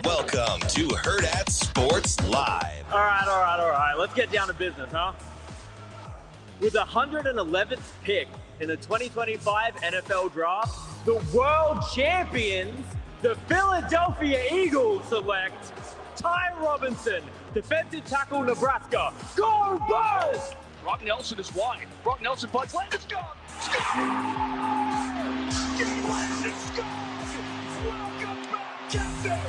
Welcome to Hurrdat Sports Live. All right. Let's get down to business, huh? With the 111th pick in the 2025 NFL Draft, the world champions, the Philadelphia Eagles, select Ty Robinson, defensive tackle, Nebraska. Go Birds! Brock Nelson is wide. Brock Nelson finds Landis. Gone. Landis gone. Welcome back, Captain.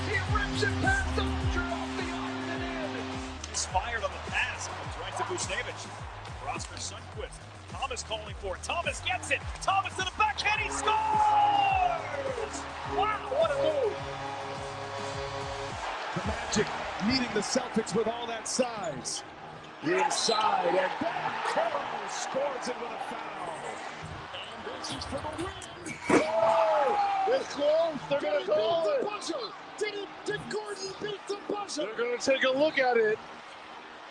He rips it past the Ultra off the iron and in. He's fired on the pass. Comes right to Bushnevich. Prosper Sundquist. Thomas calling for it. Thomas gets it. Thomas to the backhand. He scores! Wow, what a move. The Magic meeting the Celtics with all that size. Inside, and back, Curl scores it with a foul. And this is for the win. Oh, it's close. They're going to call it. Did Gordon beat the buzzer? They're going to take a look at it.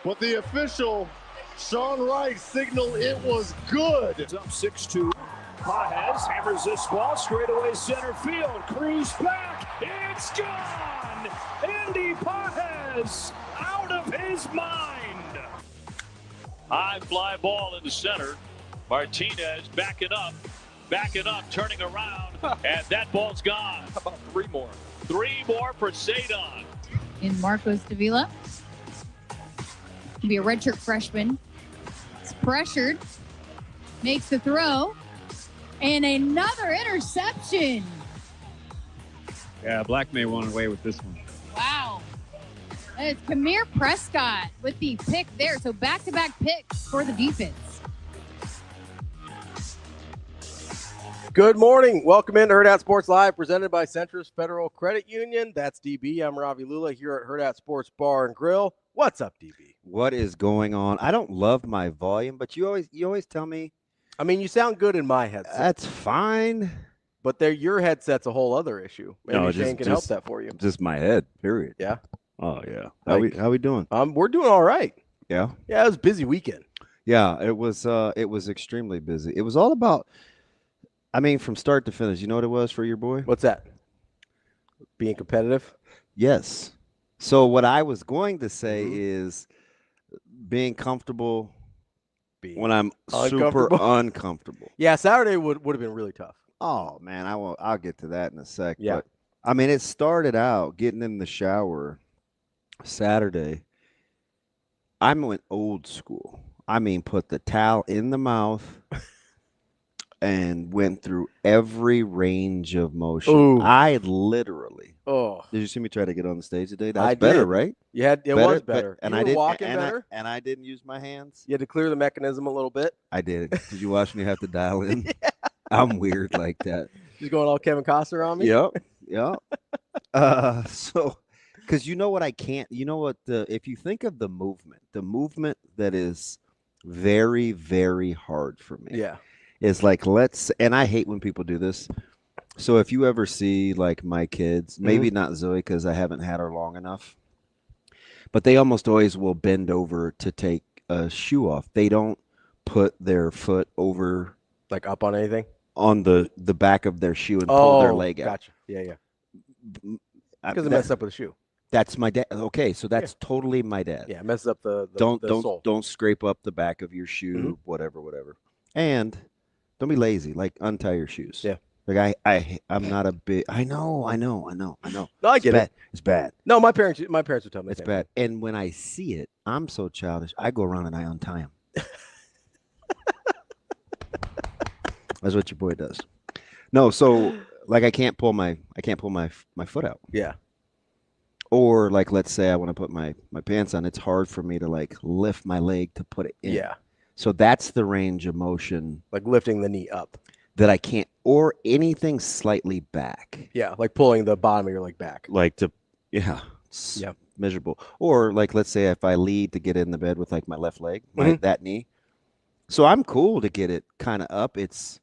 But the official, Sean Wright, signaled it was good. It's up 6-2. Pajes hammers this ball straight away center field. Crease back. It's gone. Andy Pajes out of his mind. High fly ball in the center. Martinez backing up, turning around, and that ball's gone. How about three more? Three more for Sadon. In Marcos Davila. He'll be a redshirt freshman. He's pressured. Makes the throw. And another interception. Yeah, Black may want away with this one. Wow. And it's Kamir Prescott with the pick there. So back-to-back picks for the defense. Good morning. Welcome into Hurrdat Sports Live, presented by Centris Federal Credit Union. That's DB. I'm Ravi Lulla here at Hurrdat Sports Bar and Grill. What's up, DB? What is going on? I don't love my volume, but you always tell me. I mean, you sound good in my headset. That's fine. But your headset's a whole other issue. Maybe Shane can help that for you. Just my head, period. Yeah. Oh, yeah. How we doing? We're doing all right. Yeah? Yeah, it was a busy weekend. Yeah, it was extremely busy. It was all about, from start to finish. You know what it was for your boy? What's that? Being competitive? Yes. So what I was going to say is being comfortable when I'm super uncomfortable. Yeah, Saturday would have been really tough. Oh, man, I'll get to that in a sec. Yeah. But, it started out getting in the shower Saturday. I went old school. Put the towel in the mouth and went through every range of motion. Ooh. I literally. Oh. Did you see me try to get on the stage today? That's better, right? It was better. And you were walking better. I didn't use my hands. You had to clear the mechanism a little bit. I did. Did you watch me have to dial in? Yeah. I'm weird like that. Just going all Kevin Costner on me? Yep. So, because you know what I can't, if you think of the movement that is very, very hard for me. Yeah. Is like, and I hate when people do this. So if you ever see like my kids, maybe not Zoe because I haven't had her long enough, but they almost always will bend over to take a shoe off. They don't put their foot over. Like up on anything? On the back of their shoe and pull their leg out. Gotcha. Yeah. Because it messed up with the shoe. That's my dad. Okay, so that's totally my dad. Yeah, it messes up the sole. Don't scrape up the back of your shoe, whatever. And don't be lazy. Like untie your shoes. Yeah. Like I'm not a big. I know. No, I get it. It's bad. No, my parents would tell me it's bad. And when I see it, I'm so childish. I go around and I untie them. That's what your boy does. No, so like I can't pull my foot out. Yeah. Or like let's say I want to put my pants on. It's hard for me to like lift my leg to put it in. Yeah. So that's the range of motion. Like lifting the knee up. That I can't, or anything slightly back. Yeah, like pulling the bottom of your leg back. Like to, measurable. Or like let's say if I lead to get in the bed with like my left leg, that knee. So I'm cool to get it kind of up. It's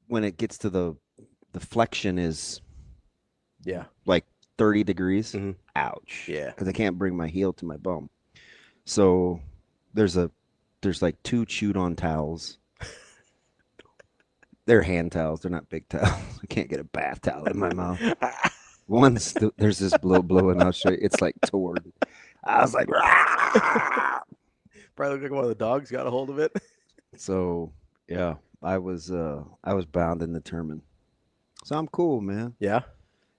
when it gets to the flexion is like 30 degrees. Ouch. Yeah. Because I can't bring my heel to my bum. So there's like 2 chewed on towels they're hand towels. They're not big towels. I can't get a bath towel in my mouth. There's this blow, and I'll show you. It's like torn. I was like, Rah! Probably looked like one of the dogs got a hold of it. So yeah, I was bound and determined. So I'm cool, man. Yeah.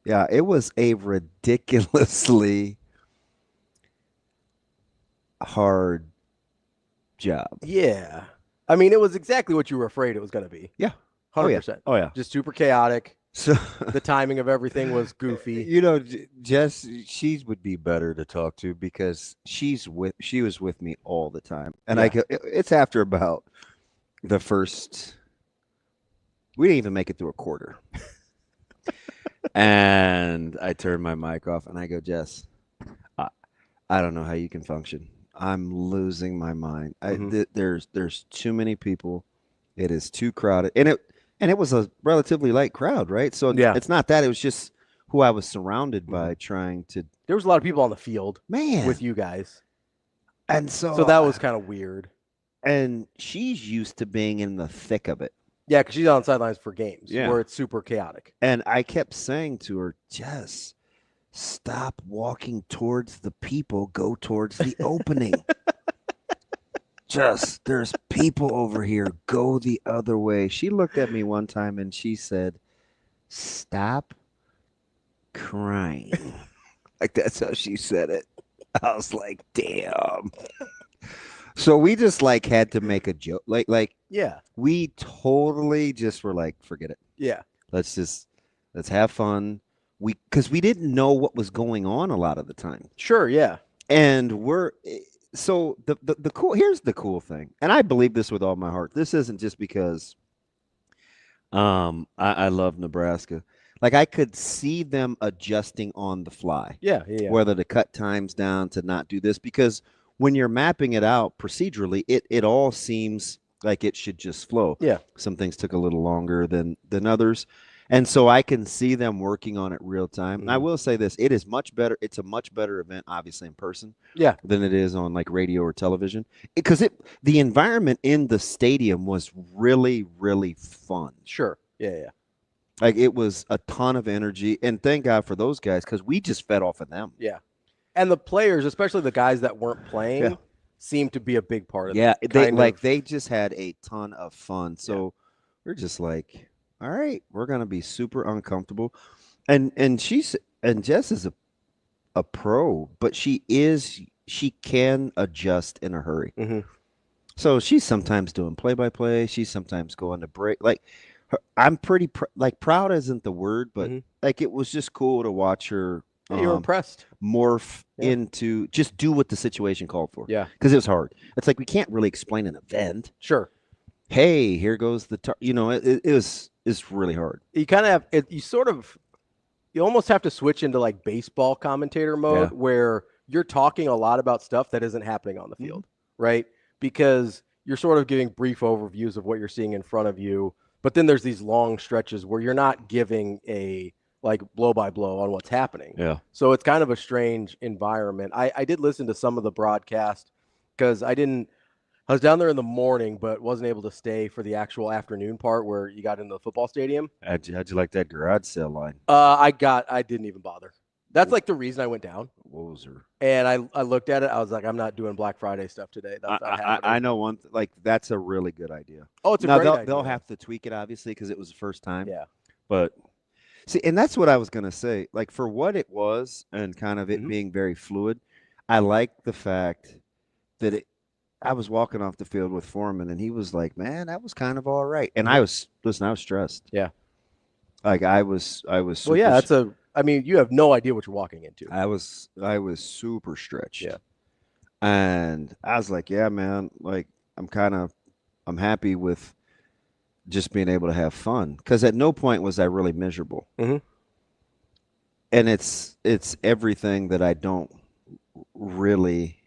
Yeah, it was a ridiculously hard job. Yeah. I mean, it was exactly what you were afraid it was going to be. Yeah. 100%. Oh yeah. Just super chaotic. So The timing of everything was goofy. you know, Jess, she would be better to talk to because she was with me all the time. And Yeah. it's after about the first, we didn't even make it through a quarter. And I turned my mic off and I go, Jess, I don't know how you can function. I'm losing my mind. There's too many people. It is too crowded. And it was a relatively light crowd, right? So Yeah. it's not that. It was just who I was surrounded by trying to. There was a lot of people on the field Man. with you guys. And So that was kind of weird. And she's used to being in the thick of it. Yeah, because she's on the sidelines for games Yeah. where it's super chaotic. And I kept saying to her, Jess, stop walking towards the people. Go towards the opening. Just, there's people over here. Go the other way. She looked at me one time and she said, stop crying. Like, that's how she said it. I was like, damn. So we just like had to make a joke. Like Yeah. we totally just were like, forget it. Yeah. Let's have fun. Because we didn't know what was going on a lot of the time. Sure. Yeah. And so the cool, here's the cool thing. And I believe this with all my heart. This isn't just because I love Nebraska. Like I could see them adjusting on the fly. Yeah. Whether to cut times down, to not do this, because when you're mapping it out procedurally, it all seems like it should just flow. Yeah. Some things took a little longer than others. And so I can see them working on it real time. And I will say this, it is much better. It's a much better event, obviously, in person than it is on like radio or television. Because the environment in the stadium was really, really fun. Sure. Yeah. Like it was a ton of energy. And thank God for those guys because we just fed off of them. Yeah. And the players, especially the guys that weren't playing, seemed to be a big part of it. Yeah, they just had a ton of fun. So we're just like, all right, we're gonna be super uncomfortable. And Jess is a pro, but she can adjust in a hurry. Mm-hmm. So she's sometimes doing play-by-play. She's sometimes going to break. Like I'm pretty proud isn't the word, but like it was just cool to watch her. You're impressed. Morph into just do what the situation called for. Yeah. Because it was hard. It's like we can't really explain an event. Sure. Hey, here goes it's really hard. You kind of have you almost have to switch into like baseball commentator mode where you're talking a lot about stuff that isn't happening on the field, right? Because you're sort of giving brief overviews of what you're seeing in front of you, but then there's these long stretches where you're not giving a like blow by blow on what's happening. Yeah. So it's kind of a strange environment. I did listen to some of the broadcast because I was down there in the morning, but wasn't able to stay for the actual afternoon part where you got into the football stadium. How'd you like that garage sale line? I didn't even bother. That's like the reason I went down. Wozer. And I looked at it. I was like, I'm not doing Black Friday stuff today. That's not happening. I know one. Like that's a really good idea. Oh, it's a great idea. They'll have to tweak it obviously because it was the first time. Yeah. But see, and that's what I was gonna say. Like for what it was, and kind of it being very fluid, I like the fact that I was walking off the field with Foreman, and he was like, "Man, that was kind of all right." And I was stressed. Yeah. Like I was. Well, yeah, you have no idea what you're walking into. I was super stretched. Yeah. And I was like, yeah, man, like I'm happy with just being able to have fun. Because at no point was I really miserable. Mm-hmm. And it's everything that I don't really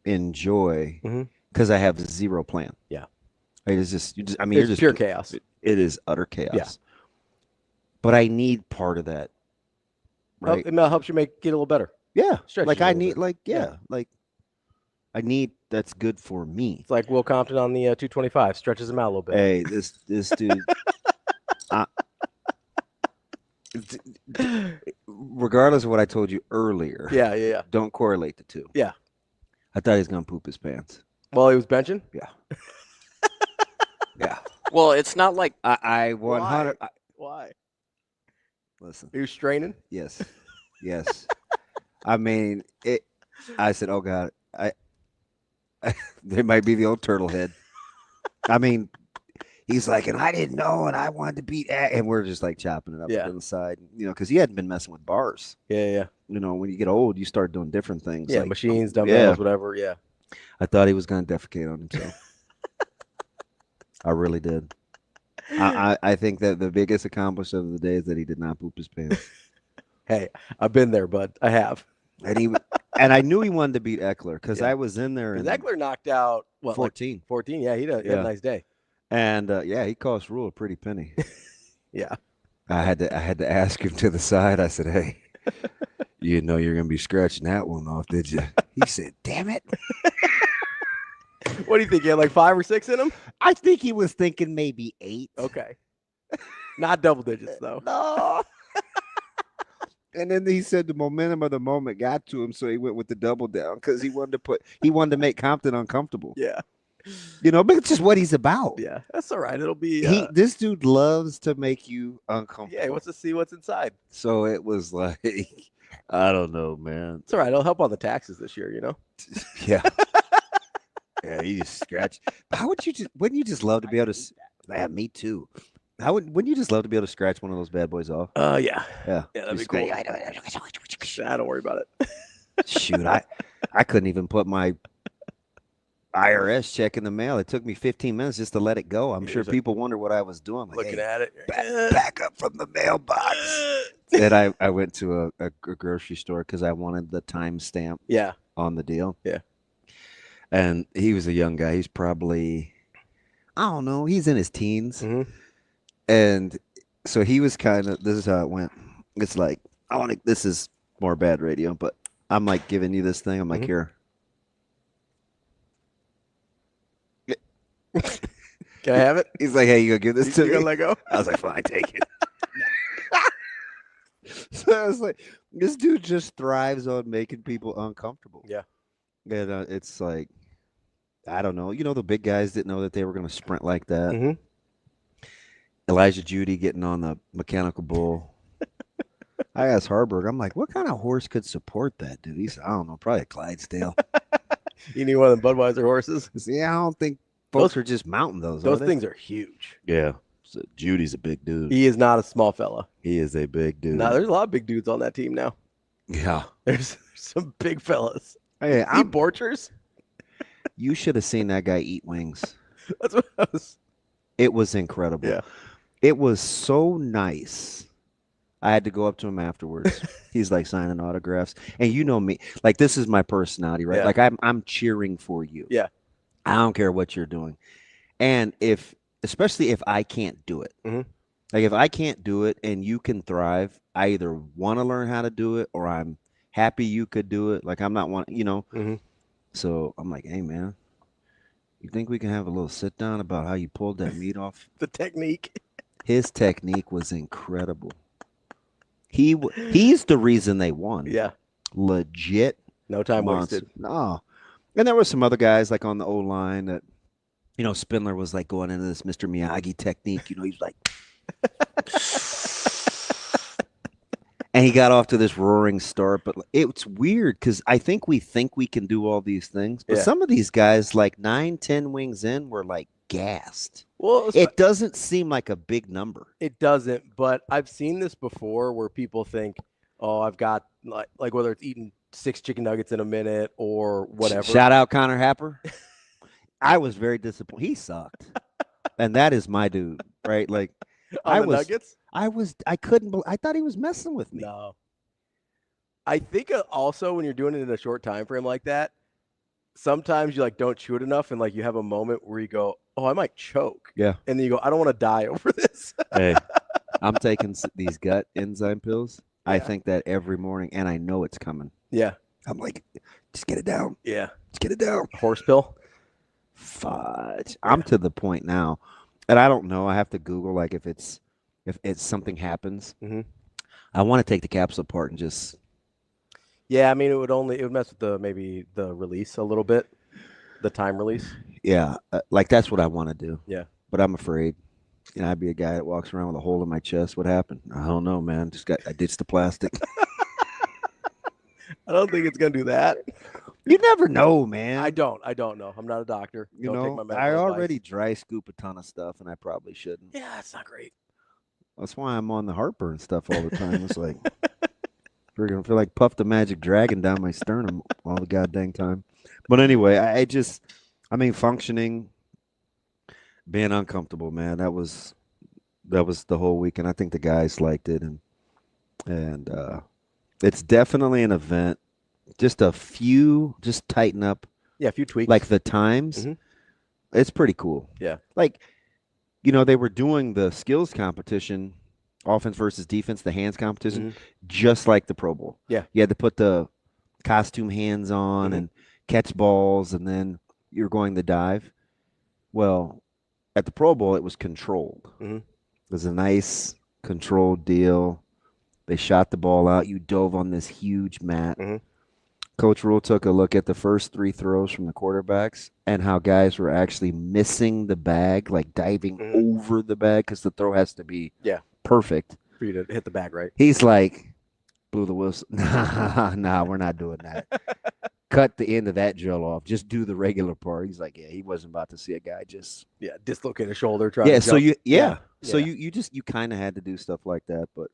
enjoy because I have zero plan. Yeah. It's just it's pure chaos. It is utter chaos. Yeah. But I need part of that. Right. It helps you get a little better. Yeah. Stretch like you a I little need bit. like, yeah, like That's good for me. It's like Will Compton on the 225, stretches him out a little bit. Hey, this dude. Regardless of what I told you earlier. Yeah. Don't correlate the two. Yeah. I thought he was gonna poop his pants. While he was benching? Yeah. Yeah. Well, it's not like I 100. Why? Listen. He was straining? Yes. I mean, I said, oh God, there might be the old turtle head. I mean, he's like, and I didn't know, and I wanted to beat, and we're just like chopping it up on the side, because he hadn't been messing with bars. Yeah. When you get old, you start doing different things. Yeah, like machines, dumbbells, whatever. Yeah. I thought he was going to defecate on himself. I really did. I think that the biggest accomplishment of the day is that he did not poop his pants. Hey, I've been there, bud. I have. And I knew he wanted to beat Eckler because I was in there. Eckler knocked out, 14. Like 14, yeah. He had a nice day. And, he cost Rule a pretty penny. Yeah. I had to ask him to the side. I said, hey, you know you're going to be scratching that one off, did you? He said, damn it. What do you think? He had like 5 or 6 in him? I think he was thinking maybe 8. Okay. Not double digits, though. No. And then he said the momentum of the moment got to him, so he went with the double down because he wanted to make Compton uncomfortable. Yeah. But it's just what he's about. Yeah, that's all right. It'll be. This dude loves to make you uncomfortable. Yeah, he wants to see what's inside. So it was like, I don't know, man. It's all right. It'll help on the taxes this year, Yeah. Yeah, you just scratch. Wouldn't you just love to be able to? Yeah, me too. Wouldn't you just love to be able to scratch one of those bad boys off? Yeah. Yeah, that'd be cool. Don't worry about it. Shoot, I couldn't even put my IRS check in the mail. It took me 15 minutes just to let it go. I'm sure people wonder what I was doing. Like, looking at it. Back up from the mailbox. And I went to a grocery store because I wanted the timestamp on the deal. Yeah. And he was a young guy. He's probably, I don't know, he's in his teens. Mm-hmm. And so he was this is how it went. It's like, this is more bad radio, but I'm like giving you this thing. I'm like, here. Can I have it? He's like, hey, you gonna give this to me? You gonna let go? I was like, fine, take it. So I was like, this dude just thrives on making people uncomfortable. Yeah. And it's like, I don't know. The big guys didn't know that they were going to sprint like that. Mm-hmm. Elijah Judy getting on the mechanical bull. I asked Harburg, I'm like, what kind of horse could support that, dude? He said, I don't know, probably a Clydesdale. You need one of them Budweiser horses? See, I don't think folks are just mounting those. Those things are huge. Yeah. So Judy's a big dude. He is not a small fella. He is a big dude. No, there's a lot of big dudes on that team now. Yeah. There's some big fellas. Hey, I'm Borchers. You should have seen that guy eat wings. That's what I was. It was incredible. Yeah. It was so nice. I had to go up to him afterwards. He's like signing autographs. And you know me, like this is my personality, right? Yeah. Like I'm cheering for you. Yeah. I don't care what you're doing. And especially if I can't do it. Mm-hmm. Like if I can't do it and you can thrive, I either want to learn how to do it or I'm happy you could do it. Like I'm not Mm-hmm. So I'm like, hey man, you think we can have a little sit down about how you pulled that meat off? The technique. His technique was incredible. He's the reason they won. Yeah. Legit. No time monster. wasted. No. And there were some other guys like on the O-line that, Spindler was like going into this Mr. Miyagi technique. He's like, and he got off to this roaring start. But it's weird because I think we can do all these things. But some of these guys, like 9-10 wings in, were like gassed. Well, it doesn't seem like a big number. It doesn't, but I've seen this before where people think, oh, I've got like whether it's eating 6 chicken nuggets in a minute or whatever. Shout out Connor Happer. I was very disappointed. He sucked. And that is my dude, right? Like Nuggets? I couldn't believe, I thought he was messing with me. No. I think also when you're doing it in a short time frame like that, sometimes you don't chew it enough and you have a moment where you go, oh, I might choke. Yeah. And then you go, I don't want to die over this. Hey, I'm taking these gut enzyme pills. Yeah. I think that every morning, and I know it's coming. Yeah. I'm like, just get it down. Yeah. Let's get it down. Horse pill. Fudge. I'm to the point now, and I don't know. I have to Google like if it's something happens. Mm-hmm. I want to take the capsule apart and just. Yeah, I mean, it would mess with maybe the release a little bit, the time release. Yeah, like that's what I want to do. Yeah, but I'm afraid. I'd be a guy that walks around with a hole in my chest. What happened? I don't know, man. I ditched the plastic. I don't think it's gonna do that. You never know, man. I don't know. I'm not a doctor. You don't know, take my medical I advice. already dry scoop a ton of stuff, and I probably shouldn't. Yeah, that's not great. That's why I'm on the heartburn stuff all the time. It's like I feel like Puff the Magic Dragon down my sternum all the goddamn time. But anyway, I mean, functioning, being uncomfortable, man. That was the whole weekend. I think the guys liked it, and it's definitely an event. Just tighten up. Yeah, a few tweaks. Like the times. Mm-hmm. It's pretty cool. Yeah. Like, they were doing the skills competition, offense versus defense, the hands competition, just like the Pro Bowl. Yeah. You had to put the costume hands on and catch balls, and then you're going to dive. Well, at the Pro Bowl, it was controlled. Mm-hmm. It was a nice controlled deal. They shot the ball out. You dove on this huge mat. Mm-hmm. Coach Rule took a look at the first 3 throws from the quarterbacks and how guys were actually missing the bag, like diving over the bag because the throw has to be perfect for you to hit the bag right. He's like, blew the whistle. Nah, we're not doing that. Cut the end of that drill off. Just do the regular part. He's like, yeah, he wasn't about to see a guy just dislocate a shoulder. Try to so jump. So you kind of had to do stuff like that, but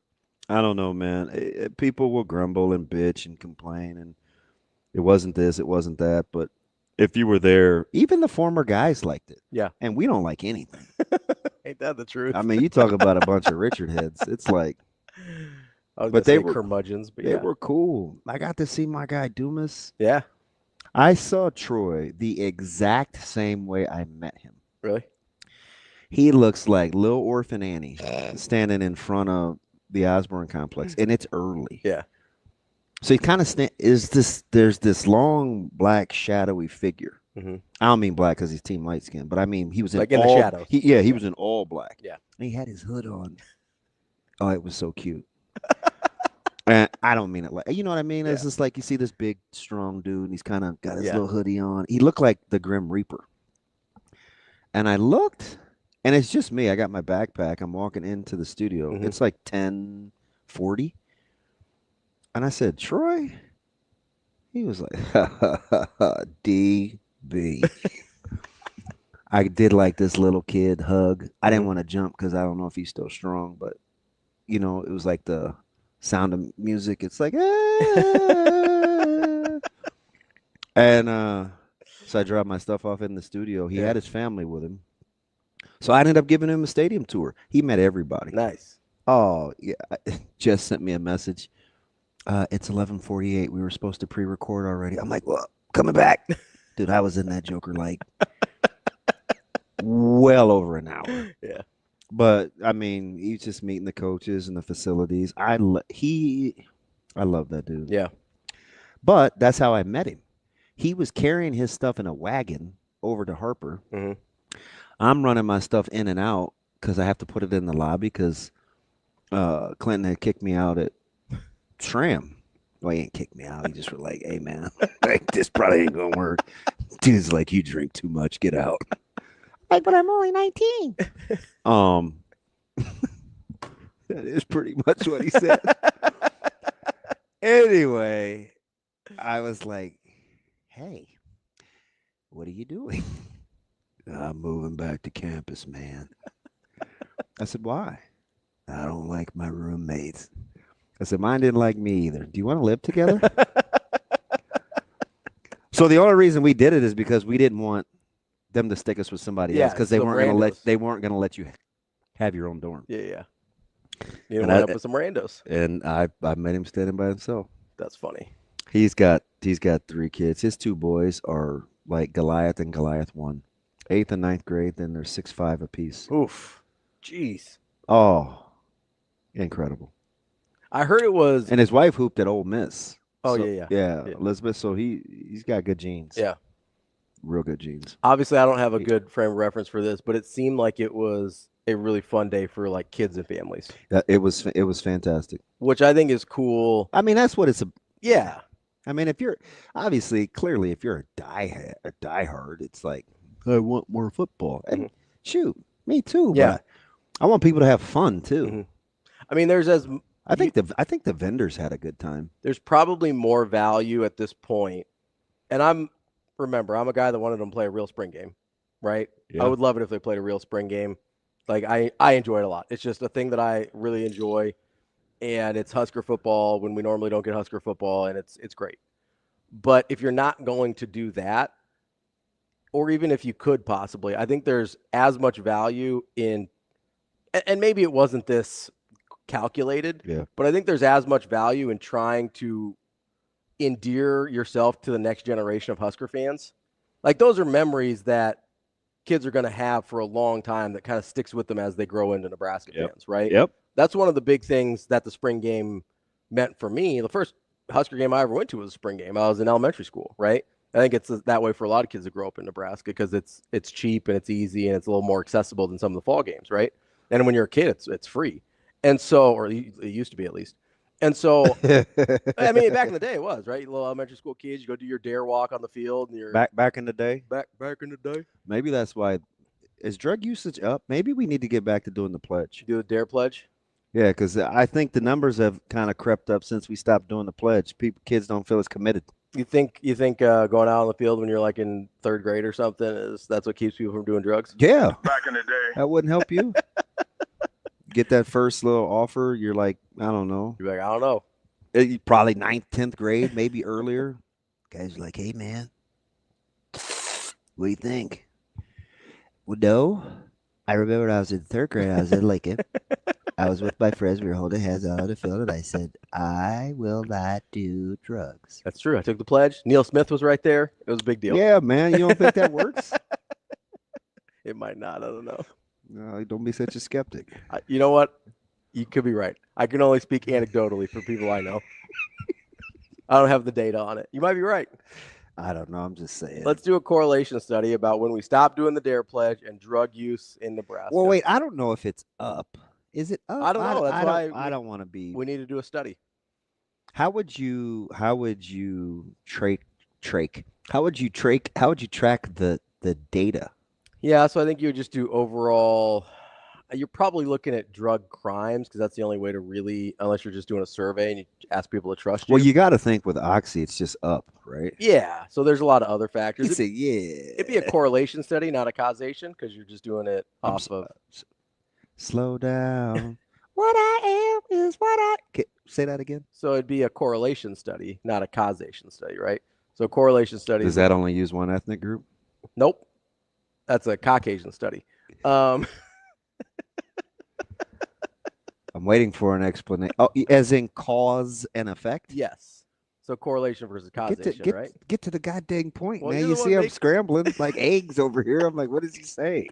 I don't know, man. People will grumble and bitch and complain, and it wasn't this, it wasn't that. But if you were there, even the former guys liked it. Yeah. And we don't like anything. Ain't that the truth? I mean, you talk about a bunch of Richard heads. It's like, but they were curmudgeons. But they were cool. I got to see my guy Dumas. Yeah. I saw Troy the exact same way I met him. Really? He looks like Lil Orphan Annie standing in front of the Osborne complex, and it's early. Yeah. So he kind of there's this long black shadowy figure. Mm-hmm. I don't mean black because he's team light skin, but I mean he was in like all, in the shadows. He was in all black. Yeah. And he had his hood on. Oh, it was so cute. And I don't mean it like, you know what I mean? It's just like you see this big, strong dude, and he's kind of got his little hoodie on. He looked like the Grim Reaper. And I looked, and it's just me. I got my backpack. I'm walking into the studio. Mm-hmm. It's like 10:40. And I said, Troy? He was like, DB. I did like this little kid hug. I didn't want to jump because I don't know if he's still strong, but, it was like the sound of music. It's like, and so I dropped my stuff off in the studio. He had his family with him. So I ended up giving him a stadium tour. He met everybody. Nice. Oh, yeah. Jess sent me a message. It's 11:48. We were supposed to pre-record already. I'm like, well, coming back. Dude, I was in that joker like well over an hour. Yeah. But I mean, he's just meeting the coaches and the facilities. I love that dude. Yeah. But that's how I met him. He was carrying his stuff in a wagon over to Harper. Mm-hmm. I'm running my stuff in and out because I have to put it in the lobby because Clinton had kicked me out at Tram. Well, he ain't kicked me out. He just was like, hey, man, this probably ain't going to work. Dude's like, you drink too much. Get out. Like, but I'm only 19. That is pretty much what he said. Anyway, I was like, hey, what are you doing? I'm moving back to campus, man. I said, why? I don't like my roommates. I said, mine didn't like me either. Do you want to live together? So the only reason we did it is because we didn't want them to stick us with somebody else because they weren't gonna let you have your own dorm. Yeah. You didn't end up with some randos. And I made him standing by himself. That's funny. He's got 3 kids. His 2 boys are like Goliath and Goliath 1. 8th and 9th grade, then they're 6'5" apiece. Oof. Jeez. Oh, incredible. I heard it was. And his wife hooped at Ole Miss. Oh, so, yeah. Yeah, Elizabeth. So he's got good genes. Yeah. real good genes. Obviously, I don't have a good frame of reference for this, but it seemed like it was a really fun day for like kids and families. It was fantastic. Which I think is cool. I mean, that's what it's. Yeah. I mean, if you're clearly, if you're a diehard, it's like I want more football. And shoot, me too. Yeah. But I want people to have fun too. Mm-hmm. I mean, I think the vendors had a good time. There's probably more value at this point, and I'm a guy that wanted them to play a real spring game, right? Yeah. I would love it if they played a real spring game. Like I enjoy it a lot. It's just a thing that I really enjoy, and it's Husker football when we normally don't get Husker football, and it's great. But if you're not going to do that, or even if you could possibly, I think there's as much value in, and maybe it wasn't this calculated, but I think there's as much value in trying to endear yourself to the next generation of Husker fans. Like those are memories that kids are going to have for a long time that kind of sticks with them as they grow into Nebraska fans, right? Yep. That's one of the big things that the spring game meant for me. The first Husker game I ever went to was a spring game. I was in elementary school, right? I think it's that way for a lot of kids that grow up in Nebraska because it's cheap and it's easy and it's a little more accessible than some of the fall games, right? And when you're a kid, it's free. And so, or it used to be at least. And so, I mean, back in the day it was, right? You little elementary school kids, you go do your dare walk on the field. And you're back in the day? Back in the day. Maybe that's why. Is drug usage up? Maybe we need to get back to doing the pledge. Do the dare pledge? Yeah, because I think the numbers have kind of crept up since we stopped doing the pledge. Kids don't feel as committed. You think going out on the field when you're like in third grade or something that's what keeps people from doing drugs? Yeah. Back in the day. That wouldn't help you. Get that first little offer. You're like, I don't know. You're like, I don't know. Probably 9th, 10th grade, maybe earlier. Guys are like, hey, man, what do you think? Well, no. I remember when I was in third grade, I was in Lincoln. I was with my friends. We were holding hands out on the field, and I said, I will not do drugs. That's true. I took the pledge. Neil Smith was right there. It was a big deal. Yeah, man. You don't think that works? It might not. I don't know. No, don't be such a skeptic. You know what? You could be right. I can only speak anecdotally for people I know. I don't have the data on it. You might be right. I don't know. I'm just saying. Let's do a correlation study about when we stopped doing the DARE pledge and drug use in Nebraska. Well, wait. I don't know if it's up. Is it up? I don't know. That's why I don't want to be. We need to do a study. How would you track the data? Yeah, so I think you would just do overall. You're probably looking at drug crimes because that's the only way to really, unless you're just doing a survey and you ask people to trust you. Well, you got to think with Oxy, it's just up, right? Yeah. So there's a lot of other factors. It'd be a correlation study, not a causation, because you're just doing it off of. Slow down. What I am is what I. Say that again. So it'd be a correlation study, not a causation study, right? So correlation study. Does that only use one ethnic group? Nope. That's a Caucasian study. I'm waiting for an explanation. Oh, as in cause and effect? Yes. So correlation versus causation, right? Get to the goddamn point, Well, man. You see I'm scrambling like eggs over here. I'm like, what does he say?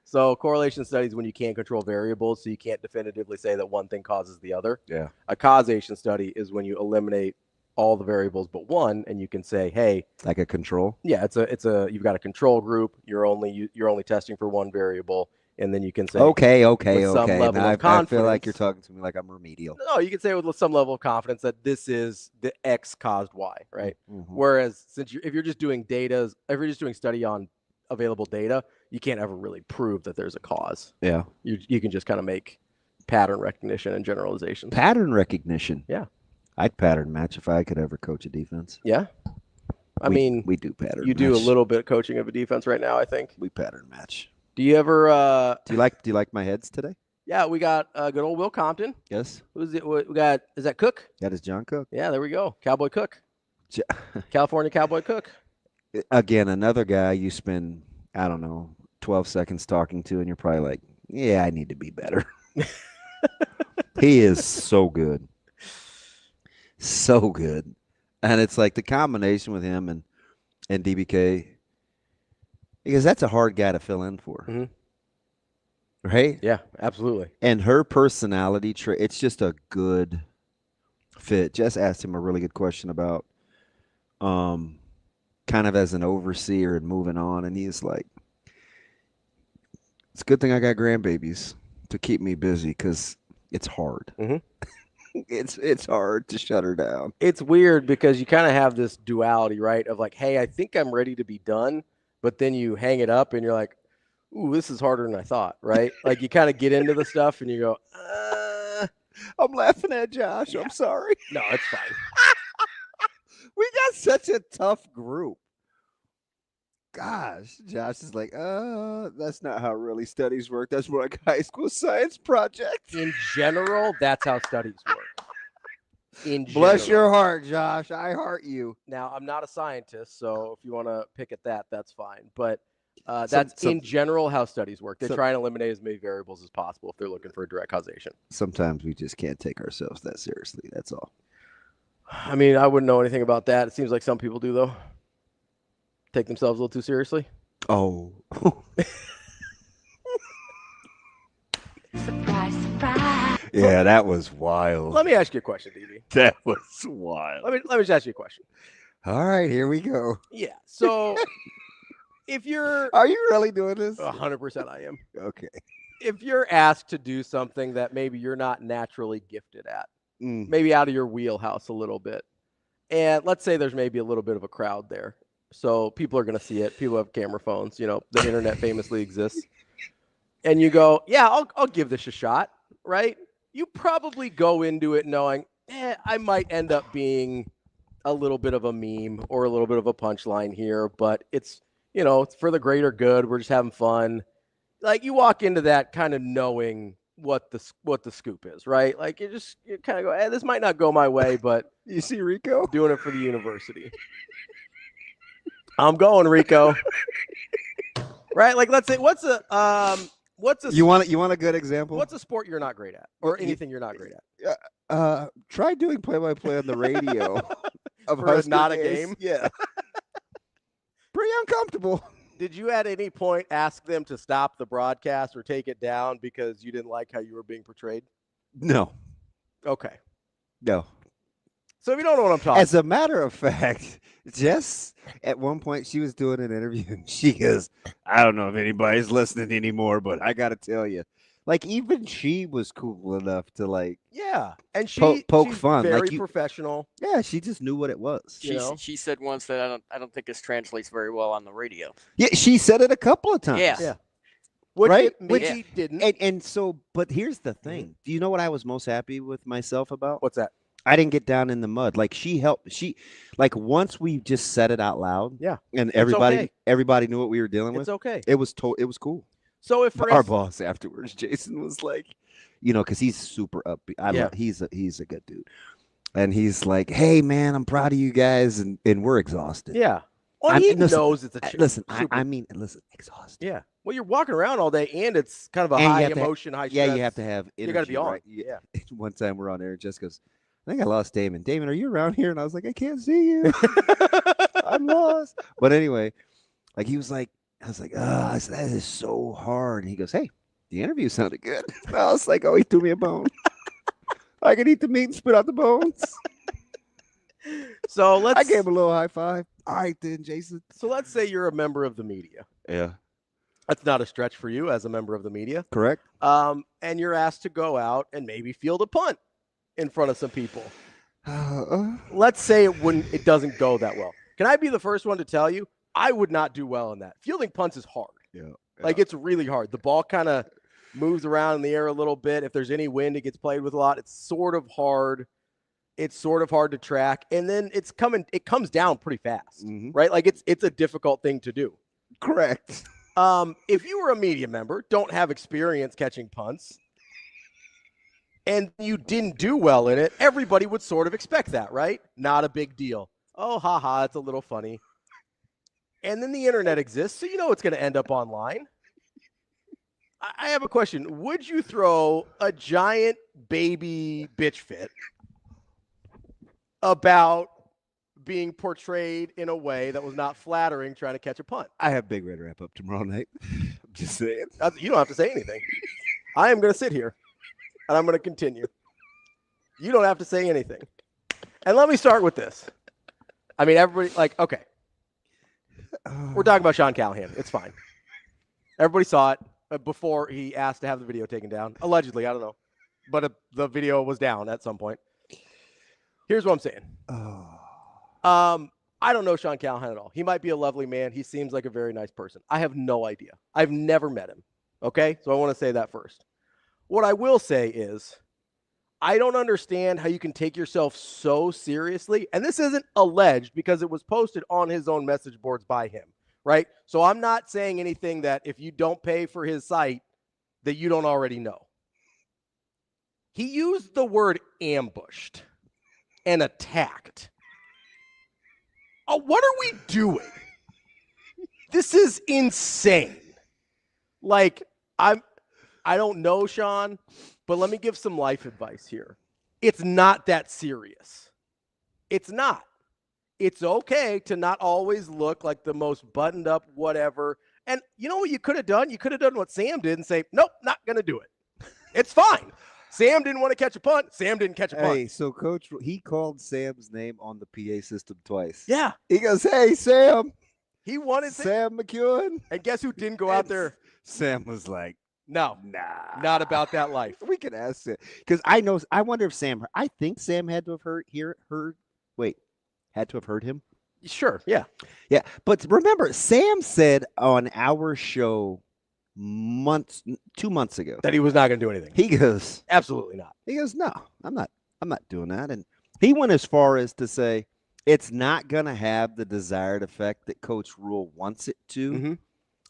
So correlation studies when you can't control variables, so you can't definitively say that one thing causes the other. Yeah. A causation study is when you eliminate all the variables but one, and you can say, hey, like a control. Yeah, you've got a control group. You're only testing for one variable. And then you can say, okay. Some level of confidence, I feel like you're talking to me like I'm remedial. No, you can say with some level of confidence that this is the X caused Y, right? Mm-hmm. Whereas if you're just doing study on available data, you can't ever really prove that there's a cause. Yeah. You can just kind of make pattern recognition and generalizations. Pattern recognition. Yeah. I'd pattern match if I could ever coach a defense. Yeah. We do pattern. You do a little bit of coaching of a defense right now, I think. We pattern match. Do you ever do you like my heads today? Yeah, we got good old Will Compton. Yes. Who's it? We got, is that Cook? That is John Cook. Yeah, there we go. Cowboy Cook. California Cowboy Cook. Again, another guy you spend, I don't know, 12 seconds talking to, and you're probably like, yeah, I need to be better. He is so good. So good. And it's like the combination with him and DBK, because that's a hard guy to fill in for. Mm-hmm. Right? Yeah, absolutely. And her personality trait, it's just a good fit. Jess asked him a really good question about kind of as an overseer and moving on. And he's like, it's a good thing I got grandbabies to keep me busy because it's hard. Mm-hmm. It's hard to shut her down. It's weird because you kind of have this duality, right? Of like, hey, I think I'm ready to be done, but then you hang it up and you're like, ooh, this is harder than I thought, right? Like you kind of get into the stuff and you go, I'm laughing at Josh. Yeah. I'm sorry. No, it's fine. We got such a tough group. Gosh, Josh is like, that's not how really studies work. That's more like high school science project. In general, that's how studies work. Bless your heart, Josh. I heart you. Now, I'm not a scientist, so if you want to pick at that, that's fine. But that's in general how studies work. They try and eliminate as many variables as possible if they're looking for a direct causation. Sometimes we just can't take ourselves that seriously. That's all. I mean, I wouldn't know anything about that. It seems like some people do, though. Take themselves a little too seriously. Oh. Surprise, surprise. Yeah, that was wild. Let me ask you a question, DB. That was wild. Let me just ask you a question. All right, here we go. Yeah. So if you're Are you really doing this? 100% I am. Okay. If you're asked to do something that maybe you're not naturally gifted at, maybe out of your wheelhouse a little bit, and let's say there's maybe a little bit of a crowd there. So people are going to see it. People have camera phones. You know, the internet famously exists. And you go, yeah, I'll give this a shot, right? You probably go into it knowing, I might end up being a little bit of a meme or a little bit of a punchline here, but it's, you know, it's for the greater good. We're just having fun. Like you walk into that kind of knowing what the scoop is, right? Like you kind of go, this might not go my way, but you see Rico doing it for the university. I'm going, Rico. Right? Like, let's say, what's a you want a good example? What's a sport you're not great at, or anything you're not great at? Try doing play-by-play on the radio of for not a game. Yeah, pretty uncomfortable. Did you at any point ask them to stop the broadcast or take it down because you didn't like how you were being portrayed? No. Okay. No. So if you don't know what I'm talking about. As a matter of fact, Jess, at one point, she was doing an interview, and she goes, I don't know if anybody's listening anymore, but I got to tell you. Like, even she was cool enough to, like, yeah, and poke she's fun. Very like professional. Yeah, she just knew what it was. She said once that I don't think this translates very well on the radio. Yeah, she said it a couple of times. Yeah. Which he didn't. And so, but here's the thing. Mm-hmm. Do you know what I was most happy with myself about? What's that? I didn't get down in the mud. Like she helped. Like once we just said it out loud. Yeah. And everybody knew what we were dealing with. It's okay. It was cool. So if our boss afterwards, Jason was like, you know, because he's super upbeat. He's a good dude, and he's like, hey man, I'm proud of you guys, and we're exhausted. Yeah. Well, he knows it's a listen. Exhausted. Yeah. Well, you're walking around all day, and it's kind of a high emotion, high stress. Yeah, you have to have energy. You got to be on. Right? Yeah. One time we're on air, and Jess goes, I think I lost Damon. Damon, are you around here? And I was like, I can't see you. I'm lost. But anyway, like he was like, I was like, that is so hard. And he goes, hey, the interview sounded good. And I was like, oh, he threw me a bone. I can eat the meat and spit out the bones. So I gave him a little high five. All right, then, Jason. So let's say you're a member of the media. Yeah. That's not a stretch for you as a member of the media. Correct. And you're asked to go out and maybe field a punt in front of some people. Let's say it doesn't go that well. Can I be the first one to tell you? I would not do well in that. Fielding punts is hard. Yeah. Like it's really hard. The ball kind of moves around in the air a little bit. If there's any wind, it gets played with a lot. It's sort of hard. It's sort of hard to track. And then it comes down pretty fast, right? Like it's a difficult thing to do. Correct. If you were a media member, don't have experience catching punts, and you didn't do well in it, everybody would sort of expect that, right? Not a big deal. Oh, haha, it's a little funny. And then the internet exists, so you know it's going to end up online. I have a question. Would you throw a giant baby bitch fit about being portrayed in a way that was not flattering trying to catch a punt? I have Big Red wrap up tomorrow night. I'm just saying. You don't have to say anything. I am going to sit here, and I'm going to continue. You don't have to say anything. And let me start with this. I mean, everybody, like, okay. We're talking about Sean Callahan. It's fine. Everybody saw it before he asked to have the video taken down. Allegedly, I don't know. But the video was down at some point. Here's what I'm saying. I don't know Sean Callahan at all. He might be a lovely man. He seems like a very nice person. I have no idea. I've never met him. Okay? So I want to say that first. What I will say is I don't understand how you can take yourself so seriously. And this isn't alleged because it was posted on his own message boards by him, right? So I'm not saying anything that if you don't pay for his site that you don't already know. He used the word ambushed and attacked. Oh, what are we doing? This is insane. Like, I don't know, Sean, but let me give some life advice here. It's not that serious. It's not. It's okay to not always look like the most buttoned up whatever. And you know what you could have done? You could have done what Sam did and say, nope, not going to do it. It's fine. Sam didn't want to catch a punt. Sam didn't catch a punt. Hey, so Coach, he called Sam's name on the PA system twice. Yeah. He goes, hey, Sam. He wanted Sam McKewon. And guess who didn't go out there? Sam was like, no, nah, not about that life. We can ask it. Because I wonder if Sam, I think Sam had to have heard him. Sure, yeah. Yeah, but remember, Sam said on our show 2 months ago that he was not going to do anything. He goes, absolutely not. He goes, no, I'm not doing that. And he went as far as to say it's not going to have the desired effect that Coach Rule wants it to,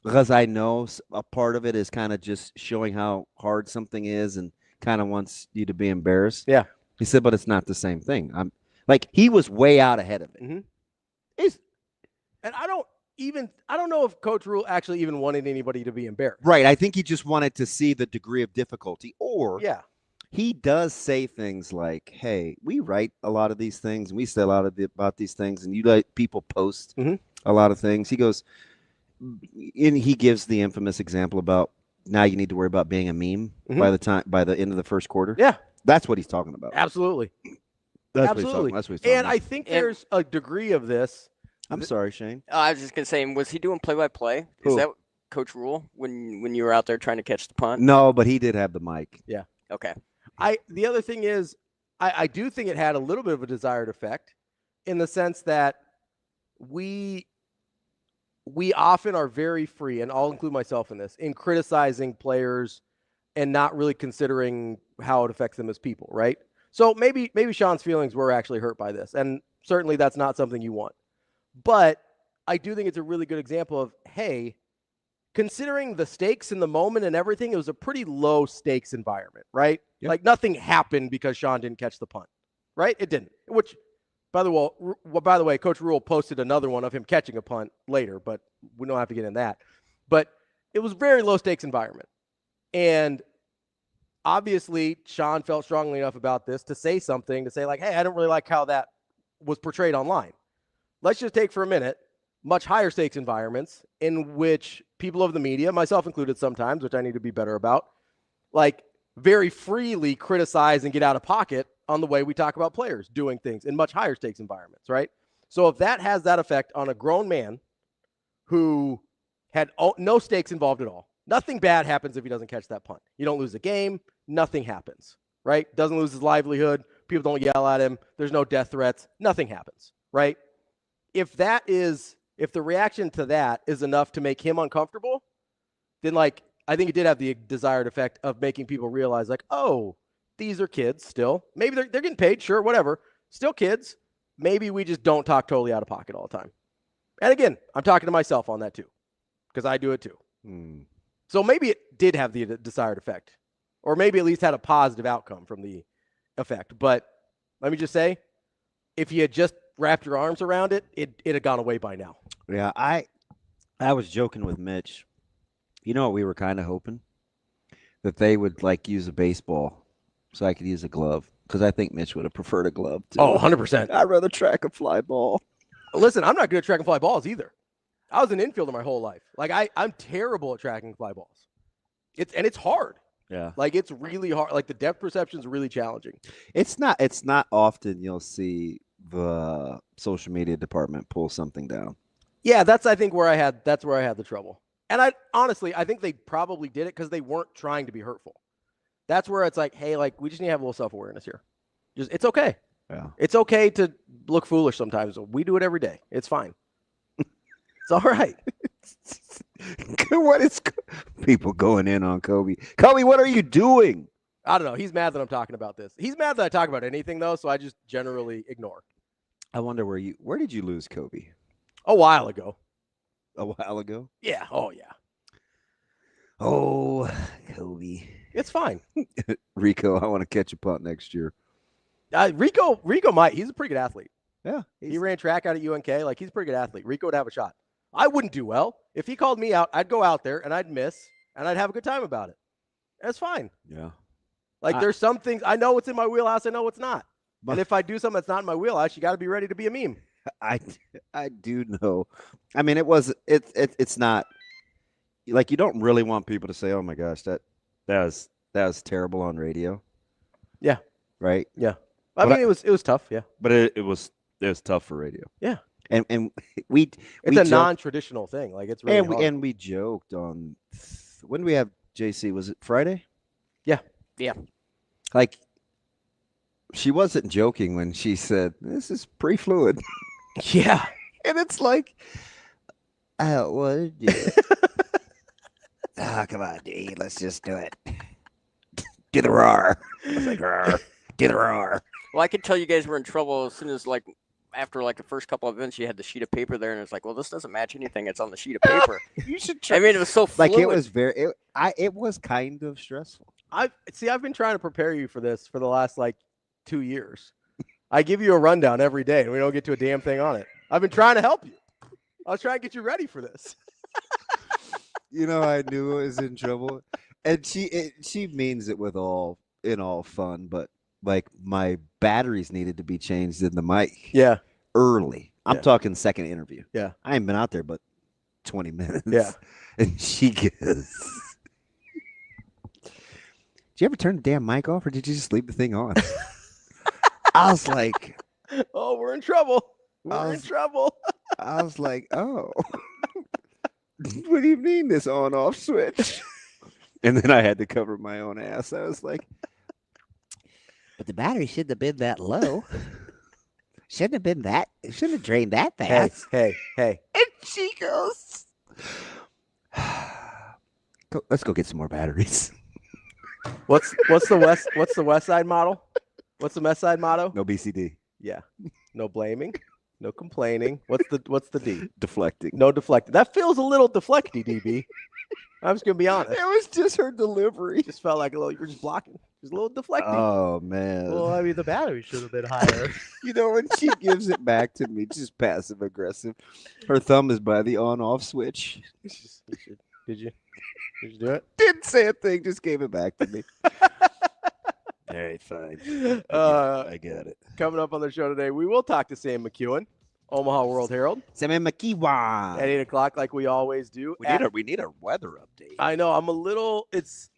because I know a part of it is kind of just showing how hard something is and kind of wants you to be embarrassed. Yeah. He said, but it's not the same thing. He was way out ahead of it. And I don't know if Coach Rule actually even wanted anybody to be embarrassed. Right. I think he just wanted to see the degree of difficulty. Or he does say things like, hey, we write a lot of these things and we say a lot about these things, and you let people post a lot of things. He goes, and he gives the infamous example about now you need to worry about being a meme by the end of the first quarter. Yeah. That's what he's talking about. Absolutely. That's Absolutely. What he's talking about. I think there's a degree of this. I'm sorry, Shane. I was just going to say, was he doing play-by-play? Is that Coach Rule when you were out there trying to catch the punt? No, but he did have the mic. Yeah. Okay. The other thing is, I do think it had a little bit of a desired effect in the sense that we often are very free, and I'll include myself in this, in criticizing players and not really considering how it affects them as people, right? So maybe Sean's feelings were actually hurt by this, and certainly that's not something you want. But I do think it's a really good example of, hey, considering the stakes in the moment and everything, it was a pretty low stakes environment, right? Yep. Like nothing happened because Sean didn't catch the punt, right? It didn't. Which, by the way, Coach Rule posted another one of him catching a punt later, but we don't have to get in that. But it was very low stakes environment. And obviously, Sean felt strongly enough about this to say something, to say like, hey, I don't really like how that was portrayed online. Let's just take for a minute much higher stakes environments in which people of the media, myself included sometimes, which I need to be better about, like very freely criticize and get out of pocket on the way we talk about players doing things in much higher stakes environments, right? So if that has that effect on a grown man who had no stakes involved at all, nothing bad happens if he doesn't catch that punt. You don't lose a game. Nothing happens, right? Doesn't lose his livelihood. People don't yell at him. There's no death threats. Nothing happens, right? If the reaction to that is enough to make him uncomfortable, then I think it did have the desired effect of making people realize oh, these are kids still. Maybe they're getting paid. Sure, whatever. Still kids. Maybe we just don't talk totally out of pocket all the time. And again, I'm talking to myself on that too, because I do it too. So maybe it did have the desired effect, or maybe at least had a positive outcome from the effect. But let me just say, if you had just wrapped your arms around it, it had gone away by now. Yeah, I was joking with Mitch. You know what we were kind of hoping? That they would use a baseball so I could use a glove, because I think Mitch would have preferred a glove too. Oh, 100%. I'd rather track a fly ball. Listen, I'm not good at tracking fly balls either. I was an infielder my whole life. I'm terrible at tracking fly balls. It's hard. Yeah. It's really hard. The depth perception is really challenging. It's not often you'll see the social media department pull something down. Yeah, that's where I had the trouble. And I think they probably did it because they weren't trying to be hurtful. That's where it's like, hey, like we just need to have a little self-awareness here. It's okay. Yeah. It's okay to look foolish sometimes. We do it every day. It's fine. It's all right. What is people going in on Kobe? Kobe, what are you doing? I don't know. He's mad that I'm talking about this. He's mad that I talk about anything though, so I just generally ignore. I wonder where did you lose Kobe? A while ago. A while ago? Yeah. Oh yeah. Oh, Kobe. It's fine. Rico, I want to catch a punt next year. Rico might. He's a pretty good athlete. Yeah. He ran track out at UNK. Like, he's a pretty good athlete. Rico would have a shot. I wouldn't do well. If he called me out, I'd go out there and I'd miss and I'd have a good time about it. That's fine. Yeah. Like, there's some things I know what's in my wheelhouse. I know what's not. And if I do something that's not in my wheelhouse, you got to be ready to be a meme. I do know. I mean, it's not like you don't really want people to say, "Oh my gosh, that was terrible on radio." Yeah. Right. Yeah. I mean, it was tough. Yeah. But it was tough for radio. Yeah. And it's a non-traditional thing. Like, it's really hard. And we joked on when did we have JC? Was it Friday? Yeah. Yeah. Like, she wasn't joking when she said, "This is pretty fluid." Yeah. And it's like, I don't want to do it. Oh, come on, dude. Let's just do it. Do the roar. I was like, roar. Do the roar. Well, I could tell you guys were in trouble as soon as, like, after, like, the first couple of events, you had the sheet of paper there, and it's like, well, this doesn't match anything. It's on the sheet of paper. You should try. I mean, it was so fluid. Like, it was it was kind of stressful. I've been trying to prepare you for this for the last, 2 years. I give you a rundown every day, and we don't get to a damn thing on it. I've been trying to help you. I was trying to get you ready for this. You know, I knew I was in trouble. And she means it with all fun, but, like, my batteries needed to be changed in the mic. Yeah. Early. I'm talking second interview. Yeah. I ain't been out there but 20 minutes. Yeah. And she goes, "Did you ever turn the damn mic off, or did you just leave the thing on?" I was like, "Oh, we're in trouble. We're in trouble." I was like, "Oh, what do you mean this on-off switch?" And then I had to cover my own ass. I was like, "But the battery shouldn't have been that low. Shouldn't have been that. It shouldn't have drained that fast." Hey. And she goes, "Let's go get some more batteries." What's the West Side model? What's the West Side motto? No BCD. Yeah. No blaming. No complaining. What's the D? Deflecting. No deflecting. That feels a little deflecty, DB. I'm just gonna be honest. It was just her delivery. Just felt like you're just blocking. Just a little deflecting. Oh man. Well, I mean, the battery should have been higher. You know, when she gives it back to me, just passive aggressive. Her thumb is by the on-off switch. Did you do it? Didn't say a thing. Just gave it back to me. All right, fine. I got it. Coming up on the show today, we will talk to Sam McKewon, Omaha World Herald. Sam McKewon. At 8 o'clock, like we always do. We need a weather update. I know. I'm a little. It's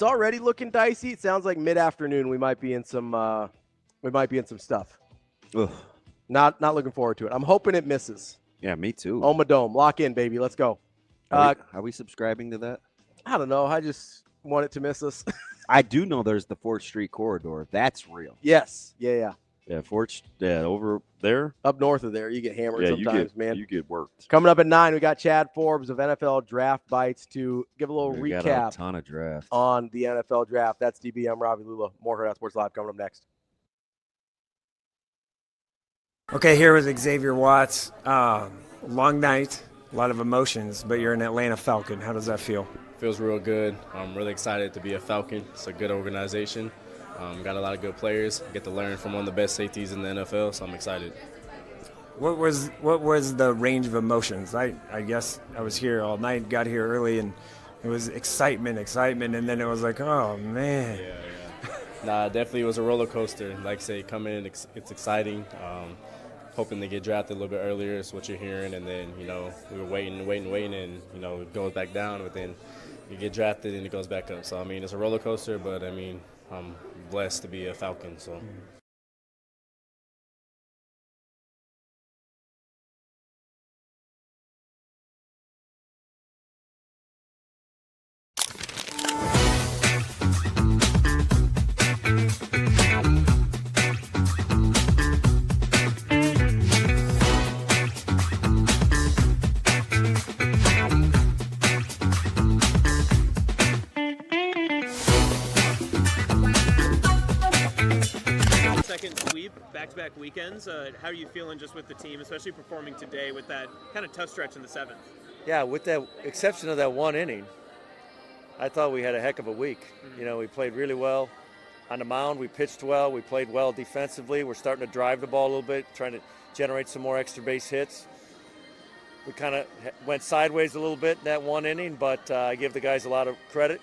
already looking dicey. It sounds like mid-afternoon we might be in some stuff. Ugh. Not looking forward to it. I'm hoping it misses. Yeah, me too. Oma Dome, lock in, baby. Let's go. Are we subscribing to that? I don't know. I just want it to miss us. I do know there's the 4th Street corridor. That's real. Yes. Yeah. Yeah, over there. Up north of there, you get hammered sometimes, man. You get worked. Coming up at 9, we got Chad Forbes of NFL Draft Bites to give a little recap got a ton of drafts on the NFL Draft. That's DB. I'm Ravi, Lulla. More Hurrdat Sports Live coming up next. Okay, here with Xavier Watts. Long night, a lot of emotions, but you're an Atlanta Falcon. How does that feel? Feels real good. I'm really excited to be a Falcon. It's a good organization. Got a lot of good players. Get to learn from one of the best safeties in the NFL, so I'm excited. What was the range of emotions? I guess I was here all night, got here early, and it was excitement, and then it was like, oh, man. Yeah. Nah, definitely it was a roller coaster. Like I say, coming in, it's exciting. Hoping to get drafted a little bit earlier is what you're hearing, and then, we were waiting, and, it goes back down, but then you get drafted and it goes back up. So, it's a roller coaster, but, I'm blessed to be a Falcon, so. second sweep, back-to-back weekends. How are you feeling just with the team, especially performing today with that kind of tough stretch in the seventh? Yeah, with the exception of that one inning, I thought we had a heck of a week. You know, we played really well on the mound. We pitched well. We played well defensively. We're starting to drive the ball a little bit, trying to generate some more extra base hits. We kind of went sideways a little bit in that one inning, but I give the guys a lot of credit.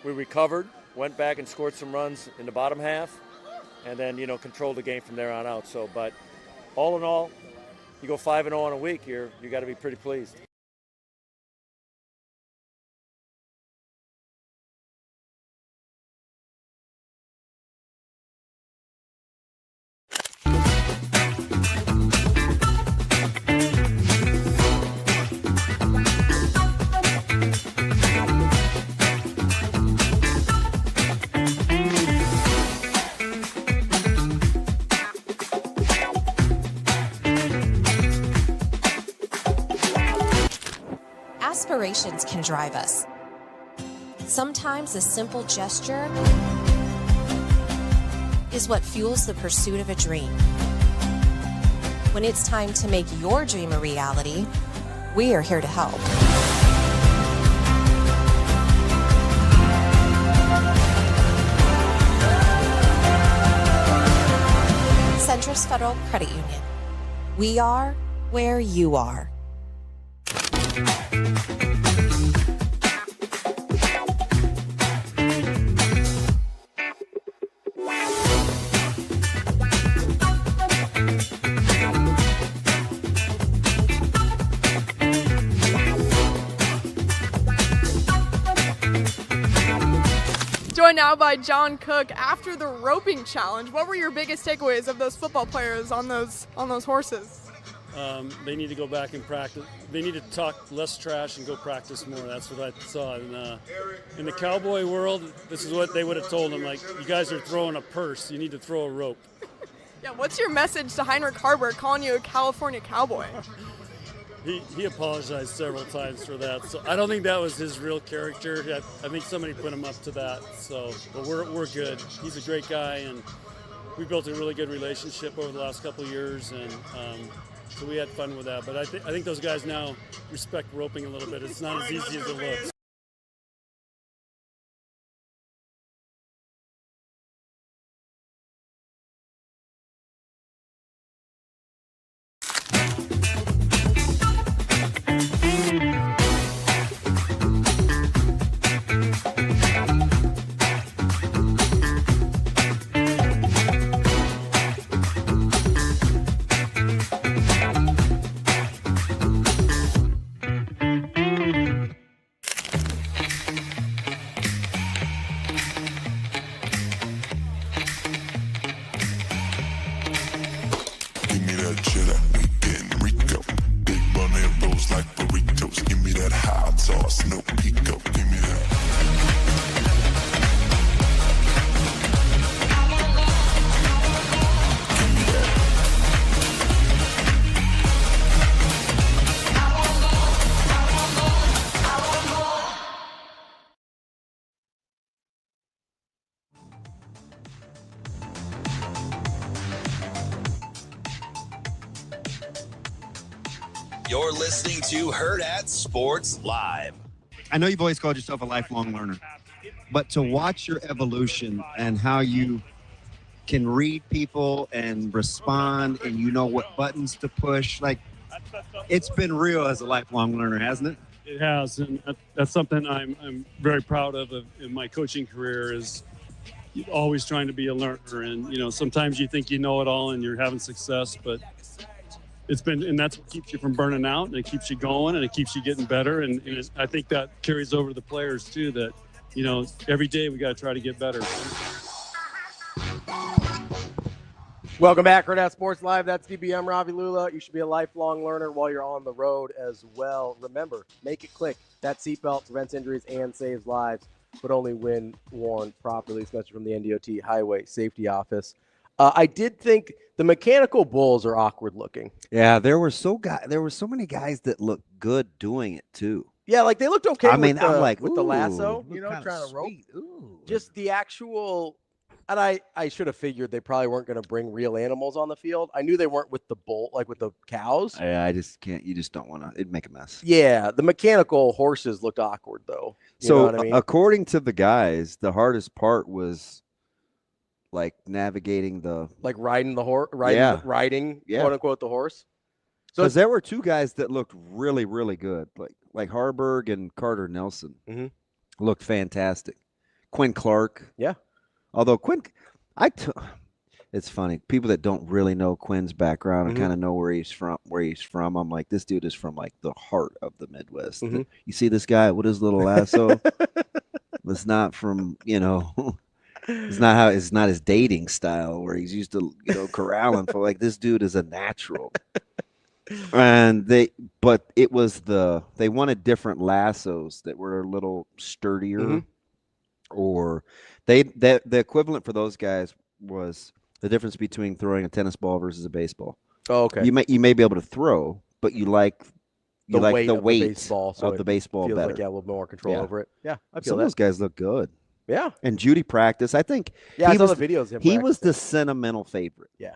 We recovered, went back and scored some runs in the bottom half, and then, you know, controlled the game from there on out. So, but all in all, you go 5-0 on a week, you got to be pretty pleased. Aspirations can drive us. Sometimes a simple gesture is what fuels the pursuit of a dream. When it's time to make your dream a reality, we are here to help. Centris Federal Credit Union. We are where you are. Joined now by John Cook. After the roping challenge, what were your biggest takeaways of those football players on those horses? They need to go back and practice. They need to talk less trash and go practice more. That's what I saw. In the cowboy world, this is what they would have told them. Like, you guys are throwing a purse. You need to throw a rope. Yeah, what's your message to Heinrich Haarberg calling you a California cowboy? He apologized several times for that. So I don't think that was his real character. I think somebody put him up to that. So, but we're good. He's a great guy, and we built a really good relationship over the last couple of years, and so we had fun with that. But I think those guys now respect roping a little bit. It's not as easy as it looks. You're listening to Hurrdat Sports Live. I know you've always called yourself a lifelong learner, but to watch your evolution and how you can read people and respond and you know what buttons to push, like, it's been real as a lifelong learner, hasn't it? It has, and that's something I'm very proud of in my coaching career, is always trying to be a learner. And, you know, sometimes you think you know it all and you're having success, but and that's what keeps you from burning out, and it keeps you going, and it keeps you getting better. And I think that carries over to the players too, that, you know, every day we got to try to get better. Welcome back, Hurrdat Sports Live. That's DBM Ravi, Lulla. You should be a lifelong learner while you're on the road as well. Remember, make it click. That seatbelt prevents injuries and saves lives, but only when worn properly. This message from the NDOT Highway Safety Office. I did think the mechanical bulls are awkward looking. Yeah, there were so many guys that looked good doing it too. Yeah, like they looked okay. I mean, I'm like, with the lasso, you know, trying to rope. Ooh. Just the actual And I should have figured they probably weren't going to bring real animals on the field. I knew they weren't with the bull, like with the cows. I just can't. You just don't want to. It'd make a mess. Yeah, the mechanical horses looked awkward though. You So know what I mean? according to the guys, the hardest part was like navigating like riding the horse, riding quote unquote the horse. So because there were two guys that looked really, really good, like Harburg and Carter Nelson looked fantastic. Quinn Clark, Although Quinn, it's funny. People that don't really know Quinn's background and kind of know where he's from. I'm like, this dude is from like the heart of the Midwest. You see this guy with his little lasso? It's not from, it's not his dating style where he's used to, corralling for. Like, this dude is a natural. And they wanted different lassos that were a little sturdier, or the equivalent for those guys was the difference between throwing a tennis ball versus a baseball. Oh, okay. You may be able to throw, but you like the weight of the baseball feels better. Like you have a little more control over it. Yeah, I feel Some of those guys look good. Yeah. And Judy practiced. I think I saw the videos of him he was the sentimental favorite. Yeah.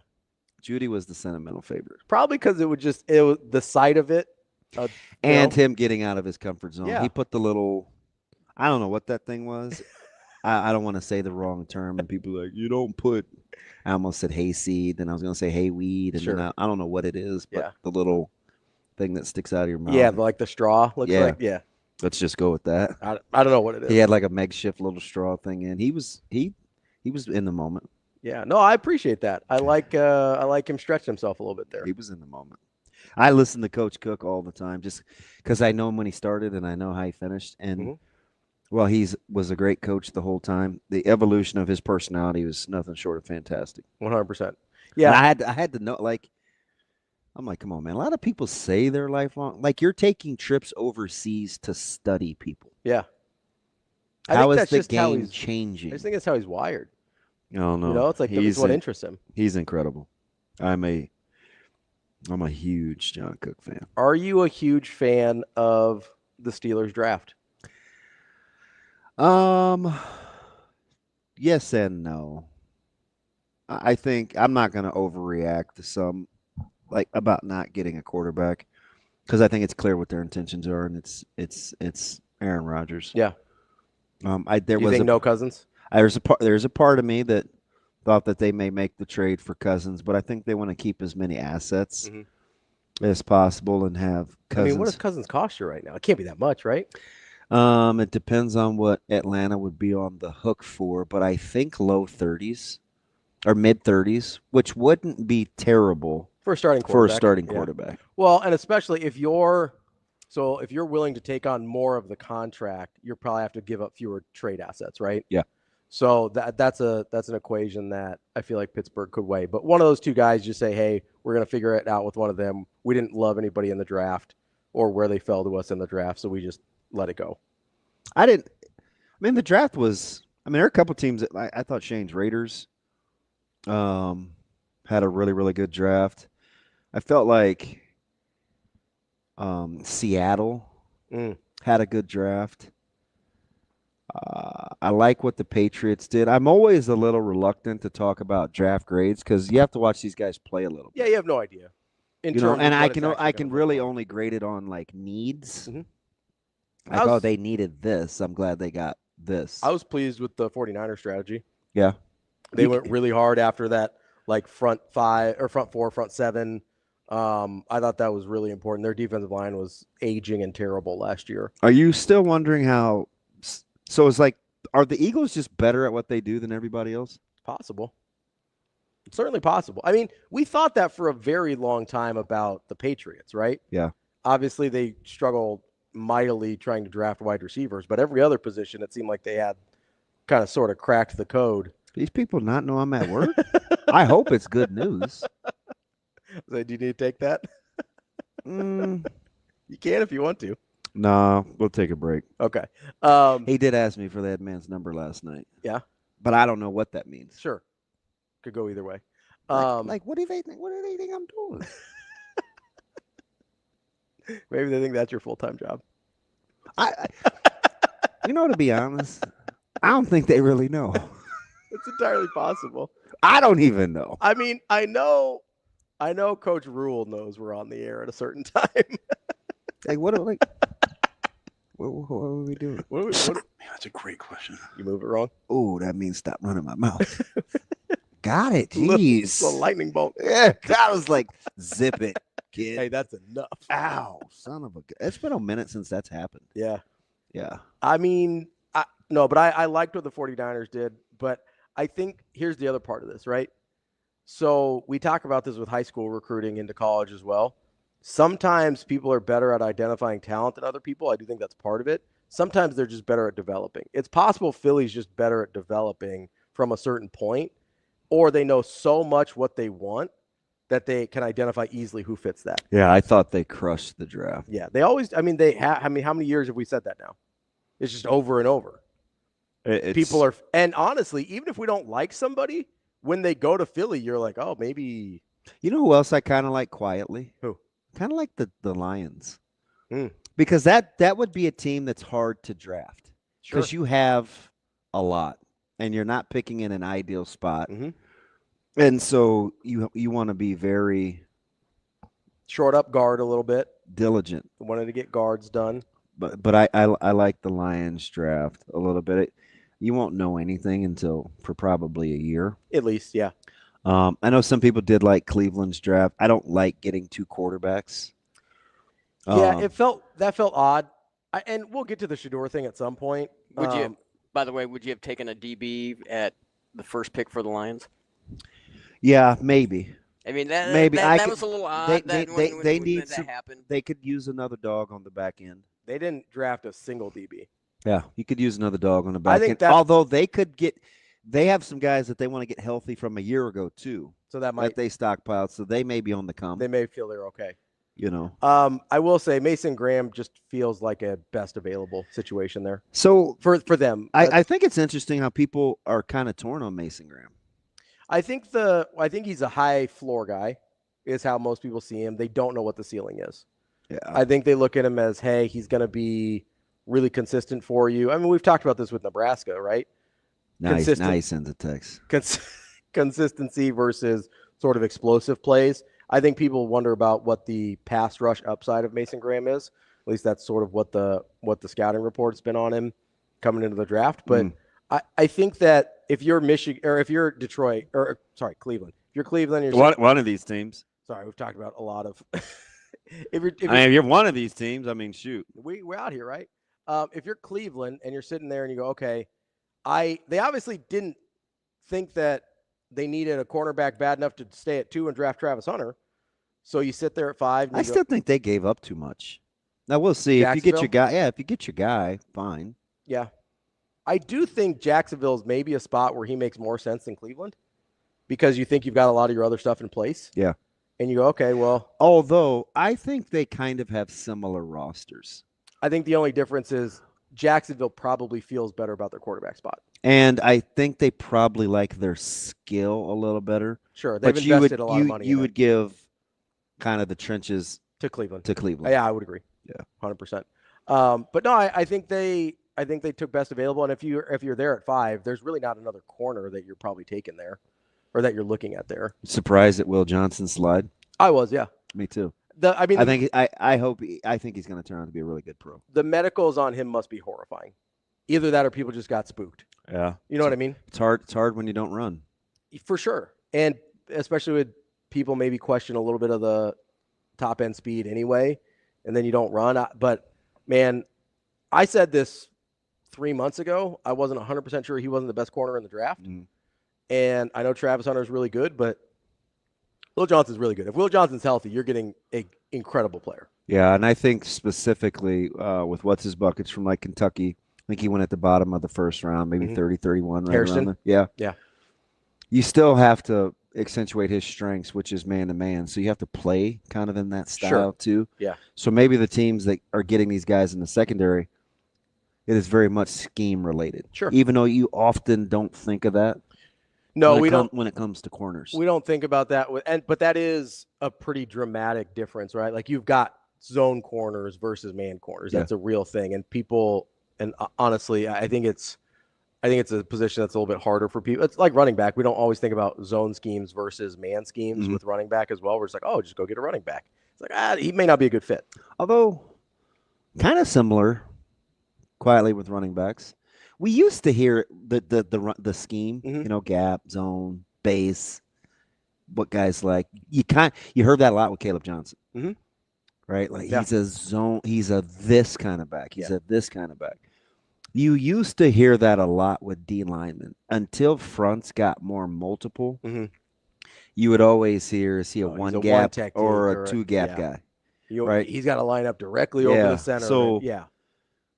Judy was the sentimental favorite. Probably because it was the sight of it. And him getting out of his comfort zone. Yeah. He put the little, I don't know what that thing was. I don't want to say the wrong term, and people are like, you don't put, I almost said hayseed, and I was going to say hayweed, and then I don't know what it is, but the little thing that sticks out of your mouth. Yeah, like the straw looks like. Yeah. Let's just go with that. I don't know what it is. He had like a makeshift little straw thing in. He was in the moment. Yeah, no, I appreciate that. I like him stretching himself a little bit there. He was in the moment. I listen to Coach Cook all the time just because I know him when he started and I know how he finished. And well, was a great coach the whole time. The evolution of his personality was nothing short of fantastic. 100%. Yeah, and I had to know. Like, I'm like, come on, man. A lot of people say they're lifelong. Like, you're taking trips overseas to study people. Yeah. How is the game changing? I just think that's how he's wired. Oh no, it's like it's what interests him. He's incredible. I'm a huge John Cook fan. Are you a huge fan of the Steelers draft? Yes and no. I think I'm not going to overreact to some about not getting a quarterback because I think it's clear what their intentions are, and it's Aaron Rodgers. Yeah. There you was think no Cousins? There's a part of me that thought that they may make the trade for Cousins, but I think they want to keep as many assets as possible and have Cousins. I mean, what does Cousins cost you right now? It can't be that much, right? It depends on what Atlanta would be on the hook for, but I think low 30s or mid 30s, which wouldn't be terrible for a starting quarterback. Well, and especially if you're willing to take on more of the contract, you probably have to give up fewer trade assets, right? Yeah. So that's an equation that I feel like Pittsburgh could weigh. But one of those two guys, just say, hey, we're going to figure it out with one of them. We didn't love anybody in the draft or where they fell to us in the draft, so we just let it go. The draft was. There are a couple teams that I thought Shane's Raiders had a really, really good draft. I felt like Seattle had a good draft. I like what the Patriots did. I'm always a little reluctant to talk about draft grades because you have to watch these guys play a little bit. Yeah, you have no idea. And I can really only grade it on like needs. They needed this. I'm glad they got this. I was pleased with the 49er strategy. Yeah. They went really hard after that, like front five or front four, front seven. I thought that was really important. Their defensive line was aging and terrible last year. Are you still wondering how? So it's like, are the Eagles just better at what they do than everybody else? Possible. It's certainly possible. I mean, we thought that for a very long time about the Patriots, right? Yeah. Obviously, they struggled mightily trying to draft wide receivers, but every other position, it seemed like they had kind of sort of cracked the code. These people not know I'm at work? I hope it's good news. So, do you need to take that? You can if you want to. No, we'll take a break. Okay. He did ask me for that man's number last night. Yeah. But I don't know what that means. Sure. Could go either way. What do they think? What do they think I'm doing? Maybe they think that's your full-time job. To be honest, I don't think they really know. It's entirely possible. I don't even know. I mean, I know Coach Rule knows we're on the air at a certain time. Like, what are we doing? Man, that's a great question. You move it wrong? Oh, that means stop running my mouth. Got it. Jeez. Little lightning bolt. Yeah, that was like, zip it, kid. Hey, that's enough. Ow, son of a. It's been a minute since that's happened. Yeah. Yeah. I mean, I liked what the 49ers did, but I think here's the other part of this, right? So we talk about this with high school recruiting into college as well. Sometimes people are better at identifying talent than other people. I do think that's part of it. Sometimes they're just better at developing. It's possible Philly's just better at developing from a certain point, or they know so much what they want that they can identify easily who fits that. Yeah, I thought they crushed the draft. Yeah, they always. I mean, they have. I mean, how many years have we said that now? It's just over and over. People are, and honestly, even if we don't like somebody, when they go to Philly, you're like, oh, maybe. You know who else I kind of like quietly? Who? Kind of like the Lions. Because that would be a team that's hard to draft. Because you have a lot, and you're not picking in an ideal spot. And so you want to be very short up guard a little bit, diligent. Wanted to get guards done. But I like the Lions draft a little bit. You won't know anything until for probably a year. At least, yeah. I know some people did like Cleveland's draft. I don't like getting two quarterbacks. Yeah, that felt odd. And we'll get to the Shedeur thing at some point. Would you, by the way, would you have taken a DB at the first pick for the Lions? Yeah, maybe. I mean, that was a little odd. They need that happened. They could use another dog on the back end. They didn't draft a single DB. Yeah, you could use another dog on the back end. Although they have some guys that they want to get healthy from a year ago too. So that they stockpiled. So they may be on the come. They may feel they're okay. You know. I will say Mason Graham just feels like a best available situation there. So for them, I think it's interesting how people are kind of torn on Mason Graham. I think he's a high floor guy, is how most people see him. They don't know what the ceiling is. Yeah. I think they look at him as, hey, he's going to be really consistent for you. I mean, we've talked about this with Nebraska, right? Now he sends a text. Consistency versus sort of explosive plays. I think people wonder about what the pass rush upside of Mason Graham is. At least that's sort of what the scouting report's been on him coming into the draft. But I think that if you're Michigan or if you're Detroit or Cleveland, if you're Cleveland, you're one of these teams. Sorry, we've talked about a lot of. If you're one of these teams, I mean, shoot, we're out here, right? If you're Cleveland and you're sitting there and you go, okay, they obviously didn't think that they needed a cornerback bad enough to stay at 2 and draft Travis Hunter. So you sit there at 5. And I still think they gave up too much. Now we'll see if you get your guy. Yeah, if you get your guy, fine. Yeah, I do think Jacksonville's maybe a spot where he makes more sense than Cleveland because you think you've got a lot of your other stuff in place. Yeah. And you go, okay, well. Although I think they kind of have similar rosters. I think the only difference is Jacksonville probably feels better about their quarterback spot. And I think they probably like their skill a little better. Sure, they've invested a lot of money. You would give kind of the trenches to Cleveland. Yeah, I would agree. Yeah, 100%. But no, I think they took best available. And if you're there at 5, there's really not another corner that you're probably taking there, or that you're looking at there. Surprised at Will Johnson's slide? I was, yeah. Me too. I think he's going to turn out to be a really good pro. The medicals on him must be horrifying. Either that or people just got spooked. Yeah. You know what I mean? It's hard. It's hard when you don't run. For sure. And especially with people maybe question a little bit of the top end speed anyway, and then you don't run. But man, I said this 3 months ago. I wasn't 100% sure he wasn't the best corner in the draft. And I know Travis Hunter is really good, but Will Johnson's really good. If Will Johnson's healthy, you're getting an incredible player. Yeah, and I think specifically with what's his buckets from like Kentucky, I think he went at the bottom of the first round, maybe 30, 31. Right around there. Yeah. Yeah. You still have to accentuate his strengths, which is man-to-man. So you have to play kind of in that style too. Yeah. So maybe the teams that are getting these guys in the secondary, it is very much scheme related. Sure. Even though you often don't think of that. No, we don't. When it comes to corners, we don't think about that. But that is a pretty dramatic difference, right? Like you've got zone corners versus man corners. That's a real thing. And people, and honestly, I think it's I think it's a position that's a little bit harder for people. It's like running back. We don't always think about zone schemes versus man schemes with running back as well. We're just like, oh, just go get a running back. It's like, he may not be a good fit. Although, kind of similar, quietly with running backs. We used to hear the scheme, gap, zone, base, what guys like. You heard that a lot with Caleb Johnson, right? Like he's a zone, he's a this kind of back, he's a this kind of back. You used to hear that a lot with D linemen until fronts got more multiple. You would always hear, is he a one gap or a two gap guy? Right? He's got to line up directly over the center. So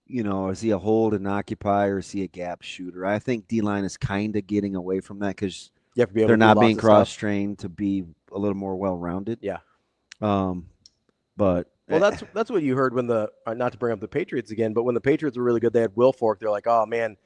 is he a hold and occupy, or is he a gap shooter? I think D-line is kind of getting away from that because they're not being cross-trained to be a little more well-rounded. Yeah. But that's what you heard when not to bring up the Patriots again, but when the Patriots were really good, they had Wilfork. They're like, oh man,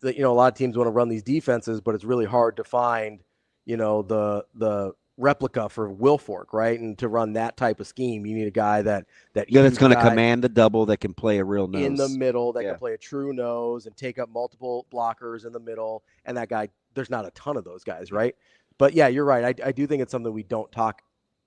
a lot of teams want to run these defenses, but it's really hard to find, the replica for Wilfork, right? And to run that type of scheme, you need a guy that's going to command the double, that can play a real nose in the middle, that can play a true nose and take up multiple blockers in the middle. And that guy, there's not a ton of those guys, right? But yeah, you're right. I do think it's something we don't talk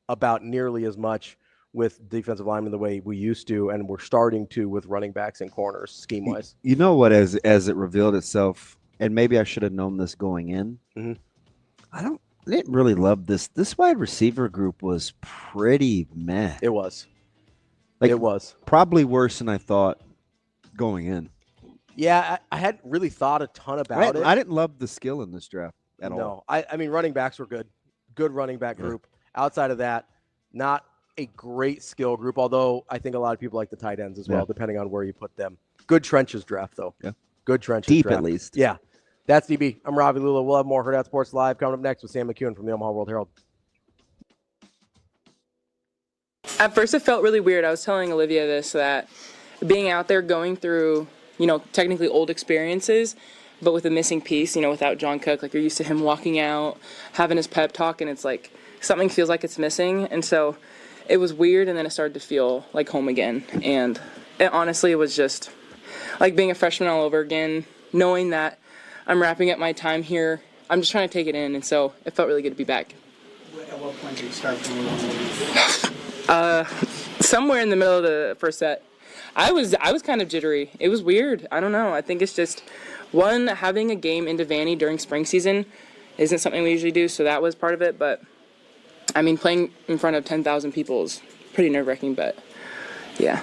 about nearly as much with defensive linemen the way we used to, and we're starting to with running backs and corners scheme wise. You know what? As it revealed itself, and maybe I should have known this going in. I didn't really love this. This wide receiver group was pretty meh. It was. It was probably worse than I thought going in. Yeah, I hadn't really thought a ton about it. I didn't love the skill in this draft at all. No, I mean running backs were good. Good running back group. Outside of that, not a great skill group, although I think a lot of people like the tight ends as well, depending on where you put them. Good trenches draft, though. Yeah. Good trenches deep draft. At least. Yeah. That's DB. I'm Ravi Lulla. We'll have more Hurrdat Sports Live coming up next with Sam McKewon from the Omaha World Herald. At first, it felt really weird. I was telling Olivia this, that being out there going through, technically old experiences, but with a missing piece, without John Cook. Like, you're used to him walking out, having his pep talk, and it's like something feels like it's missing. And so it was weird, and then it started to feel like home again. And it was just like being a freshman all over again, knowing that I'm wrapping up my time here. I'm just trying to take it in, and so it felt really good to be back. At what point did you start feeling somewhere in the middle of the first set. I was kind of jittery. It was weird. I don't know. I think it's just, having a game into Vanny during spring season isn't something we usually do, so that was part of it. But, I mean, playing in front of 10,000 people is pretty nerve-wracking, but, yeah.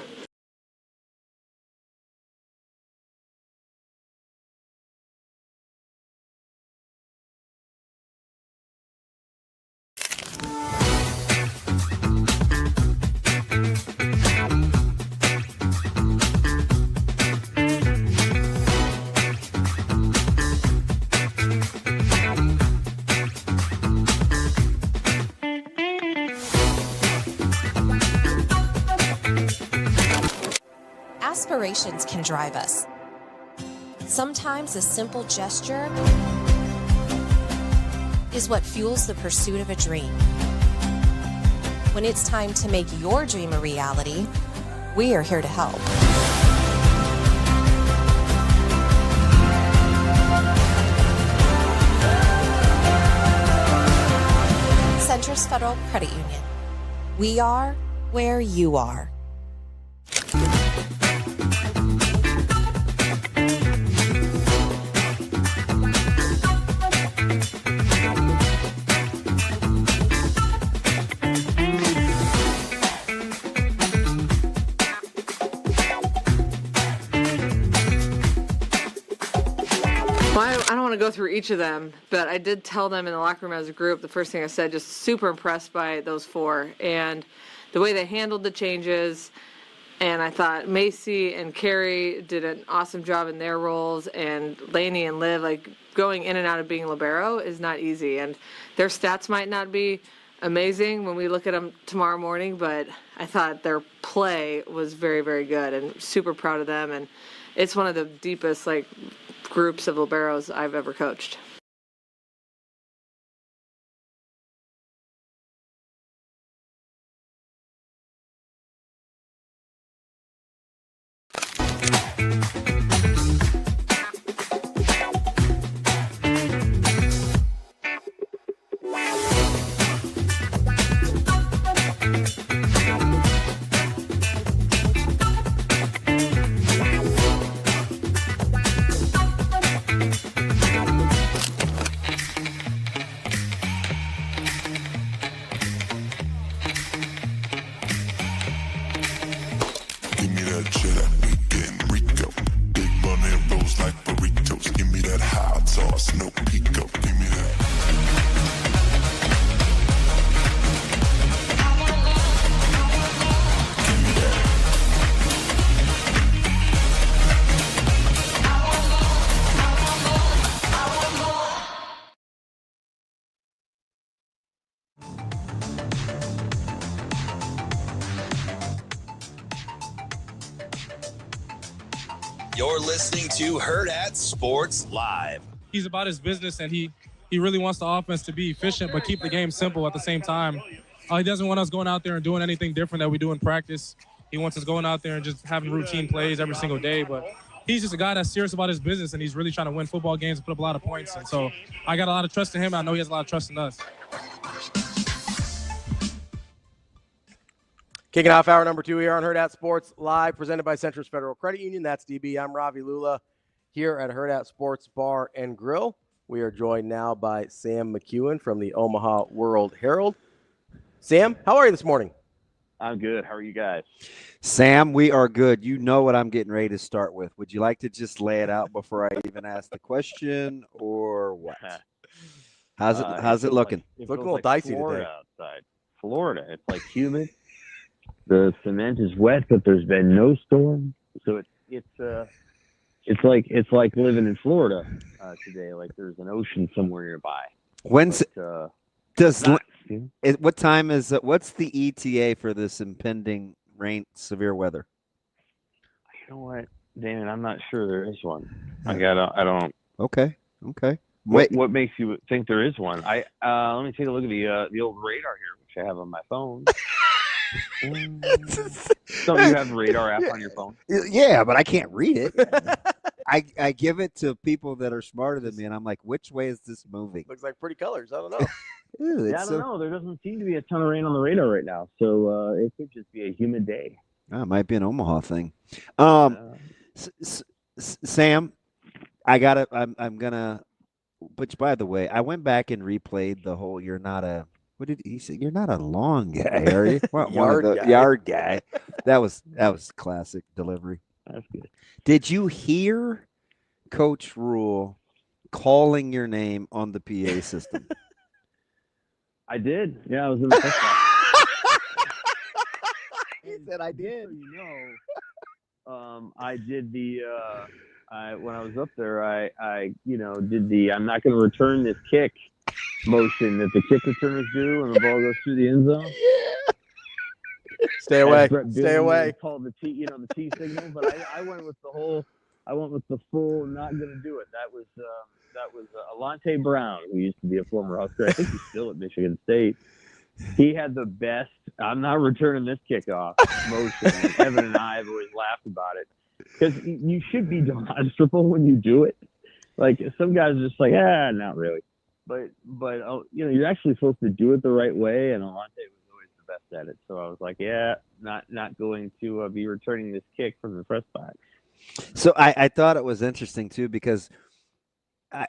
Aspirations can drive us. Sometimes a simple gesture is what fuels the pursuit of a dream. When it's time to make your dream a reality, we are here to help. Centris Federal Credit Union. We are where you are. I don't want to go through each of them, but I did tell them in the locker room as a group, the first thing I said, just super impressed by those four and the way they handled the changes. And I thought Macy and Carrie did an awesome job in their roles, and Lainey and Liv, like going in and out of being libero is not easy. And their stats might not be amazing when we look at them tomorrow morning, but I thought their play was very, very good, and super proud of them. And it's one of the deepest groups of liberos I've ever coached. You're listening to Hurrdat Sports Live. He's about his business, and he really wants the offense to be efficient but keep the game simple at the same time. He doesn't want us going out there and doing anything different that we do in practice. He wants us going out there and just having routine plays every single day. But he's just a guy that's serious about his business, and he's really trying to win football games and put up a lot of points. And so I got a lot of trust in him. I know he has a lot of trust in us. Kicking off hour number 2 here on Hurrdat Sports Live, presented by Centris Federal Credit Union. That's DB. I'm Ravi Lulla here at Hurrdat Sports Bar and Grill. We are joined now by Sam McKewon from the Omaha World Herald. Sam, how are you this morning? I'm good. How are you guys? Sam, we are good. You know what I'm getting ready to start with. Would you like to just lay it out before I even ask the question, or what? How's it looking? It's looking a little dicey today. Outside. Florida, it's like humid. The cement is wet, but there's been no storm, so it's like living in Florida today. Like there's an ocean somewhere nearby. When's what time is it? What's the ETA for this impending rain, severe weather? You know what, Damon? I'm not sure there is one. I don't. Okay. What makes you think there is one? Let me take a look at the old radar here, which I have on my phone. Don't you have a radar app on your phone? Yeah, but I can't read it. I give it to people that are smarter than me, and I'm like, which way is this moving? Looks like pretty colors. I don't know. Ew, I don't know. There doesn't seem to be a ton of rain on the radar right now, so it could just be a humid day. It might be an Omaha thing. Sam, I'm gonna. Which, by the way, I went back and replayed the whole. You're not a. What did he say? You're not a long guy, are you? Yard guy. That was classic delivery. That's good. Did you hear Coach Rule calling your name on the PA system? I did. Yeah, I was in the press box. He said I did. I did the. When I was up there, I did the. I'm not going to return this kick motion that the kick returners do when the ball goes through the end zone. Yeah. Stay away. Called the T, the T signal, but I went with the whole. I went with the full. Not going to do it. That was Alante Brown, who used to be a former Husker. I think he's still at Michigan State. He had the best. I'm not returning this kickoff motion. And Evan and I have always laughed about it because you should be demonstrable when you do it. Like some guys are just like, not really. But you're actually supposed to do it the right way, and Alante was always the best at it. So I was like, not going to be returning this kick from the press box. So I thought it was interesting too because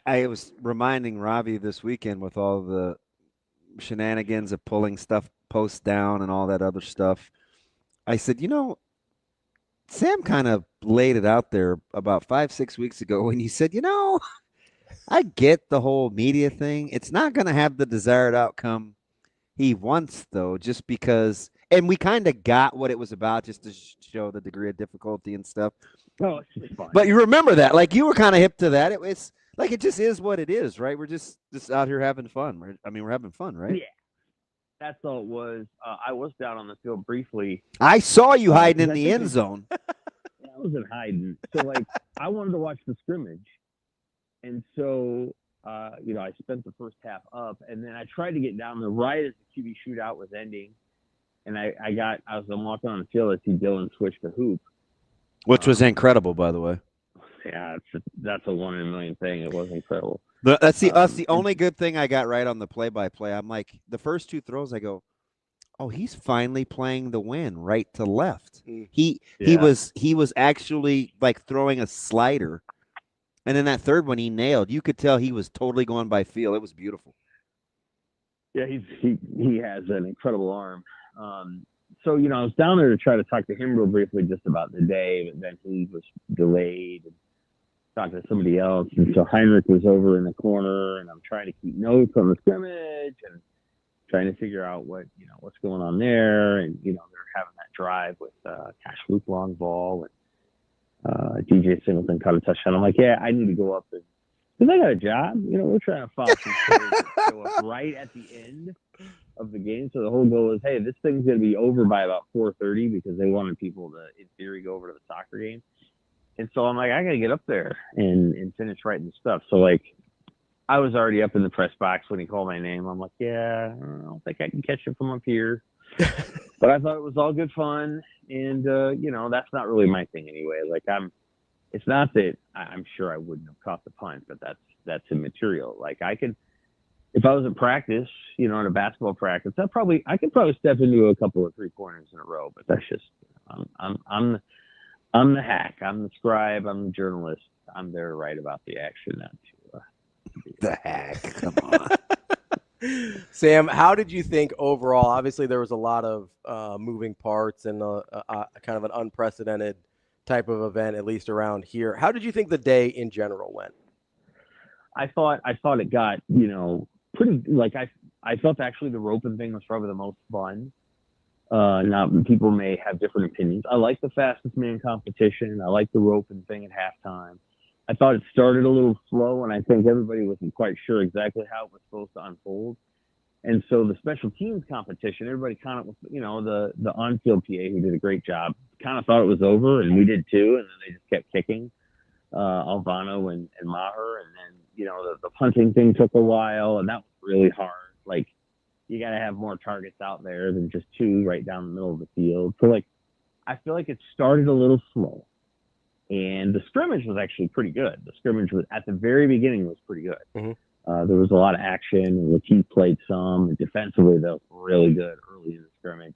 I was reminding Ravi this weekend with all the shenanigans of pulling posts down and all that other stuff. I said, Sam kind of laid it out there about 5-6 weeks ago when you said, I get the whole media thing. It's not going to have the desired outcome he wants, though, just because. And we kind of got what it was about just to show the degree of difficulty and stuff. Oh, it's fine. But you remember that. Like, you were kind of hip to that. It's like it just is what it is, right? We're just out here having fun. We're having fun, right? Yeah. That's all it was. I was down on the field briefly. I saw you hiding in the end zone. I wasn't hiding. So, I wanted to watch the scrimmage. And so, I spent the first half up, and then I tried to get down there right as the QB shootout was ending. And I'm walking on the field, I see Dylan switch the hoop. Which was incredible, by the way. Yeah, that's a 1 in a million thing. It was incredible. That's the only good thing I got right on the play-by-play. I'm like, the first 2 throws, I go, oh, he's finally playing the win right to left. He was actually like throwing a slider. And then that third one he nailed. You could tell he was totally going by feel. It was beautiful. Yeah, he has an incredible arm. So, I was down there to try to talk to him real briefly just about the day, but then he was delayed and talked to somebody else. And so Heinrich was over in the corner, and I'm trying to keep notes on the scrimmage and trying to figure out what's going on there. And, they're having that drive with Cash Luke long ball and DJ Singleton caught a touchdown. I'm like, I need to go up because I got a job. We're trying to follow some players that show up right at the end of the game. So the whole goal is, hey, this thing's going to be over by about 4:30 because they wanted people to, in theory, go over to the soccer game. And so I'm like, I got to get up there and finish writing the stuff. So, like, I was already up in the press box when he called my name. I'm like, yeah, I don't think I can catch it from up here. But I thought it was all good fun. And, you know, that's not really my thing anyway. Like, it's not that I'm sure I wouldn't have caught the punt, but that's immaterial. Like, I could, if I was at practice, you know, in a basketball practice, I could probably step into a couple of 3-pointers in a row. But that's just, I'm the hack. I'm the scribe. I'm the journalist. I'm there to write about the action, not to the hack. Come on. Sam, how did you think overall? Obviously, there was a lot of moving parts and kind of an unprecedented type of event, at least around here. How did you think the day in general went? I thought it got, you know, pretty, like, I thought actually the roping thing was probably the most fun. Now, people may have different opinions. I like the fastest man competition. I like the roping thing at halftime. I thought it started a little slow, and I think everybody wasn't quite sure exactly how it was supposed to unfold. And so the special teams competition, everybody kind of, you know, the on-field PA who did a great job, kind of thought it was over, and we did too, and then they just kept kicking, Alvano and Maher, and then, you know, the punting thing took a while, and that was really hard. Like, you got to have more targets out there than just 2 right down the middle of the field. So, like, I feel like it started a little slow. And the scrimmage was actually pretty good. The scrimmage was at the very beginning was pretty good. Mm-hmm. There was a lot of action. And Latif played some. And defensively, that was really good early in the scrimmage.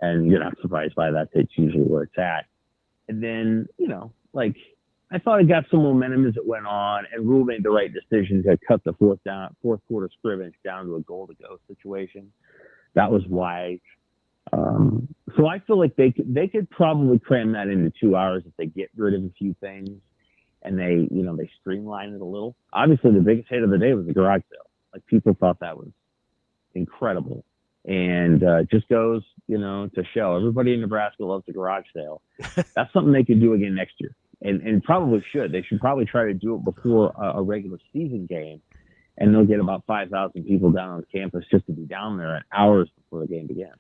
And you're not surprised by that. That's usually where it's at. And then, you know, like, I thought it got some momentum as it went on. And Rule made the right decision to cut the fourth quarter scrimmage down to a goal-to-go situation. That was wise. So I feel like they could probably cram that into 2 hours if they get rid of a few things and they streamline it a little. Obviously, the biggest hit of the day was the garage sale. Like, people thought that was incredible, and just goes, you know, to show everybody in Nebraska loves the garage sale. That's something they could do again next year, and probably should. They should probably try to do it before a regular season game, and they'll get about 5,000 people down on campus just to be down there at hours before the game begins.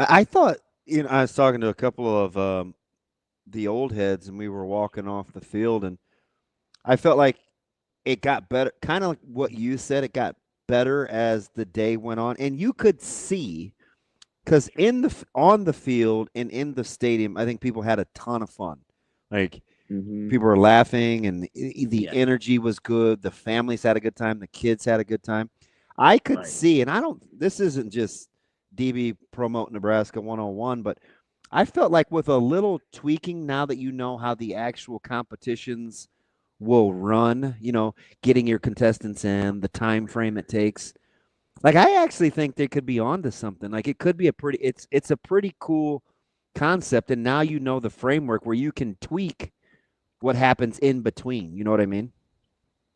I thought, you know, I was talking to a couple of the old heads, and we were walking off the field, and I felt like it got better, kind of like what you said. It got better as the day went on, and you could see, because on the field and in the stadium, I think people had a ton of fun. Like, people were laughing, and the energy was good. The families had a good time. The kids had a good time. I could see, and this isn't just DB promote Nebraska 101, but I felt like with a little tweaking, now that you know how the actual competitions will run, you know, getting your contestants in, the time frame it takes, like, I actually think they could be onto something. Like, it could be it's a pretty cool concept, and now you know the framework where you can tweak what happens in between. You know what I mean?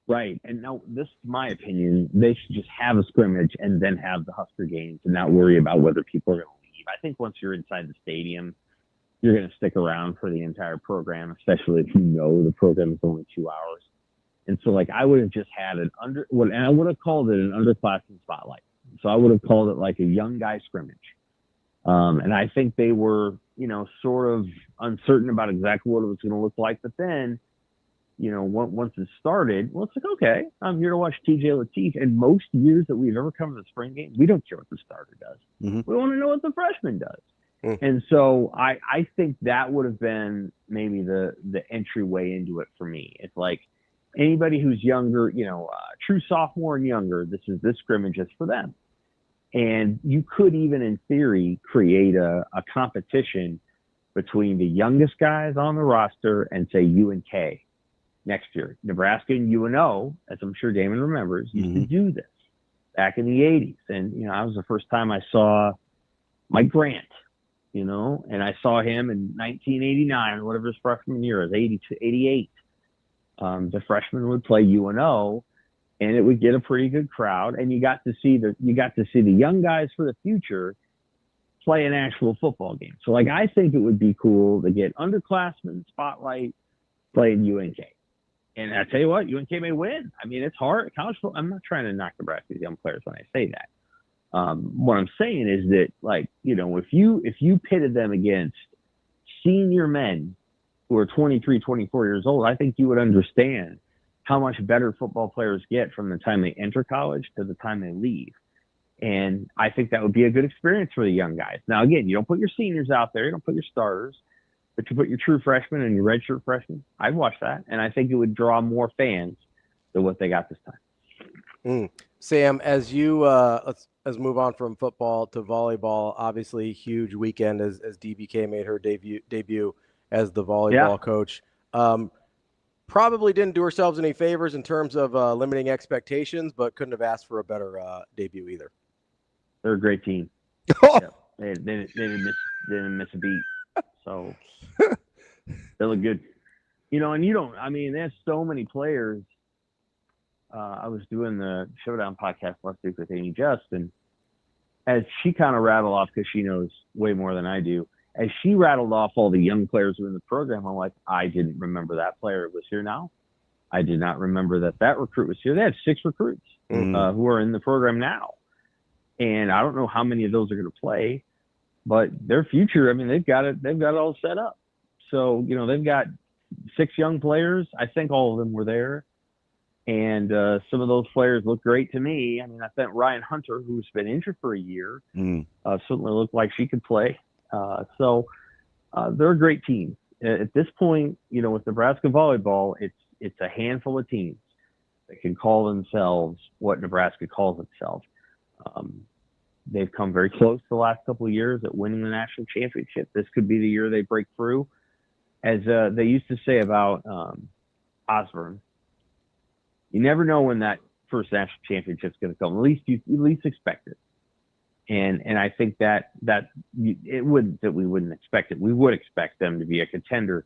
Right. And now, this is my opinion. They should just have a scrimmage and then have the Husker Games and not worry about whether people are going to leave. I think once you're inside the stadium, you're going to stick around for the entire program, especially if you know the program is only 2 hours. And so, like, I would have just had and I would have called it an underclassmen spotlight. So I would have called it like a young guy scrimmage. And I think they were, you know, sort of uncertain about exactly what it was going to look like. But then, you know, once it started, well, it's like, okay, I'm here to watch TJ Latif. And most years that we've ever come to the spring game, we don't care what the starter does. Mm-hmm. We want to know what the freshman does. And so I think that would have been maybe the entryway into it for me. It's like anybody who's younger, you know, true sophomore and younger, this scrimmage is for them. And you could even, in theory, create a competition between the youngest guys on the roster and, say, UNK next year. Nebraska and UNO, as I'm sure Damon remembers, used to do this back in the 80s. And, you know, that was the first time I saw Mike Grant, you know, and I saw him in 1989, whatever his freshman year was, 88. The freshmen would play UNO, and it would get a pretty good crowd. And you got to see the young guys for the future play an actual football game. So, like, I think it would be cool to get underclassmen spotlight playing UNK. And I tell you what, UNK may win. I mean, it's hard. College football, I'm not trying to knock Nebraska's young players when I say that. What I'm saying is that, like, you know, if you pitted them against senior men who are 23, 24 years old, I think you would understand how much better football players get from the time they enter college to the time they leave. And I think that would be a good experience for the young guys. Now, again, you don't put your seniors out there. You don't put your starters. But you put your true freshmen and your redshirt freshmen. I'd watch that. And I think it would draw more fans than what they got this time. Sam, as you let's move on from football to volleyball. Obviously, huge weekend as DBK made her debut as the volleyball coach. Probably didn't do ourselves any favors in terms of limiting expectations, but couldn't have asked for a better debut either. They're a great team. Yeah, they didn't miss a beat. So they look good. There's so many players. I was doing the Showdown podcast last week with Amy Just, and as she kind of rattled off, because she knows way more than I do, as she rattled off all the young players who were in the program, I'm like, I didn't remember that player was here now. I did not remember that recruit was here. They had 6 recruits who are in the program now. And I don't know how many of those are going to play, but their future, they've got it all set up. So, they've got 6 young players. I think all of them were there. And some of those players look great to me. I think Ryan Hunter, who's been injured for a year, certainly looked like she could play. So they're a great team. At this point, with Nebraska volleyball, it's a handful of teams that can call themselves what Nebraska calls itself. They've come very close the last couple of years at winning the national championship. This could be the year they break through. As they used to say about Osborne, you never know when that first national championship is going to come. At least expect it. And I think that it wouldn't that we wouldn't expect it. We would expect them to be a contender.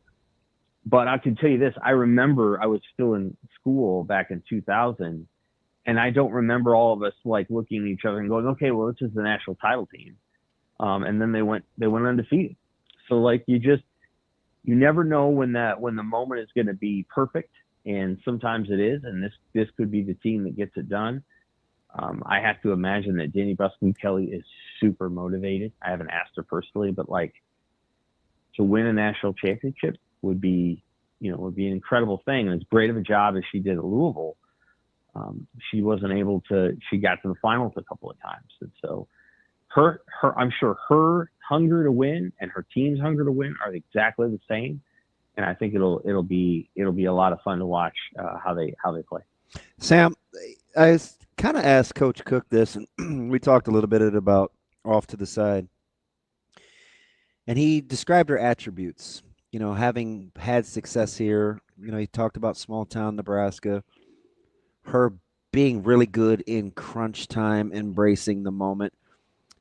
But I can tell you this: I remember I was still in school back in 2000, and I don't remember all of us looking at each other and going, "Okay, well, this is the national title team," and then they went undefeated. So you never know when the moment is going to be perfect. And sometimes it is, and this could be the team that gets it done. I have to imagine that Danny Buscombe-Kelly is super motivated. I haven't asked her personally, but to win a national championship would be an incredible thing. And as great of a job as she did at Louisville, she wasn't able to. She got to the finals a couple of times, and so I'm sure her hunger to win and her team's hunger to win are exactly the same. And I think it'll be a lot of fun to watch how they play. Sam, I kind of asked Coach Cook this, and we talked a little bit about off to the side. And he described her attributes, having had success here. He talked about small town Nebraska, her being really good in crunch time, embracing the moment.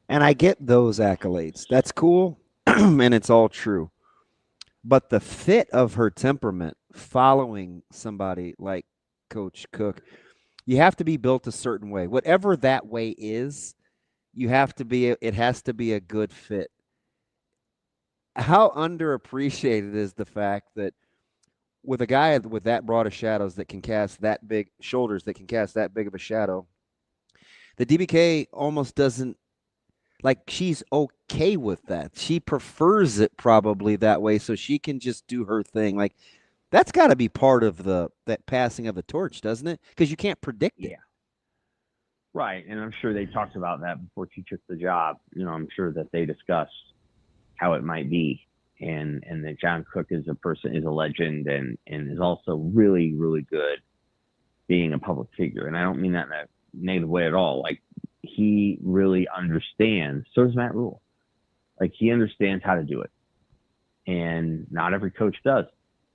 And I get those accolades. That's cool, and it's all true. But the fit of her temperament following somebody like Coach Cook, you have to be built a certain way. Whatever that way is, it has to be a good fit. How underappreciated is the fact that with a guy with that broad of shadows that can cast that big shoulders, that can cast that big of a shadow, the DBK almost doesn't, she's okay with that. She prefers it probably that way so she can just do her thing. That's got to be part of that passing of the torch, doesn't it? Because you can't predict it. Yeah. Right, and I'm sure they talked about that before she took the job. I'm sure that they discussed how it might be, and that John Cook is a legend, and is also really, really good being a public figure. And I don't mean that in a negative way at all. He really understands. So does Matt Rule. He understands how to do it, and not every coach does.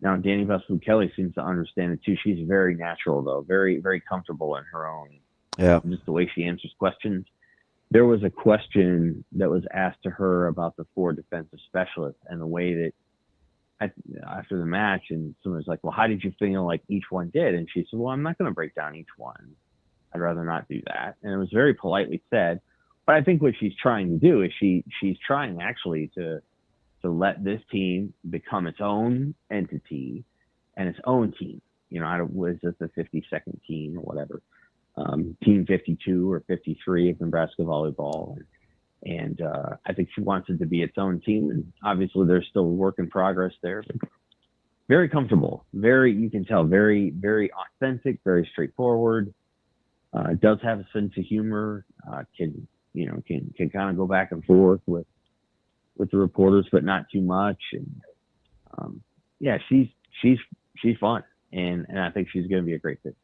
Now, Danny Buscombe-Kelly seems to understand it too. She's very natural, though, very, very comfortable in her own. Yeah. Just the way she answers questions. There was a question that was asked to her about the 4 defensive specialists and the way that after the match, and someone was like, "Well, how did you feel like each one did?" And she said, "Well, I'm not going to break down each one. I'd rather not do that." And it was very politely said. But I think what she's trying to do is she's trying actually to let this team become its own entity and its own team. Was it the 52nd team or whatever? Team 52 or 53 of Nebraska volleyball. And I think she wants it to be its own team. And obviously there's still work in progress there. But very comfortable. You can tell, very, very authentic, very straightforward. Does have a sense of humor. Can kind of go back and forth with the reporters, but not too much. And she's fun, and I think she's going to be a great fit.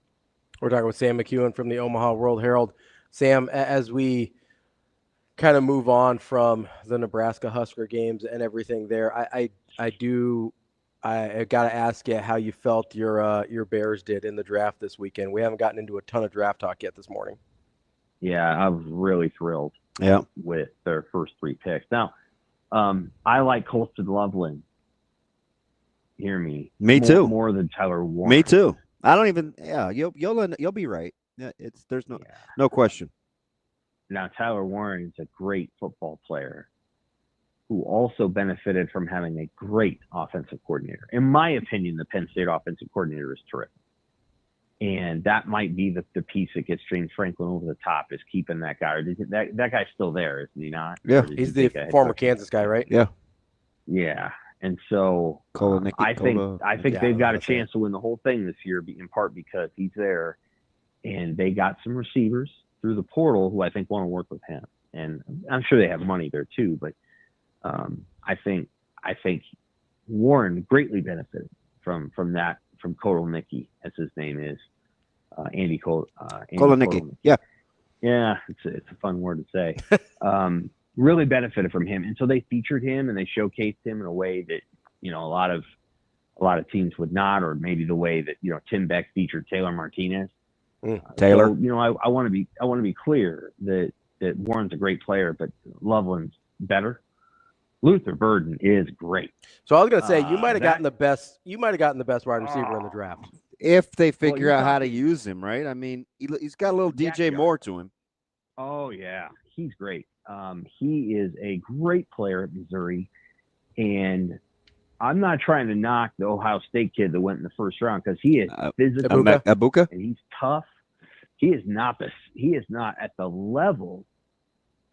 We're talking with Sam McKewon from the Omaha World Herald. Sam, as we kind of move on from the Nebraska Husker games and everything there, I got to ask you how you felt your Bears did in the draft this weekend. We haven't gotten into a ton of draft talk yet this morning. Yeah, I was really thrilled with their first 3 picks. Now, I like Colston Loveland. Hear me. Me too. More than Tyler Warren. Me too. I don't even. Yeah, you'll be right. Yeah, there's no question. Now, Tyler Warren is a great football player who also benefited from having a great offensive coordinator. In my opinion, the Penn State offensive coordinator is terrific. And that might be the piece that gets James Franklin over the top, is keeping that guy. That guy's still there, isn't he not? Yeah, he's the former Kansas guy, right? Yeah. Yeah. And so I think they've got a chance to win the whole thing this year, in part because he's there. And they got some receivers through the portal who I think want to work with him. And I'm sure they have money there too, but I think Warren greatly benefited from Kotelnicki, as his name is, Andy Kotelnicki. Yeah, it's a fun word to say. Really benefited from him, and so they featured him and they showcased him in a way that a lot of teams would not, or maybe the way that Tim Beck featured Taylor Martinez. Taylor, so, I want to be clear that Warren's a great player, but Loveland's better. Luther Burden is great. So I was going to say, you might have gotten the best wide receiver in the draft if they figure out how to use him, right? I mean, he's got a little DJ Moore to him. Oh yeah, he's great. He is a great player at Missouri, and I'm not trying to knock the Ohio State kid that went in the first round, because he is physical, Abuka, and he's tough. He is not at the level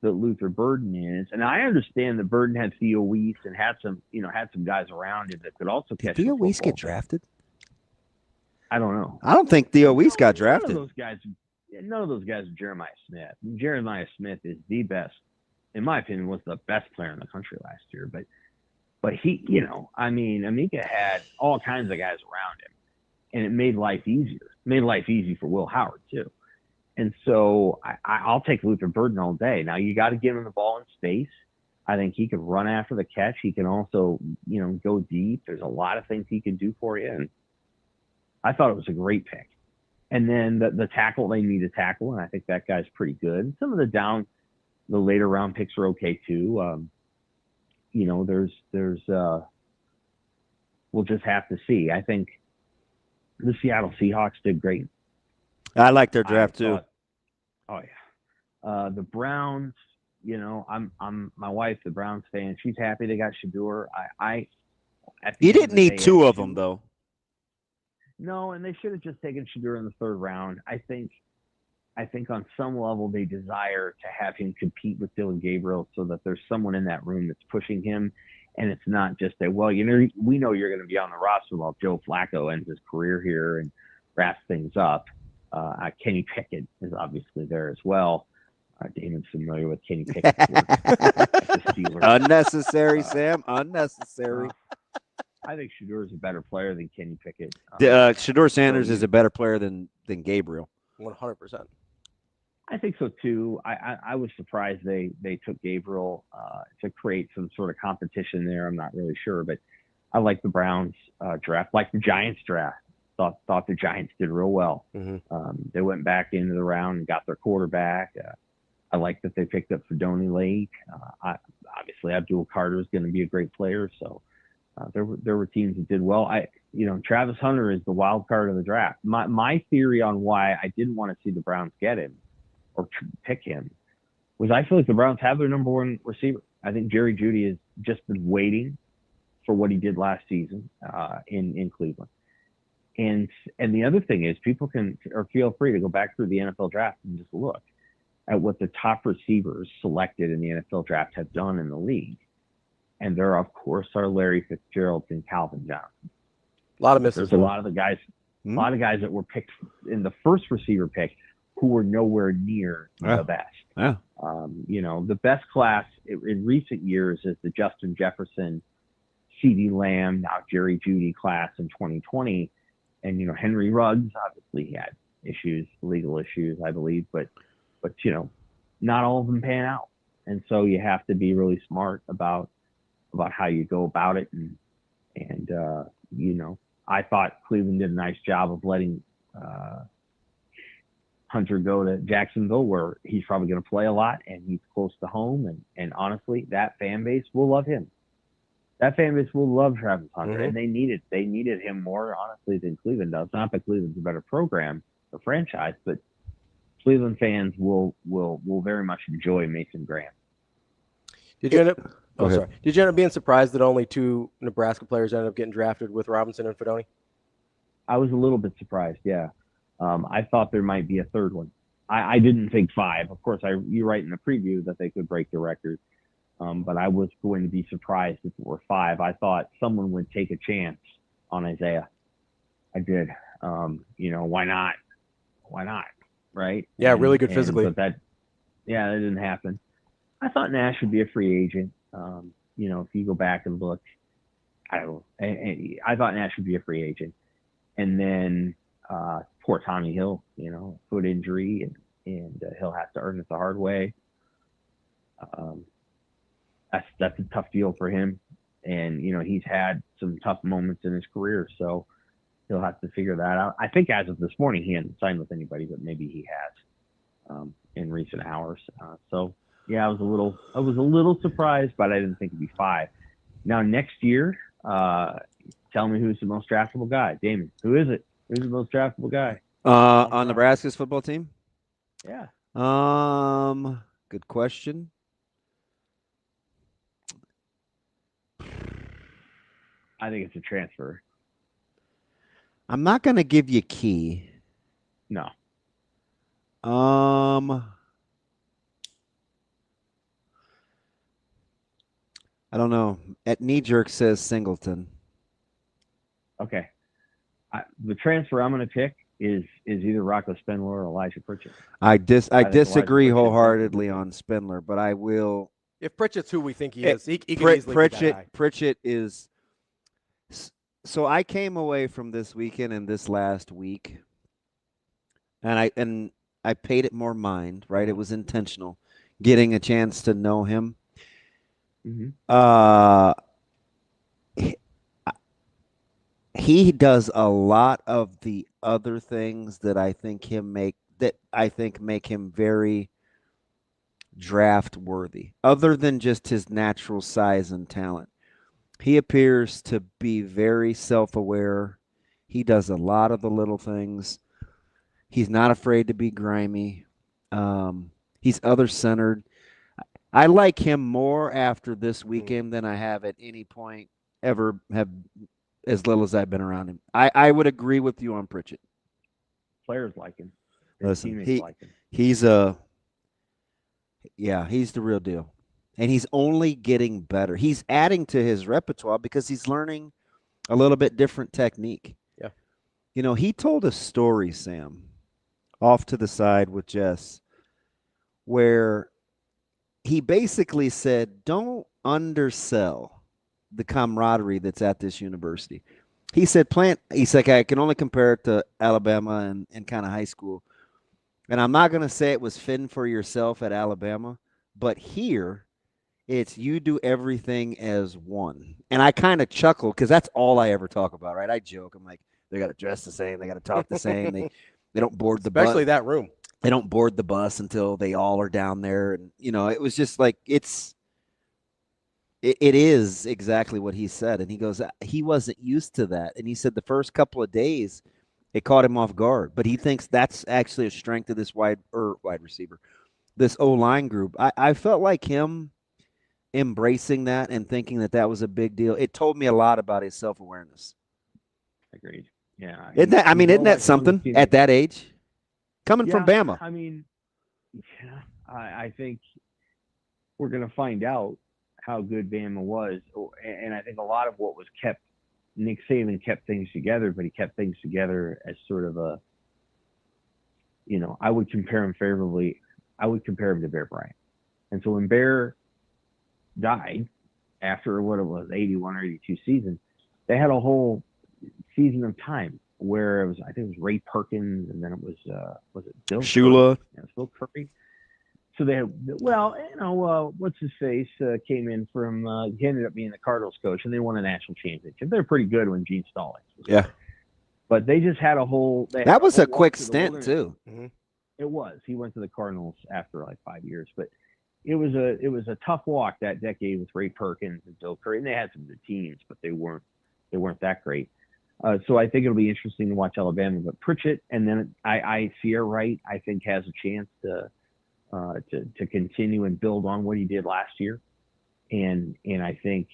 that Luther Burden is, and I understand that Burden had Theo Weiss and had some guys around him that could also catch. Did Theo Weiss get drafted? I don't know. I don't think Theo Weiss got drafted. None of those guys are Jeremiah Smith. Jeremiah Smith is the best, in my opinion, was the best player in the country last year. But he, Amika had all kinds of guys around him, and it made life easier. It made life easy for Will Howard too. And so I'll take Luther Burden all day. Now you got to give him the ball in space. I think he can run after the catch. He can also, go deep. There's a lot of things he can do for you. And I thought it was a great pick. And then the tackle, they need a tackle, and I think that guy's pretty good. Some of the later round picks are okay too. There's we'll just have to see. I think the Seattle Seahawks did great. I like their draft too. Oh yeah. The Browns, I'm my wife, the Browns fan. She's happy they got Shedeur. You didn't need 2 of them though. No, and they should have just taken Shedeur in the 3rd round. I think on some level they desire to have him compete with Dylan Gabriel, so that there's someone in that room that's pushing him, and it's not just that, we know you're going to be on the roster while Joe Flacco ends his career here and wraps things up. Kenny Pickett is obviously there as well. Damon's familiar with Kenny Pickett. Unnecessary, Sam. Unnecessary. I think Shedeur is a better player than Kenny Pickett. Shedeur Sanders is a better player than Gabriel. 100%. I think so too. I was surprised they took Gabriel to create some sort of competition there. I'm not really sure, but I like the Browns draft, like the Giants draft. Thought the Giants did real well. Mm-hmm. They went back into the round and got their quarterback. I like that they picked up Fedoni late. Obviously, Abdul Carter is going to be a great player. So there were teams that did well. Travis Hunter is the wild card of the draft. My theory on why I didn't want to see the Browns get him or pick him was I feel like the Browns have their number 1 receiver. I think Jerry Jeudy has just been waiting for what he did last season in Cleveland. And the other thing is, people feel free to go back through the NFL draft and just look at what the top receivers selected in the NFL draft have done in the league. And there, of course, are Larry Fitzgerald and Calvin Johnson. A lot of misses. There's a lot of guys that were picked in the first receiver pick who were nowhere near the best. Yeah. The best class in recent years is the Justin Jefferson, CeeDee Lamb, now Jerry Jeudy class in 2020. And, Henry Ruggs, obviously he had issues, legal issues, I believe, but not all of them pan out. And so you have to be really smart about how you go about it. And I thought Cleveland did a nice job of letting Hunter go to Jacksonville, where he's probably going to play a lot and he's close to home. And honestly, that fan base will love him. That fan base will love Travis Hunter, and they needed him more, honestly, than Cleveland does. Not that Cleveland's a better program or franchise, but Cleveland fans will very much enjoy Mason Graham. Did you end up being surprised that only 2 Nebraska players ended up getting drafted with Robinson and Fedoni? I was a little bit surprised, yeah. I thought there might be a third one. I didn't think 5. Of course, you write in the preview that they could break the record. But I was going to be surprised if it were 5. I thought someone would take a chance on Isaiah. I did. Why not? Why not? Right? Yeah, really good physically. But that didn't happen. I thought Nash would be a free agent. If you go back and look, I don't know. I thought Nash would be a free agent. And then poor Tommy Hill, foot injury, and he'll have to earn it the hard way. That's a tough deal for him. And, he's had some tough moments in his career, so he'll have to figure that out. I think as of this morning, he hadn't signed with anybody, but maybe he has in recent hours. I was a little surprised, but I didn't think it'd be 5. Now, next year, tell me who's the most draftable guy. Damon, who is it? Who's the most draftable guy? On Nebraska's football team? Yeah. Good question. I think it's a transfer. I'm not going to give you Key. No. I don't know. At knee jerk says Singleton. Okay. The transfer I'm going to pick is either Rocco Spindler or Elijah Pritchett. I disagree wholeheartedly on Spindler, but I will. If Pritchett's who we think he is, he can easily be that guy. Pritchett is. So I came away from this weekend and this last week, and I paid it more mind. Right, it was intentional, getting a chance to know him. Mm-hmm. He does a lot of the other things that I think make him very draft worthy, other than just his natural size and talent. He appears to be very self-aware. He does a lot of the little things. He's not afraid to be grimy. He's other-centered. I like him more after this weekend than I have at any point ever have as little as I've been around him. I would agree with you on Pritchett. Players like him. Listen, like him. He's the real deal. And he's only getting better. He's adding to his repertoire because he's learning a little bit different technique. Yeah. He told a story, Sam, off to the side with Jess, where he basically said, don't undersell the camaraderie that's at this university. He said, I can only compare it to Alabama and kind of high school. And I'm not going to say it was fend for yourself at Alabama, but here it's you do everything as one. And I kind of chuckle because that's all I ever talk about, right? I joke. I'm like, they got to dress the same. They got to talk the same. They don't board the bus. Especially that room. They don't board the bus until they all are down there. And, it was just like it is exactly what he said. And he goes, he wasn't used to that. And he said the first couple of days, it caught him off guard. But he thinks that's actually a strength of this wide receiver, this O-line group. I felt like him embracing that and thinking that was a big deal. It told me a lot about his self-awareness. Agreed. Yeah. Isn't that something at that age? Coming from Bama. I mean, I think we're going to find out how good Bama was. And I think a lot of what was kept Nick Saban kept things together, but he kept things together as sort of a, I would compare him favorably. I would compare him to Bear Bryant. And so when Bear died after what it was, 81 or 82 season, they had a whole season of time where it was, I think it was Ray Perkins, and then it was it Bill Shula? Curry? Yeah, it was Bill Curry. So they had, what's his face came in from, he ended up being the Cardinals coach, and they won a national championship. They're pretty good when Gene Stallings was there. But they just had a whole. That was a quick stint too. Mm-hmm. It was. He went to the Cardinals after like 5 years, but it was a tough walk that decade with Ray Perkins and Bill Curry, and they had some good teams, but they weren't that great. So I think it'll be interesting to watch Alabama, but Pritchett, and then I Sierra Wright, I think has a chance to continue and build on what he did last year, and I think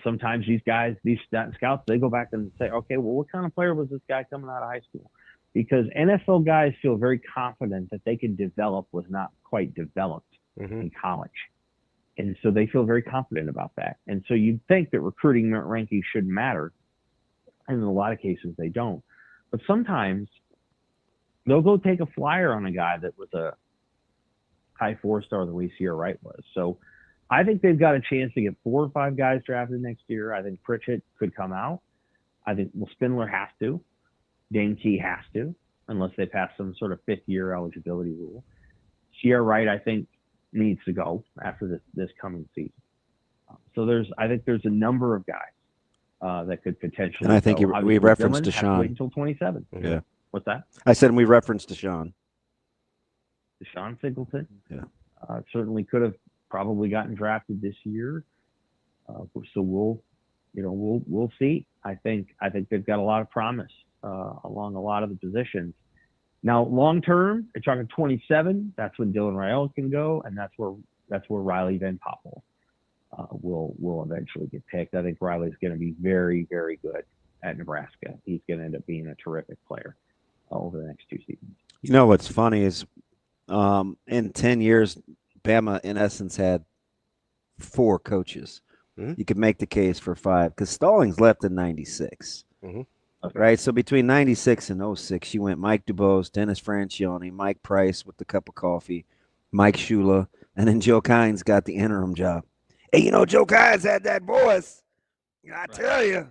sometimes these guys, these scouts, they go back and say, okay, well, what kind of player was this guy coming out of high school? Because NFL guys feel very confident that they can develop was not quite developed in college, and so they feel very confident about that. And so you'd think that recruiting rankings shouldn't matter, and in a lot of cases they don't. But sometimes they'll go take a flyer on a guy that was a high 4-star the way Sierra Wright was. So I think they've got a chance to get 4 or 5 guys drafted next year. I think Pritchett could come out. I think Spindler has to. Dane Key has to, unless they pass some sort of 5th-year eligibility rule. Sierra Wright, I think, needs to go after this coming season. So I think there's a number of guys that could potentially. And I think we referenced Deshaun. Wait Deshaun. until 27. Yeah. What's that? I said we referenced Deshaun. Deshaun Singleton. Yeah. Certainly could have probably gotten drafted this year. So we'll see. I think they've got a lot of promise along a lot of the positions. Now, long term, you're talking 27. That's when Dylan Raiola can go, and that's where Riley Van Poppel will eventually get picked. I think Riley's going to be very, very good at Nebraska. He's going to end up being a terrific player over the next 2 seasons. You know what's funny is in 10 years, Bama, in essence, had 4 coaches. You could make the case for 5 because Stallings left in 96. Right? So between 96 and 06, you went Mike DuBose, Dennis Francione, Mike Price with the cup of coffee, Mike Shula, and then Joe Kynes got the interim job. Hey, Joe Kynes had that voice. I tell you.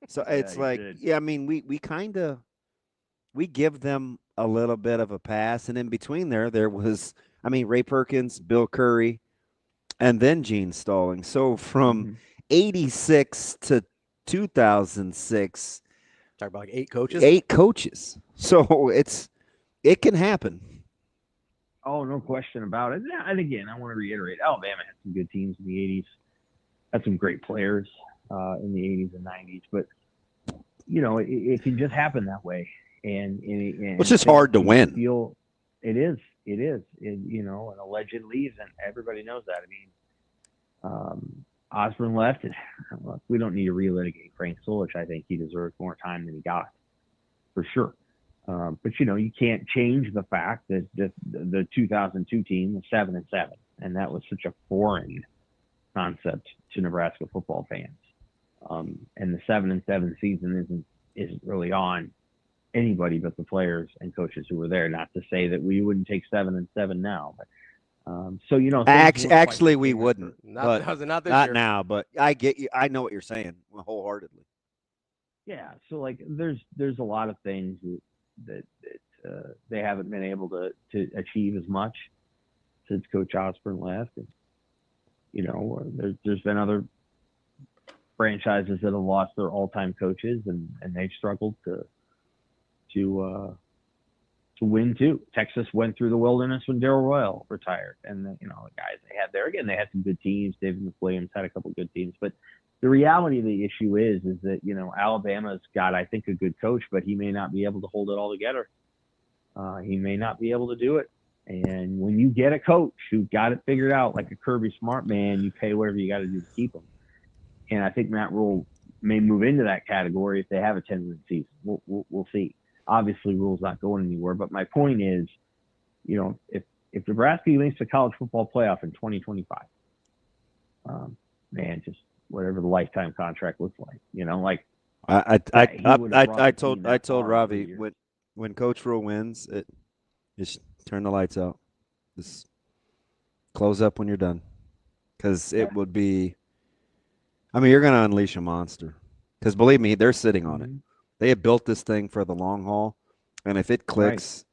So it's like, I mean, we give them a little bit of a pass. And in between there was, Ray Perkins, Bill Curry, and then Gene Stallings. So from 86 to 2006, talk about like 8 coaches. 8 coaches. So it can happen. Oh, no question about it. And again, I want to reiterate, Alabama had some good teams in the 80s, had some great players in the 80s and 90s, but it can just happen that way. And it's just hard to win. It is. And a legend leaves, and everybody knows that. Osborne left, and look, we don't need to relitigate Frank Solich. I think he deserves more time than he got, for sure. But you can't change the fact that the 2002 team was 7-7, and that was such a foreign concept to Nebraska football fans. And the 7-7 season isn't really on anybody but the players and coaches who were there. Not to say that we wouldn't take 7-7 now, but actually we wouldn't. Not this not year. now, but I get you. I know what you're saying wholeheartedly. Yeah, so like there's a lot of things that they haven't been able to achieve as much since Coach Osborne left, and there's been other franchises that have lost their all-time coaches, and they've struggled to win too. Texas went through the wilderness when Darrell Royal retired, and the guys they had there, again, they had some good teams. David McWilliams had a couple good teams, but the reality of the issue is that Alabama's got, I think, a good coach, but he may not be able to hold it all together. He may not be able to do it. And when you get a coach who got it figured out, like a Kirby Smart, man, you pay whatever you got to do to keep him. And I think Matt Rule may move into that category if they have a 10-win season. We'll see. Obviously, Rule's not going anywhere. But my point is, if Nebraska makes the college football playoff in 2025, man, just whatever the lifetime contract looks like, I told Ravi when Coach Rule wins, just turn the lights out. Just close up when you're done, because it would be. I mean, you're going to unleash a monster. Because believe me, they're sitting on it. They have built this thing for the long haul, and if it clicks,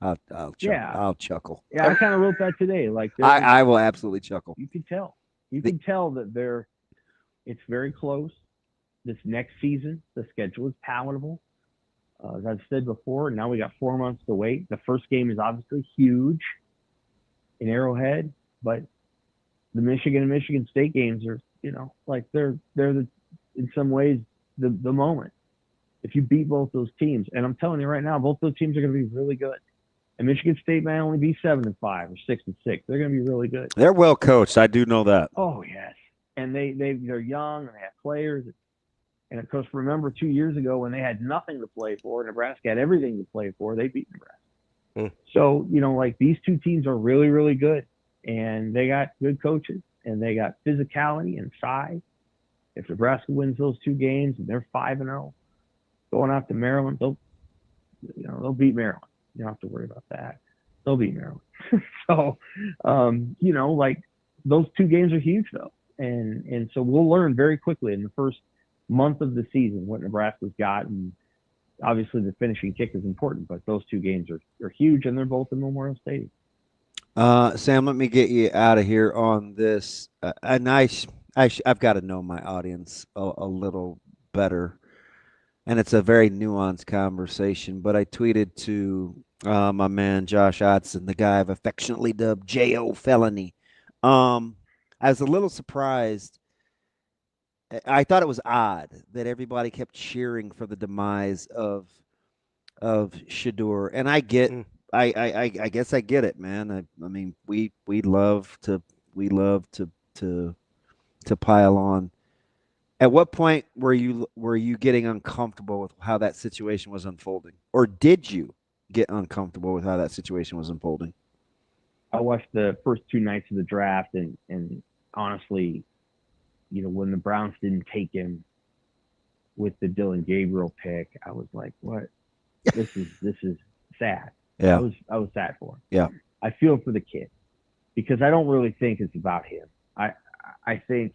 I'll chuckle. Yeah, I kind of wrote that today. Like I will absolutely chuckle. You can tell. You can tell that it's very close. This next season, the schedule is palatable. As I've said before, now we got 4 months to wait. The first game is obviously huge in Arrowhead, but the Michigan and Michigan State games are, they're in some ways the moment. If you beat both those teams, and I'm telling you right now, both those teams are going to be really good. And Michigan State may only be 7-5 or 6-6. They're going to be really good. They're well coached. I do know that. Oh yes, and they're young and they have players. And of course, remember 2 years ago when they had nothing to play for, Nebraska had everything to play for. They beat Nebraska. So these two teams are really, really good, and they got good coaches and they got physicality and size. If Nebraska wins those two games and they're 5-0, going out to Maryland, they'll beat Maryland. You don't have to worry about that. They'll beat Maryland. So, those two games are huge though. And so we'll learn very quickly in the first month of the season what Nebraska's got. And obviously the finishing kick is important, but those two games are huge, and they're both in Memorial Stadium. Sam, let me get you out of here on this. And I've got to know my audience a little better. And it's a very nuanced conversation, but I tweeted to my man Josh Odson, the guy I've affectionately dubbed J.O. Felony. I was a little surprised. I thought it was odd that everybody kept cheering for the demise of Shedeur, and I get, I guess I get it, man. I mean, we love to pile on. At what point were you getting uncomfortable with how that situation was unfolding, or did you get uncomfortable with how that situation was unfolding? I watched the first two nights of the draft, and honestly, when the Browns didn't take him with the Dylan Gabriel pick, I was like, "What? This is sad." Yeah, I was sad for him. Yeah, I feel for the kid because I don't really think it's about him. I think.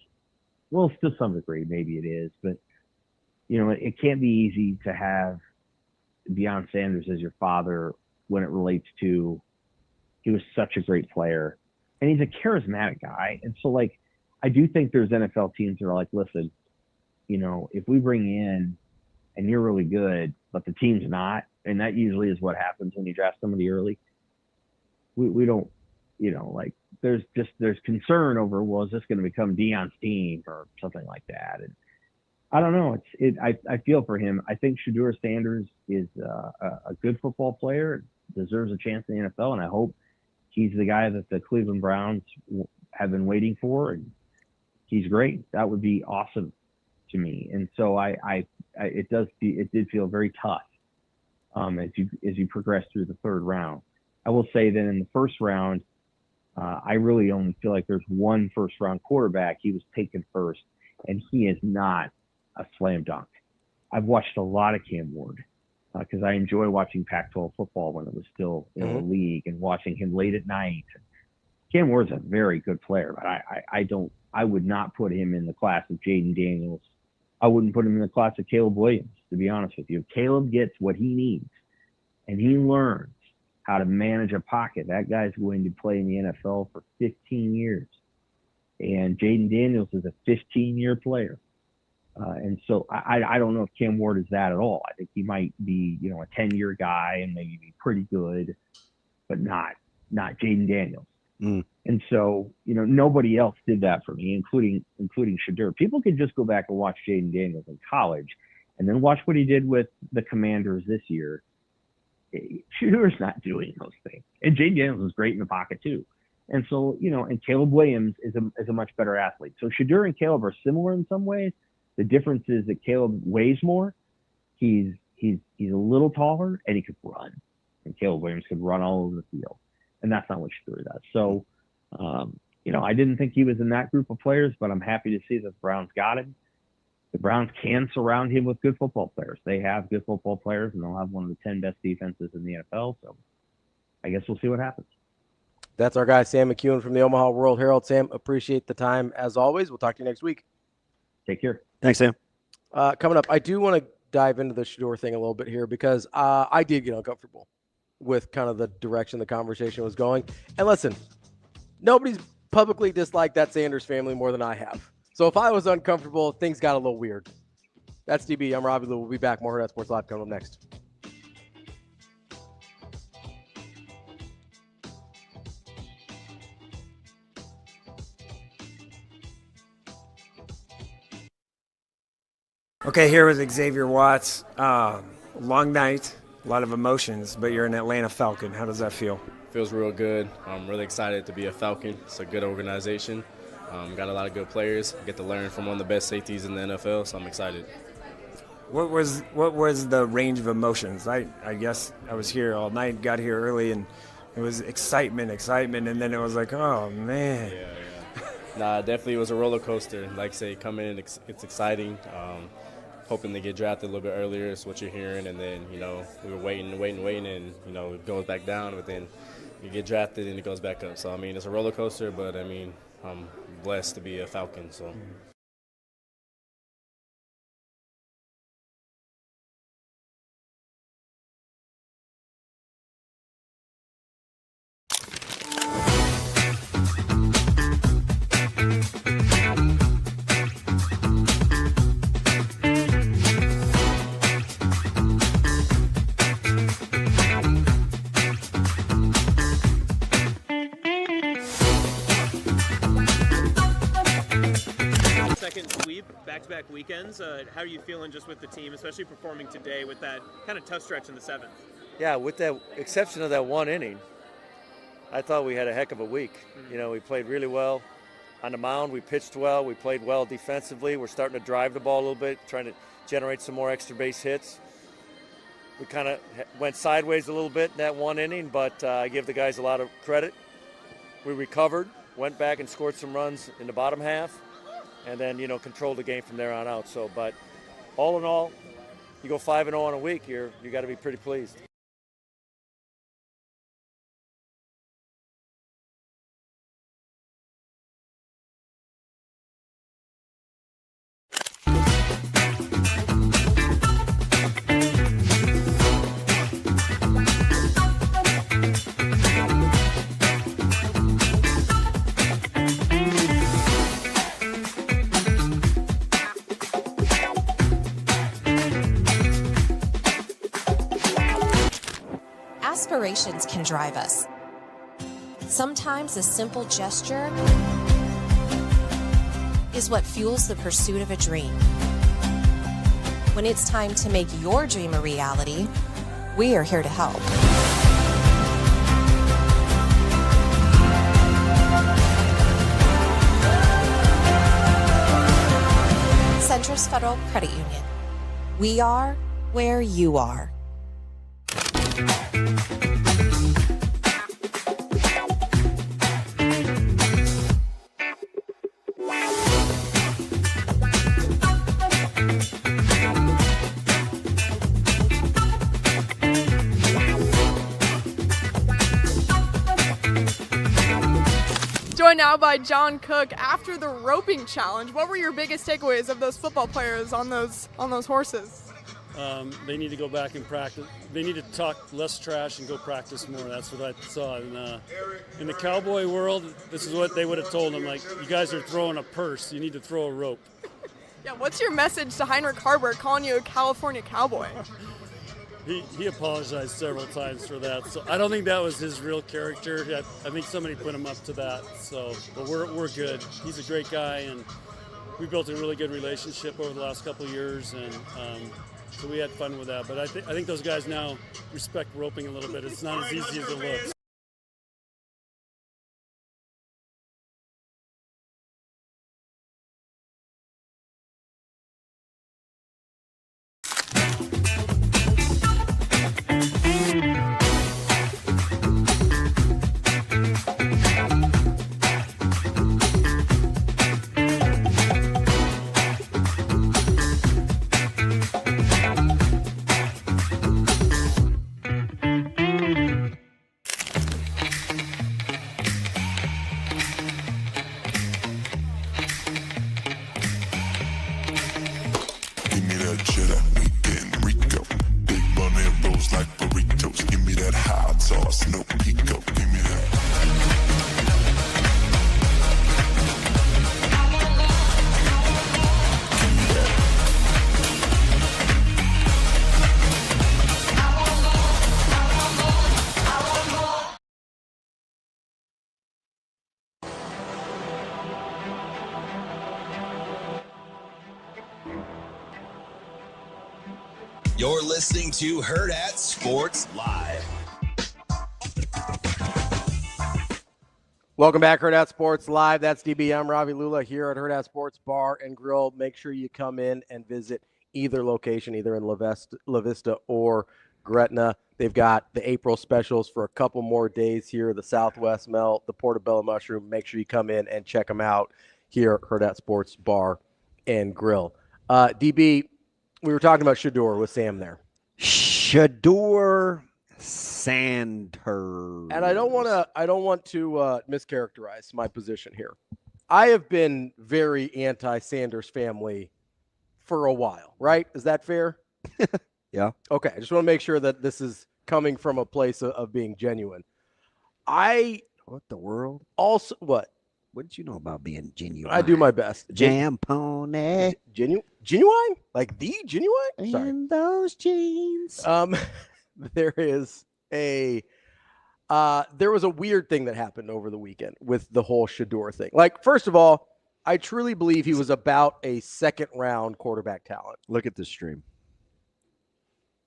Well, to some degree, maybe it is, but it can't be easy to have Deion Sanders as your father when it relates to he was such a great player and he's a charismatic guy. And so, I do think there's NFL teams that are like, listen, if we bring you in and you're really good, but the team's not, and that usually is what happens when you draft somebody early. We don't, there's concern over, well, is this going to become Deion's team or something like that? And I don't know. I feel for him. I think Shedeur Sanders is a good football player, deserves a chance in the NFL, and I hope he's the guy that the Cleveland Browns have been waiting for, and he's great. That would be awesome to me. And so it did feel very tough as you progress through the third round. I will say that in the first round, I really only feel like there's one first-round quarterback. He was taken first, and he is not a slam dunk. I've watched a lot of Cam Ward because I enjoy watching Pac-12 football when it was still in the league and watching him late at night. Cam Ward's a very good player, but I would not put him in the class of Jaden Daniels. I wouldn't put him in the class of Caleb Williams, to be honest with you. If Caleb gets what he needs and he learns how to manage a pocket, that guy's going to play in the NFL for 15 years. And Jaden Daniels is a 15-year player. And so I don't know if Cam Ward is that at all. I think he might be, a 10-year guy and maybe be pretty good, but not Jaden Daniels. And so, nobody else did that for me, including Shedeur. People could just go back and watch Jaden Daniels in college and then watch what he did with the Commanders this year. Shedeur's not doing those things. And Jaden Daniels is great in the pocket too. And so, and Caleb Williams is a much better athlete. So Shedeur and Caleb are similar in some ways. The difference is that Caleb weighs more. He's a little taller and he could run. And Caleb Williams could run all over the field. And that's not what Shedeur does. So, I didn't think he was in that group of players, but I'm happy to see that the Browns got him. the Browns can surround him with good football players. They have good football players, and they'll have one of the 10 best defenses in the NFL. So I guess we'll see what happens. That's our guy, Sam McKewon from the Omaha World Herald. Sam, appreciate the time as always. We'll talk to you next week. Take care. Thanks, Sam. Coming up, I do want to dive into the Shedeur thing a little bit here because I did get uncomfortable with kind of the direction the conversation was going. And listen, nobody's publicly disliked that Sanders family more than I have. So if I was uncomfortable, things got a little weird. That's DB. I'm Ravi. We'll be back. More Hurrdat Sports Live coming up next. Okay, here with Xavier Watts. Long night, a lot of emotions, but you're an Atlanta Falcon. How does that feel? Feels real good. I'm really excited to be a Falcon. It's a good organization. Got a lot of good players. Get to learn from one of the best safeties in the NFL, so I'm excited. What was the range of emotions? I guess I was here all night, got here early, and it was excitement, and then it was like, oh, man. Yeah. Nah, definitely it was a roller coaster. Like I say, coming in, it's exciting. Hoping to get drafted a little bit earlier is what you're hearing, and then, we were waiting, and, it goes back down, but then you get drafted and it goes back up. So, it's a roller coaster, but, I'm blessed to be a Falcon, so. Back-to-back weekends. How are you feeling just with the team, especially performing today with that kind of tough stretch in the 7th? Yeah, with the exception of that one inning, I thought we had a heck of a week. We played really well on the mound. We pitched well. We played well defensively. We're starting to drive the ball a little bit, trying to generate some more extra base hits. We kind of went sideways a little bit in that one inning, but I give the guys a lot of credit. We recovered, went back and scored some runs in the bottom half, and then, control the game from there on out. So, but all in all, you go 5-0 on a week, you got to be pretty pleased. Aspirations can drive us. Sometimes a simple gesture is what fuels the pursuit of a dream. When it's time to make your dream a reality, we are here to help. Centris Federal Credit Union. We are where you are. Joined now by John Cook. After the roping challenge, what were your biggest takeaways of those football players on those horses? They need to go back and practice. They need to talk less trash and go practice more. That's what I saw. In the cowboy world, this is what they would have told them. Like, you guys are throwing a purse. You need to throw a rope. Yeah, what's your message to Heinrich Haarberg calling you a California cowboy? He apologized several times for that. So I don't think that was his real character. I think somebody put him up to that. So, but we're good. He's a great guy, and we built a really good relationship over the last couple of years, and so we had fun with that. But I think those guys now respect roping a little bit. It's not as easy as it looks. You're listening to Hurrdat Sports Live. Welcome back, Hurrdat Sports Live. That's DB. I'm Ravi Lulla here at Hurrdat Sports Bar and Grill. Make sure you come in and visit either location, either in La Vista or Gretna. They've got the April specials for a couple more days here, the Southwest Melt, the Portobello Mushroom. Make sure you come in and check them out here at Hurrdat Sports Bar and Grill. DB, we were talking about Shedeur with Sam there. Shedeur Sanders. And I don't want to mischaracterize my position here. I have been very anti-Sanders family for a while, right? Is that fair? Yeah. Okay. I just want to make sure that this is coming from a place of being genuine. What the world? Also, what? What did you know about being genuine? I do my best. Jam pony. Genuine? Like the genuine? Sorry. In those jeans. There is there was a weird thing that happened over the weekend with the whole Shedeur thing. Like, first of all, I truly believe he was about a second-round quarterback talent. Look at the stream.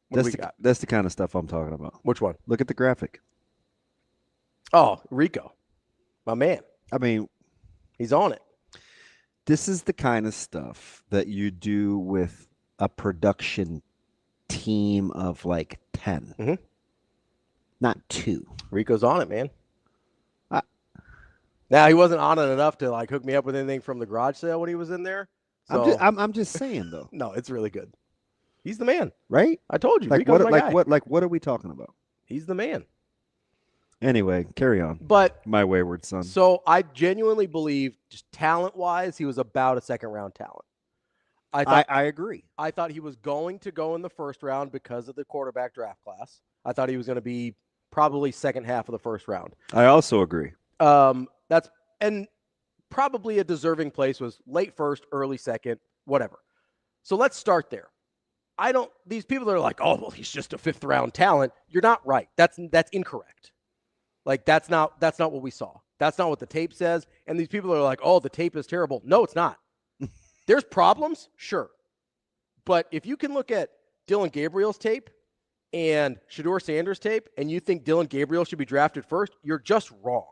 What do we got? That's the kind of stuff I'm talking about. Which one? Look at the graphic. Oh, Rico. My man. I mean, he's on it. This is the kind of stuff that you do with a production team of like 10. Mm-hmm. Not 2. Rico's on it, man. Now, he wasn't on it enough to like hook me up with anything from the garage sale when he was in there. So I'm just saying though. No, it's really good. He's the man, right? I told you. Like Rico's my guy. what are we talking about? He's the man. Anyway, carry on. But my wayward son. So I genuinely believe, just talent-wise, he was about a second-round talent. I agree. I thought he was going to go in the first round because of the quarterback draft class. I thought he was going to be probably second half of the first round. I also agree. And probably a deserving place was late first, early second, whatever. So let's start there. These people that are like, oh, well, he's just a fifth-round talent. You're not right. That's incorrect. Like, that's not what we saw. That's not what the tape says. And these people are like, oh, the tape is terrible. No, it's not. There's problems, sure. But if you can look at Dylan Gabriel's tape and Shedeur Sanders' tape, and you think Dylan Gabriel should be drafted first, you're just wrong.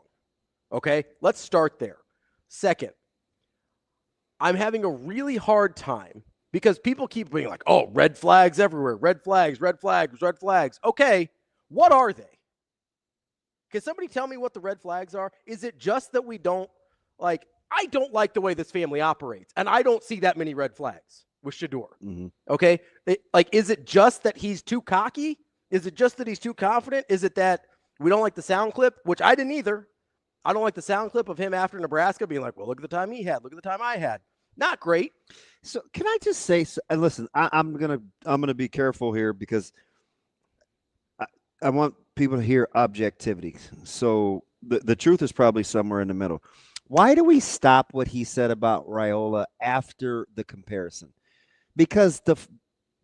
Okay? Let's start there. Second, I'm having a really hard time because people keep being like, oh, red flags everywhere. Red flags, red flags, red flags. Okay, what are they? Can somebody tell me what the red flags are? Is it just that we don't like – I don't like the way this family operates, and I don't see that many red flags with Shedeur. Mm-hmm. Okay? Is it just that he's too cocky? Is it just that he's too confident? Is it that we don't like the sound clip, which I didn't either? I don't like the sound clip of him after Nebraska being like, well, look at the time he had. Look at the time I had. Not great. So can I just say, listen, I'm gonna be careful here because I want people to hear objectivity. So the truth is probably somewhere in the middle. Why do we stop what he said about Raiola after the comparison? Because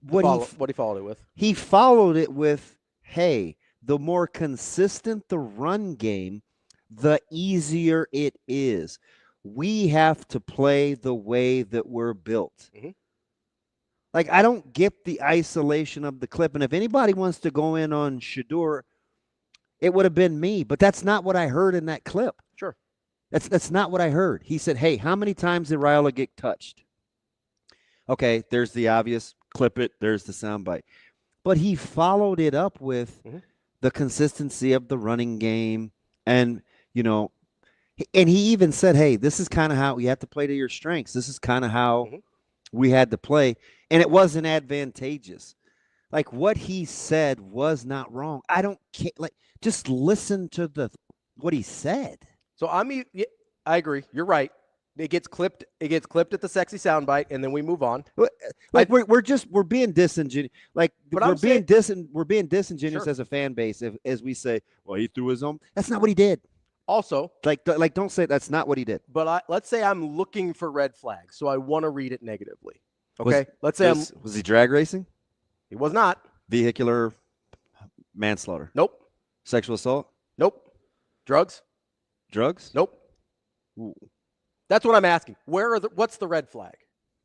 what he followed it with? He followed it with, hey, the more consistent the run game, the easier it is. We have to play the way that we're built. Mm-hmm. Like, I don't get the isolation of the clip. And if anybody wants to go in on Shedeur, it would have been me. But that's not what I heard in that clip. Sure. That's not what I heard. He said, hey, how many times did Raiola get touched? Okay, there's the obvious clip it. There's the soundbite. But he followed it up with the consistency of the running game. And, and he even said, hey, this is kind of how you have to play to your strengths. This is kind of how we had to play. And it wasn't advantageous. Like, what he said was not wrong. I don't care. Like, just listen to what he said. So I agree. You're right. It gets clipped. It gets clipped at the sexy soundbite, and then we move on. Like we're being disingenuous. Like we're being disingenuous Sure. as a fan base as we say, well, he threw his own. That's not what he did. Also, like don't say that's not what he did. But let's say I'm looking for red flags, so I want to read it negatively. Okay, let's say was he drag racing? He was not. Vehicular manslaughter? Nope. Sexual assault? Nope. Drugs? Nope. Ooh. That's what I'm asking. What's the red flag,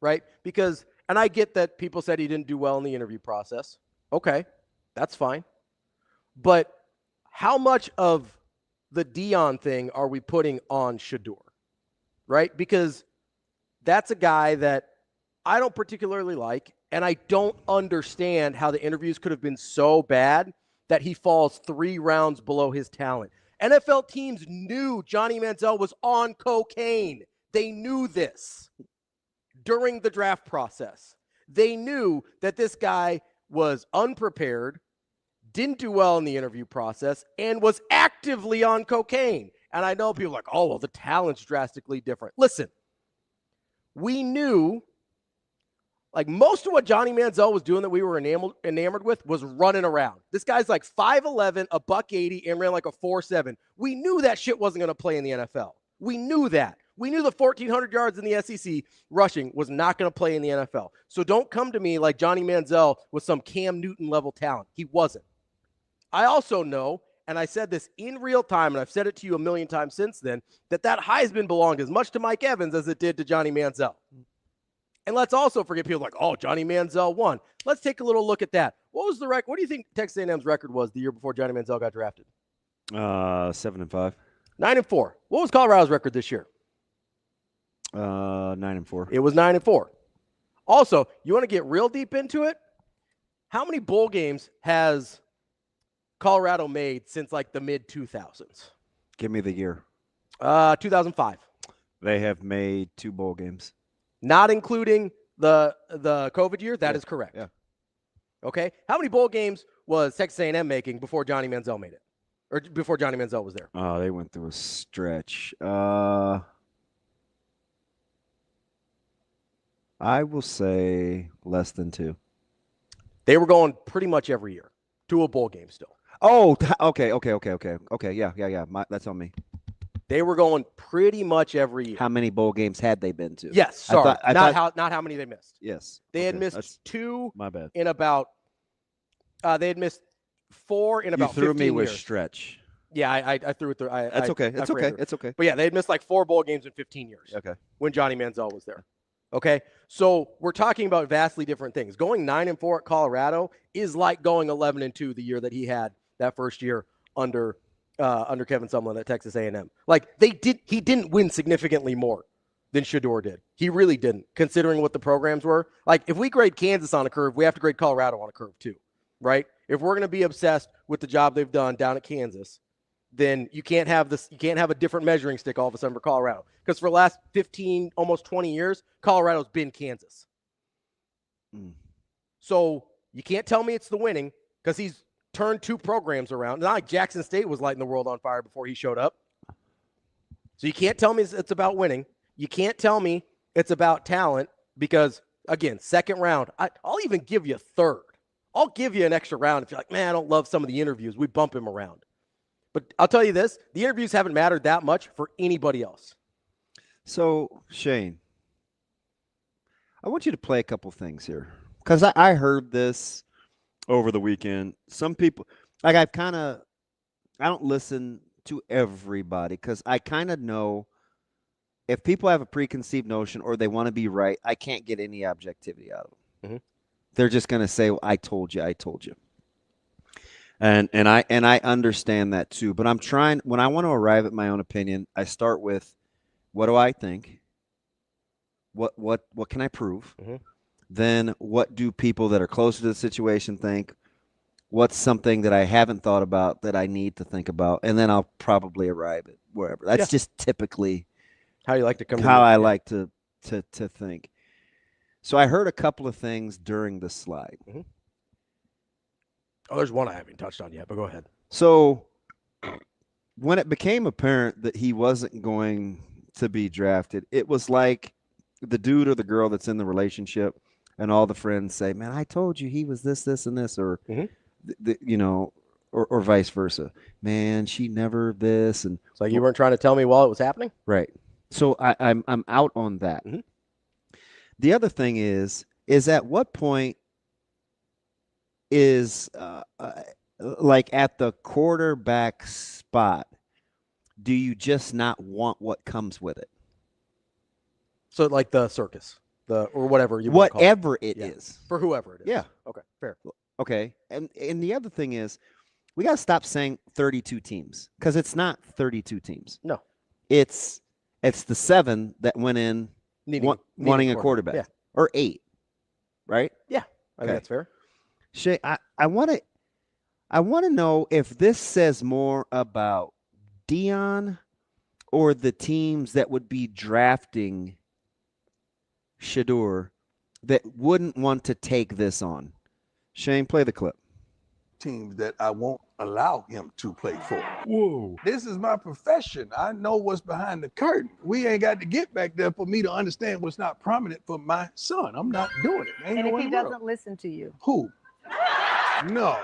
right? Because And I get that people said he didn't do well in the interview process. Okay, that's fine. But how much of the Dion thing are we putting on Shedeur, right? Because that's a guy that I don't particularly like, and I don't understand how the interviews could have been so bad that he falls 3 rounds below his talent. NFL teams knew Johnny Manziel was on cocaine. They knew this during the draft process. They knew that this guy was unprepared, didn't do well in the interview process, and was actively on cocaine. And I know people are like, oh, well, the talent's drastically different. Listen, we knew, like, most of what Johnny Manziel was doing that we were enamored with was running around. This guy's like 5'11", a $180, and ran like a 4.7. We knew that shit wasn't going to play in the NFL. We knew that. We knew the 1,400 yards in the SEC rushing was not going to play in the NFL. So don't come to me like Johnny Manziel was some Cam Newton-level talent. He wasn't. I also know, and I said this in real time, and I've said it to you a million times since then, that Heisman belonged as much to Mike Evans as it did to Johnny Manziel. And let's also forget people like, oh, Johnny Manziel won. Let's take a little look at that. What was the record? What do you think Texas A&M's record was the year before Johnny Manziel got drafted? 7-5. 9-4. What was Colorado's record this year? 9-4. It was 9-4. Also, you want to get real deep into it? How many bowl games has Colorado made since like the mid-2000s? Give me the year. 2005. They have made 2 bowl games. Not including the COVID year? That is correct. Yeah. Okay. How many bowl games was Texas A&M making before Johnny Manziel made it? Or before Johnny Manziel was there? Oh, they went through a stretch. I will say less than 2. They were going pretty much every year to a bowl game still. Oh, okay. Yeah. That's on me. They were going pretty much every year. How many bowl games had they been to? Yes, sorry. I thought, not how many they missed. Yes. They had missed 2 my bad. in about they had missed 4 in about 15 years. You threw me with stretch. Yeah, I threw it through. That's okay. It's okay. It's okay. But yeah, they had missed like 4 bowl games in 15 years. Okay. When Johnny Manziel was there. Okay, so we're talking about vastly different things. Going 9-4 at Colorado is like going 11-2 the year that he had that first year under Kevin Sumlin at Texas A&M. Like he didn't win significantly more than Shedeur did. He really didn't, considering what the programs were. Like if we grade Kansas on a curve, we have to grade Colorado on a curve too, right? If we're going to be obsessed with the job they've done down at Kansas, then you can't have a different measuring stick all of a sudden for Colorado. Because for the last 15, almost 20 years, Colorado's been Kansas. So you can't tell me it's the winning because he's turned 2 programs around. Not like Jackson State was lighting the world on fire before he showed up. So you can't tell me it's about winning. You can't tell me it's about talent because, again, second round, I'll even give you a third. I'll give you an extra round if you're like, man, I don't love some of the interviews. We bump him around. But I'll tell you this, the interviews haven't mattered that much for anybody else. So, Shane, I want you to play a couple things here. Because I heard this over the weekend. Some people, like I don't listen to everybody because I kind of know if people have a preconceived notion or they want to be right, I can't get any objectivity out of them. Mm-hmm. They're just going to say, well, I told you. And I understand that too. But I'm trying, when I want to arrive at my own opinion, I start with, what do I think? What can I prove? Mm-hmm. Then what do people that are closer to the situation think? What's something that I haven't thought about that I need to think about? And then I'll probably arrive at wherever. That's just typically how you like to come. How I like to think. So I heard a couple of things during the slide. Mm-hmm. Oh, there's one I haven't touched on yet, but go ahead. So when it became apparent that he wasn't going to be drafted, it was like the dude or the girl that's in the relationship and all the friends say, man, I told you he was this, this, and this, or, or vice versa. Man, she never this. And it's like you weren't trying to tell me while it was happening? Right. So I'm out on that. Mm-hmm. The other thing is at what point is like at the quarterback spot, do you just not want what comes with it? So like the circus. or whatever you whatever it yeah. is. For whoever it is. Yeah. Okay, fair. Okay. And the other thing is we got to stop saying 32 teams because it's not 32 teams. No. It's the 7 that went in wanting a quarterback. Yeah. Or 8. Right? Yeah. I think that's fair. Shay, I want to know if this says more about Deion or the teams that would be drafting Shedeur that wouldn't want to take this on. Shane, play the clip. Teams that I won't allow him to play for. Whoa. This is my profession. I know what's behind the curtain. We ain't got to get back there for me to understand what's not prominent for my son. I'm not doing it. Ain't And no if he way in the doesn't world. listen to you? Who? No,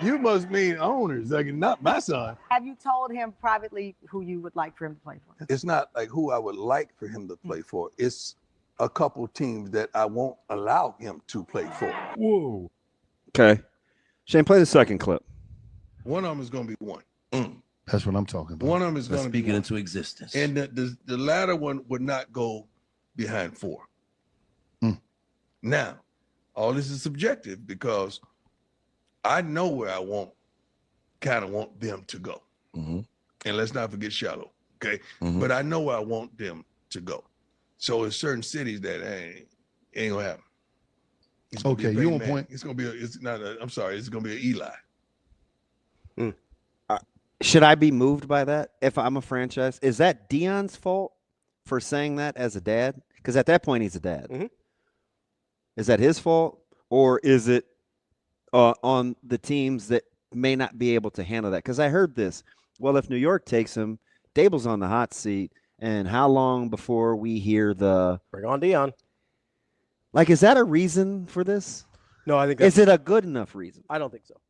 you must mean owners, like not my son. Have you told him privately who you would like for him to play for? It's not like who I would like for him to play for. It's a couple teams that I won't allow him to play for. Whoa. Okay. Shane, play the second clip. One of them is going to be one. That's what I'm talking about. One of them is going to be Speaking one. into existence. And the latter one would not go behind 4. Now, all this is subjective because I know where I kind of want them to go. And let's not forget shallow, okay? But I know where I want them to go. So there's certain cities that ain't gonna happen. Okay, you on point. It's gonna be it's gonna be an Eli. Should I be moved by that if I'm a franchise? Is that Deion's fault for saying that as a dad? Because at that point, he's a dad. Is that his fault? Or is it on the teams that may not be able to handle that? Because I heard this. Well, if New York takes him, Dable's on the hot seat. And how long before we hear the bring on Deion? Like, is that a reason for this? No, I think is it a good enough reason? I don't think so.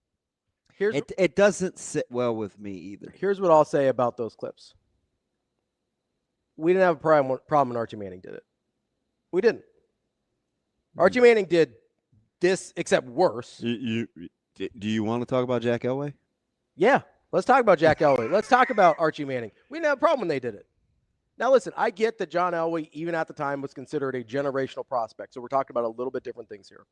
It doesn't sit well with me either. Here's what I'll say about those clips. We didn't have a problem when Archie Manning did it. We didn't. Archie Manning did this, except worse. Do you want to talk about Jack Elway? Yeah, let's talk about Jack Elway. Let's talk about Archie Manning. We didn't have a problem when they did it. Now, listen, I get that John Elway, even at the time, was considered a generational prospect. So we're talking about a little bit different things here.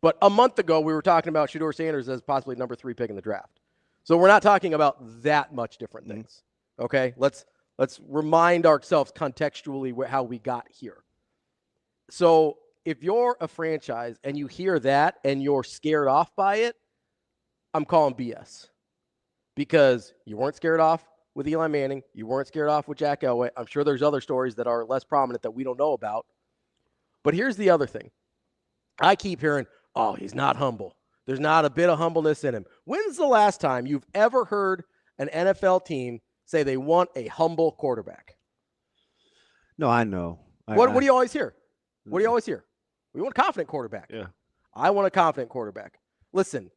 But a month ago, we were talking about Shedeur Sanders as possibly number 3 pick in the draft. So we're not talking about that much different things. Okay? Let's remind ourselves contextually how we got here. So if you're a franchise and you hear that and you're scared off by it, I'm calling BS. Because you weren't scared off with Eli Manning. You weren't scared off with Jack Elway. I'm sure there's other stories that are less prominent that we don't know about. But here's the other thing. I keep hearing, oh, he's not humble. There's not a bit of humbleness in him. When's the last time you've ever heard an NFL team say they want a humble quarterback? No, I know. What do you always hear? What do you always hear? We want a confident quarterback. Yeah. I want a confident quarterback. Listen,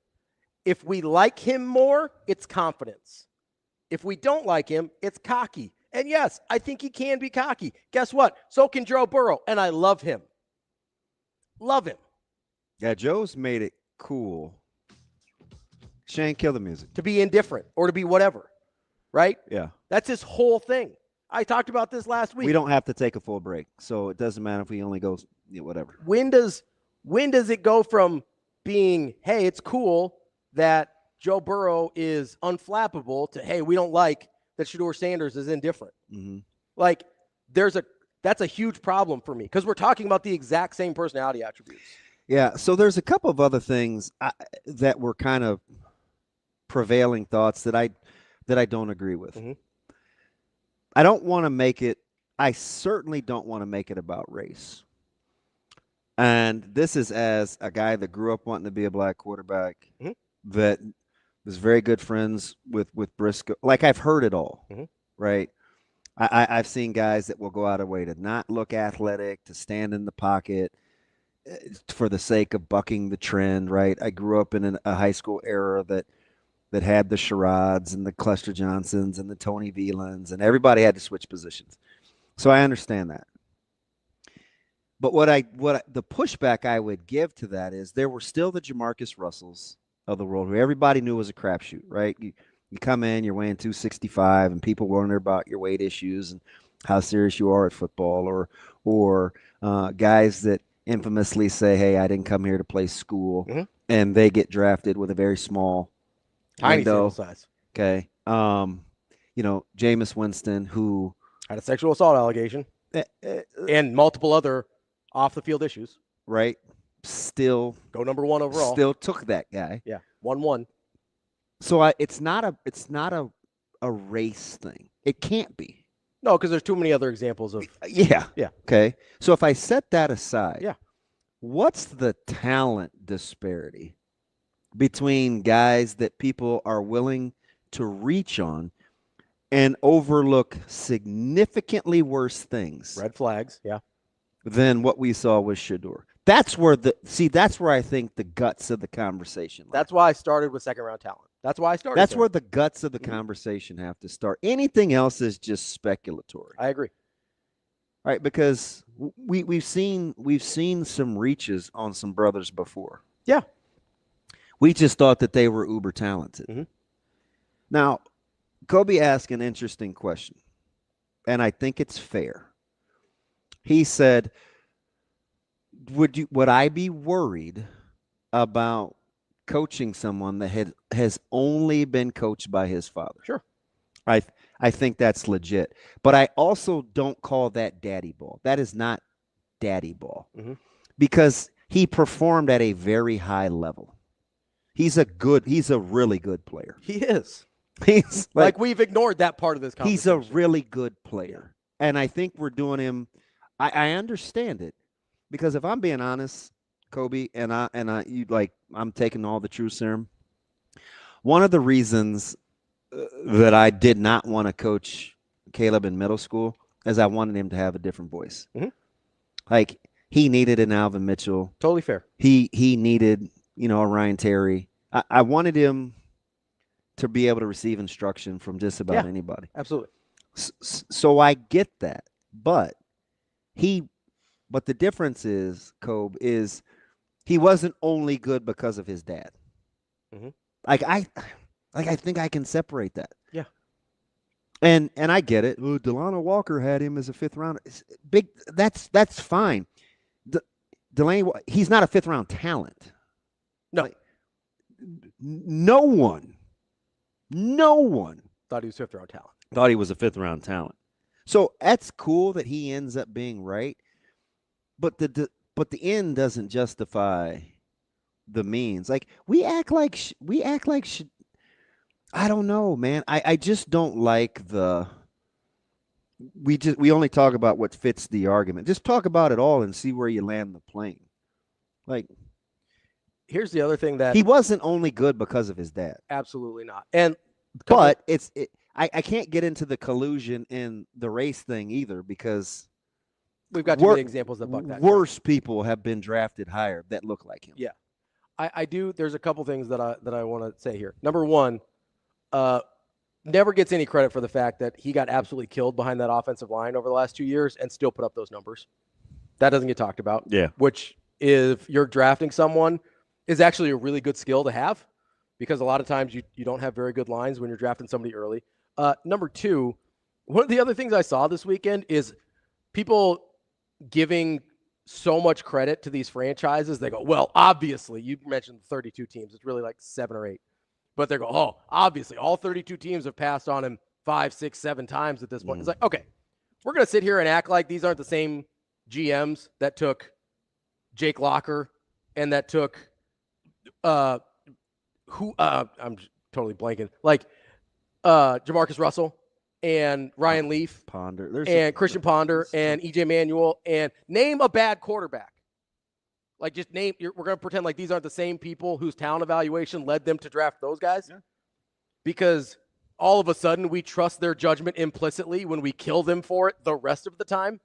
if we like him more, it's confidence. If we don't like him, it's cocky. And yes, I think he can be cocky. Guess what? So can Joe Burrow, and I love him. Love him. Yeah, Joe's made it cool. Shane, kill the music. To be indifferent or to be whatever, right? Yeah. That's his whole thing. I talked about this last week. We don't have to take a full break, so it doesn't matter if we only go whatever. When does it go from being, hey, it's cool that Joe Burrow is unflappable to, hey, we don't like that Shedeur Sanders is indifferent? Like, that's a huge problem for me because we're talking about the exact same personality attributes. Yeah, so there's a couple of other things that were kind of prevailing thoughts that I don't agree with. I don't want to make it – I certainly don't want to make it about race. And this is as a guy that grew up wanting to be a black quarterback that was very good friends with Briscoe. Like, I've heard it all, right? I've seen guys that will go out of way to not look athletic, to stand in the pocket for the sake of bucking the trend, right? I grew up in a high school era that had the Sherrods and the Cluster Johnsons and the Tony Velans, and everybody had to switch positions. So I understand that. But what the pushback I would give to that is there were still the Jamarcus Russells of the world who everybody knew was a crapshoot, right? You come in, you're weighing 265, and people wonder about your weight issues and how serious you are at football, or guys that infamously say, hey, I didn't come here to play school, Mm-hmm. and they get drafted with a very small tiny window. sample size. Okay. Jameis Winston, who had a sexual assault allegation and multiple other off the field issues. Right. Still go number 1 overall. Still took that guy. Yeah. 1-1. So it's not a race thing. It can't be. No, because there's too many other examples of. Yeah. Yeah. Okay. So if I set that aside, yeah, what's the talent disparity between guys that people are willing to reach on and overlook significantly worse things? Red flags, yeah. Than what we saw with Shedeur. That's where I think the guts of the conversation lies. That's why I started with second round talent. That's why I started. That's where the guts of the conversation have to start. Anything else is just speculatory. I agree. Right, because we've seen some reaches on some brothers before. Yeah. We just thought that they were uber talented. Mm-hmm. Now, Kobe asked an interesting question, and I think it's fair. He said, would I be worried about coaching someone that has only been coached by his father? Sure. I think that's legit. But I also don't call that daddy ball. That is not daddy ball. Mm-hmm. Because he performed at a very high level. He's a really good player. He is. He's like we've ignored that part of this conversation. He's a really good player. And I think we're doing him. I understand it. Because if I'm being honest, Kobe, I'm taking all the truth serum. One of the reasons that I did not want to coach Caleb in middle school is I wanted him to have a different voice. Mm-hmm. Like he needed an Alvin Mitchell. Totally fair. He needed, a Ryan Terry. I wanted him to be able to receive instruction from just about anybody. Absolutely. So I get that, but the difference is, Kobe, is he wasn't only good because of his dad. Mm-hmm. I think I can separate that. Yeah. And I get it. Oh, Delano Walker had him as a 5th rounder. Big. That's fine. Delaney, he's not a 5th round talent. No. No one thought he was 5th round talent. Thought he was a 5th round talent. So that's cool that he ends up being right. But the end doesn't justify the means. Like we act like I don't know, man. I just don't like we only talk about what fits the argument. Just talk about it all and see where you land the plane. Like, here's the other thing that he wasn't only good because of his dad. Absolutely not. And but I can't get into the collusion in the race thing either because we've got too many examples that buck that. Worse people have been drafted higher that look like him. Yeah, I do. There's a couple things that I want to say here. Number one, never gets any credit for the fact that he got absolutely killed behind that offensive line over the last 2 years and still put up those numbers. That doesn't get talked about. Yeah. Which, if you're drafting someone, is actually a really good skill to have because a lot of times you don't have very good lines when you're drafting somebody early. Number two, one of the other things I saw this weekend is people giving so much credit to these franchises. They go, well, obviously, you mentioned 32 teams. It's really like 7 or 8. But they go, oh, obviously, all 32 teams have passed on him 5, 6, 7 times at this point. It's like, okay, we're going to sit here and act like these aren't the same GMs that took Jake Locker and that took I'm totally blanking. Like Jamarcus Russell and Ryan Leaf Ponder and Christian Ponder and EJ Manuel, and name a bad quarterback. Like just name, we're going to pretend like these aren't the same people whose talent evaluation led them to draft those guys. Yeah. Because all of a sudden we trust their judgment implicitly when we kill them for it the rest of the time.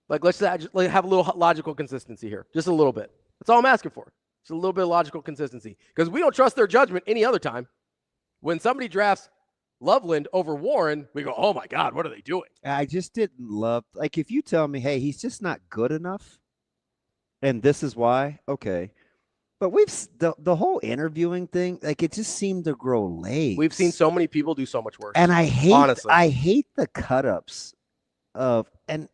Like let's just have a little logical consistency here. Just a little bit. That's all I'm asking for. Just a little bit of logical consistency. Because we don't trust their judgment any other time. When somebody drafts Loveland over Warren, we go, oh my God, what are they doing? I just didn't love, like if you tell me, hey, he's just not good enough, and this is why, okay. But the whole interviewing thing, like it just seemed to grow legs. We've seen so many people do so much worse. And I hate, honestly. I hate the cut-ups of, and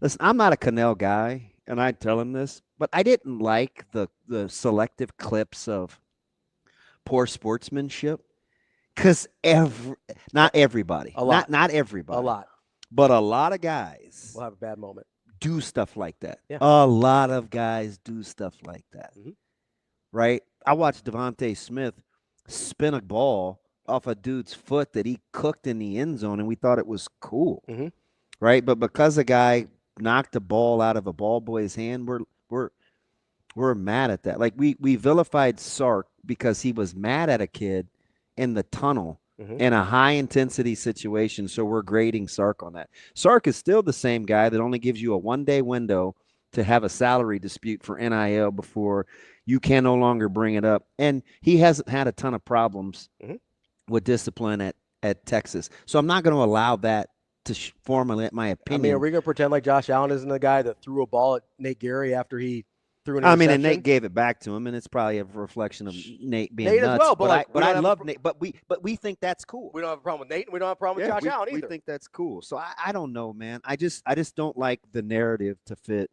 listen, I'm not a Cannell guy. and I tell him this, but I didn't like the selective clips of poor sportsmanship because not everybody, not everybody, a lot, but a lot of guys will have a bad moment. Do stuff like that. Yeah. A lot of guys do stuff like that. Right? I watched Devontae Smith spin a ball off a dude's foot that he cooked in the end zone, and we thought it was cool. Right? But because a guy knocked a ball out of a ball boy's hand, we're mad at that. Like we vilified Sark because he was mad at a kid in the tunnel in a high intensity situation. So we're grading Sark on that. Sark is still the same guy that only gives you a 1-day window to have a salary dispute for NIL before you can no longer bring it up. And he hasn't had a ton of problems with discipline at Texas. So I'm not going to allow that to formulate my opinion. I mean, are we going to pretend like Josh Allen isn't the guy that threw a ball at Nate Gary after he threw an interception? And Nate gave it back to him, and it's probably a reflection of Nate being Nate nuts. as well, but I love Nate. But we think that's cool. We don't have a problem with Nate, and we don't have a problem with Josh Allen either. We think that's cool. So I don't know, man. I just don't like the narrative to fit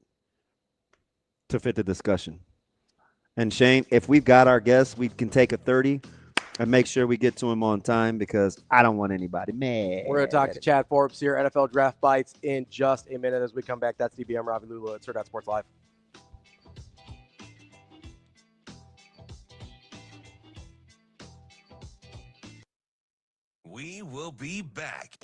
the discussion. And Shane, if we've got our guests, we can take a 30 and make sure we get to him on time because I don't want anybody mad. We're going to talk to Chad Forbes here, NFL Draft Bites, in just a minute as we come back. That's DBM Ravi Lulla at Hurrdat Sports Live. We will be back.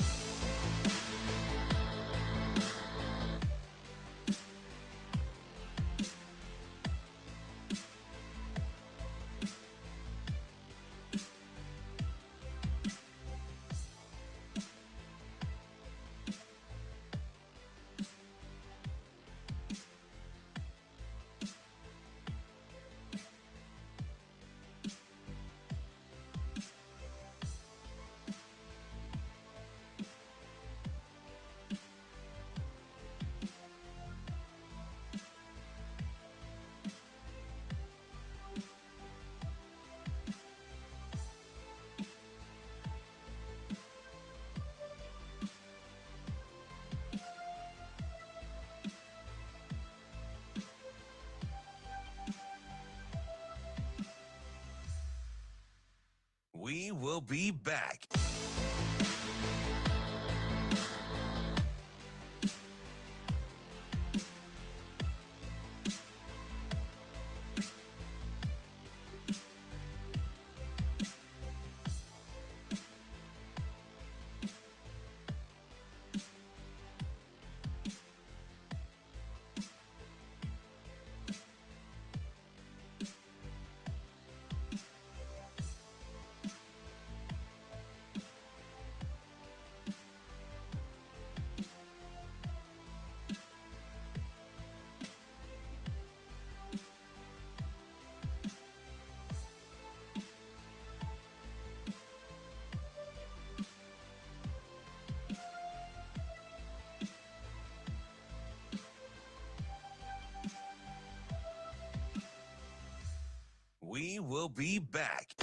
We will be back. We will be back.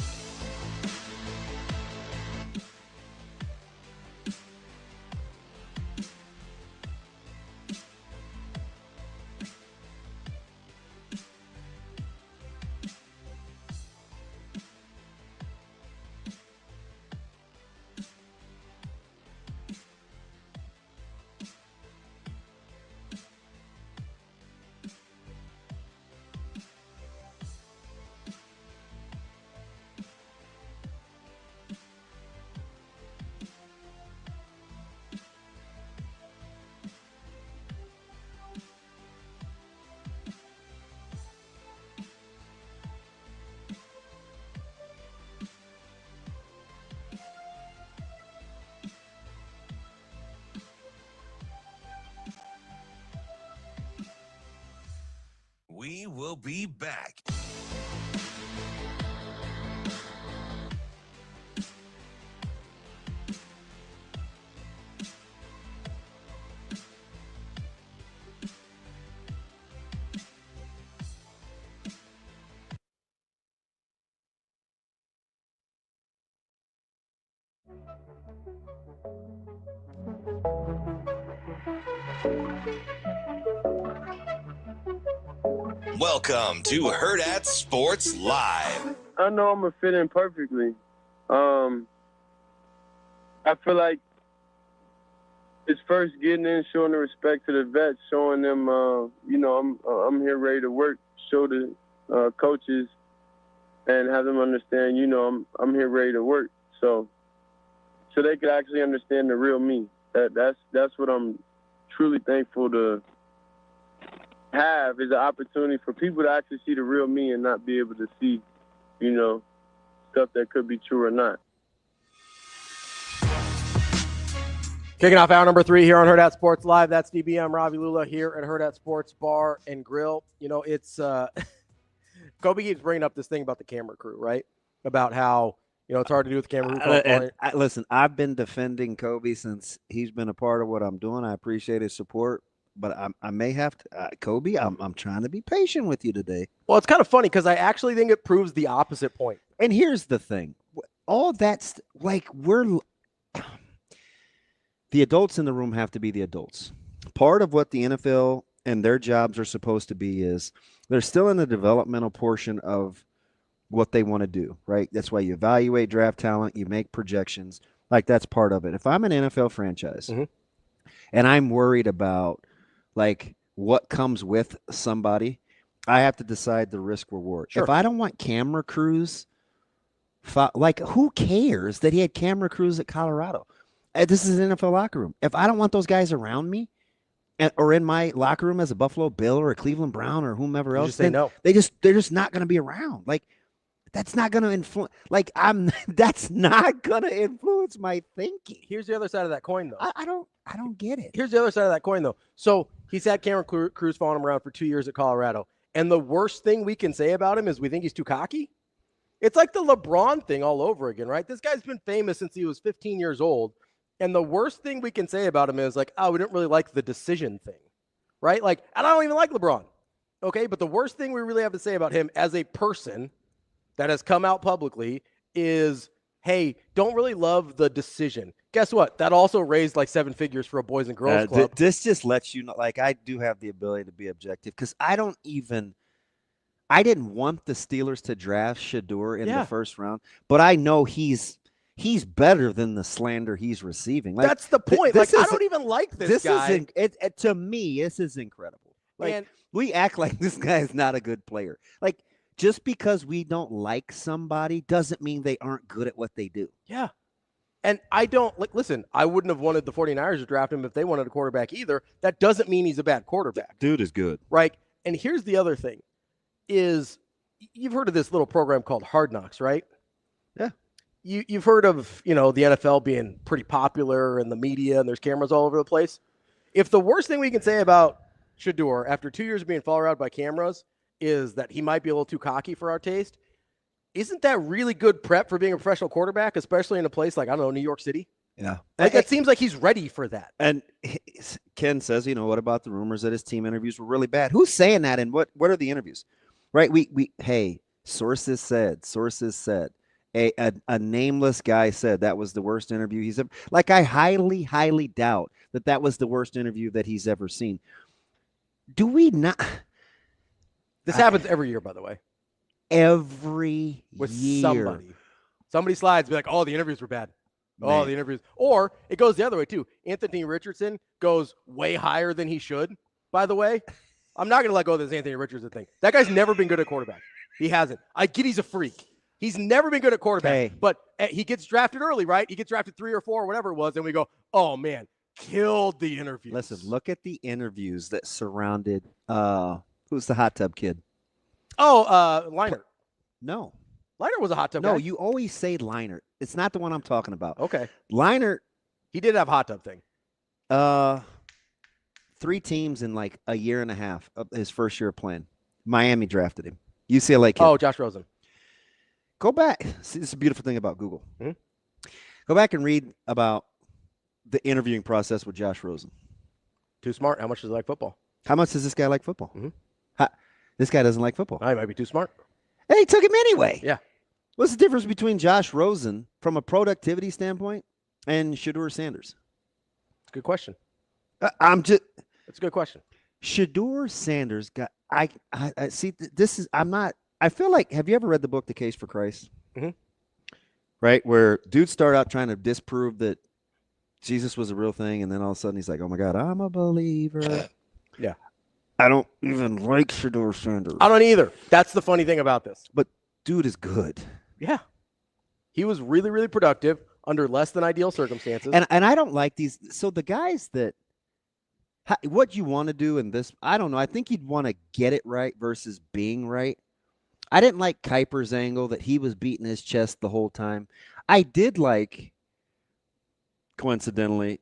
We will be back. Welcome to Hurrdat Sports Live. I know I'm going to fit in perfectly. I feel like it's first getting in, showing the respect to the vets, showing them, I'm here ready to work, show the coaches and have them understand, I'm here ready to work. So they could actually understand the real me. That's what I'm truly thankful to have, is an opportunity for people to actually see the real me and not be able to see, stuff that could be true or not. Kicking off hour number 3 here on Hurrdat Sports Live. That's DBM Ravi Lulla here at Hurrdat Sports Bar and Grill. It's Kobe keeps bringing up this thing about the camera crew, right? About how it's hard to do with the camera crew. Listen, I've been defending Kobe since he's been a part of what I'm doing. I appreciate his support, but I may have to. Kobe, I'm trying to be patient with you today. Well, it's kind of funny because I actually think it proves the opposite point. And here's the thing: all that's the adults in the room have to be the adults. Part of what the NFL and their jobs are supposed to be is they're still in the developmental portion of what they want to do, right? That's why you evaluate draft talent, you make projections. Like, that's part of it. If I'm an NFL franchise and I'm worried about what comes with somebody, I have to decide the risk reward. Sure. If I don't want camera crews, who cares that he had camera crews at Colorado? This is an NFL locker room. If I don't want those guys around me or in my locker room as a Buffalo Bill or a Cleveland Brown or whomever else, just say no. They're just not going to be around. That's not going to influence. That's not going to influence my thinking. Here's the other side of that coin, though. I don't get it. Here's the other side of that coin, though. So he's had camera crews following him around for 2 years at Colorado, and the worst thing we can say about him is we think he's too cocky. It's like the LeBron thing all over again, right? This guy's been famous since he was 15 years old. And the worst thing we can say about him is we didn't really like the decision thing, right? And I don't even like LeBron, okay? But the worst thing we really have to say about him as a person that has come out publicly is, hey, don't really love the decision. Guess what? That also raised 7 figures for a Boys and Girls Club. This just lets you know, I do have the ability to be objective because I didn't want the Steelers to draft Shedeur in the first round, but I know he's better than the slander he's receiving. That's the point. I don't even like this guy. To me, this is incredible. We act like this guy is not a good player. Just because we don't like somebody doesn't mean they aren't good at what they do. Yeah. And I don't listen, I wouldn't have wanted the 49ers to draft him if they wanted a quarterback either. That doesn't mean he's a bad quarterback. Dude is good. Right. And here's the other thing is you've heard of this little program called Hard Knocks, right? Yeah. You've heard of, the NFL being pretty popular in the media and there's cameras all over the place. If the worst thing we can say about Shedeur after 2 years of being followed around by cameras is that he might be a little too cocky for our taste, isn't that really good prep for being a professional quarterback, especially in a place like, I don't know, New York City? Yeah. It seems like he's ready for that. And Ken says, what about the rumors that his team interviews were really bad? Who's saying that and what are the interviews? Right? Hey, sources said. A nameless guy said that was the worst interview he's ever. I highly, highly doubt that was the worst interview that he's ever seen. Do we not? This happens every year, by the way. Every with year. Somebody slides, be like, "Oh, the interviews were bad." Oh, the interviews. Or it goes the other way too. Anthony Richardson goes way higher than he should. By the way, I'm not going to let go of this Anthony Richardson thing. That guy's never been good at quarterback. He hasn't. I get he's a freak. He's never been good at quarterback, but he gets drafted early, right? He gets drafted 3 or 4 or whatever it was, and we go, oh, man, killed the interviews. Listen, look at the interviews that surrounded who's the hot tub kid? Oh, Leinart. No. Leinart was a hot tub guy. No, you always say Leinart. It's not the one I'm talking about. Okay. Leinart. He did have a hot tub thing. 3 teams in a year and a half of his first year of playing. Miami drafted him. UCLA kid. Oh, Josh Rosen. Go back. See, this is a beautiful thing about Google. Mm-hmm. Go back and read about the interviewing process with Josh Rosen. Too smart. How much does he like football? How much does this guy like football? Mm-hmm. This guy doesn't like football. He might be too smart. And he took him anyway. Yeah. What's the difference between Josh Rosen from a productivity standpoint and Shedeur Sanders? It's a good question. It's a good question. Shedeur Sanders got. I see. This is. I'm not. I feel like. Have you ever read the book The Case for Christ? Mm-hmm. Right, where dudes start out trying to disprove that Jesus was a real thing, and then all of a sudden he's like, "Oh my God, I'm a believer." Yeah. I don't even like Shedeur Sanders. I don't either. That's the funny thing about this. But dude is good. Yeah. He was really, really productive under less than ideal circumstances. And I don't like these. So the guys that what you want to do in this, I don't know. I think you'd want to get it right versus being right. I didn't like Kuiper's angle that he was beating his chest the whole time. I did like, coincidentally,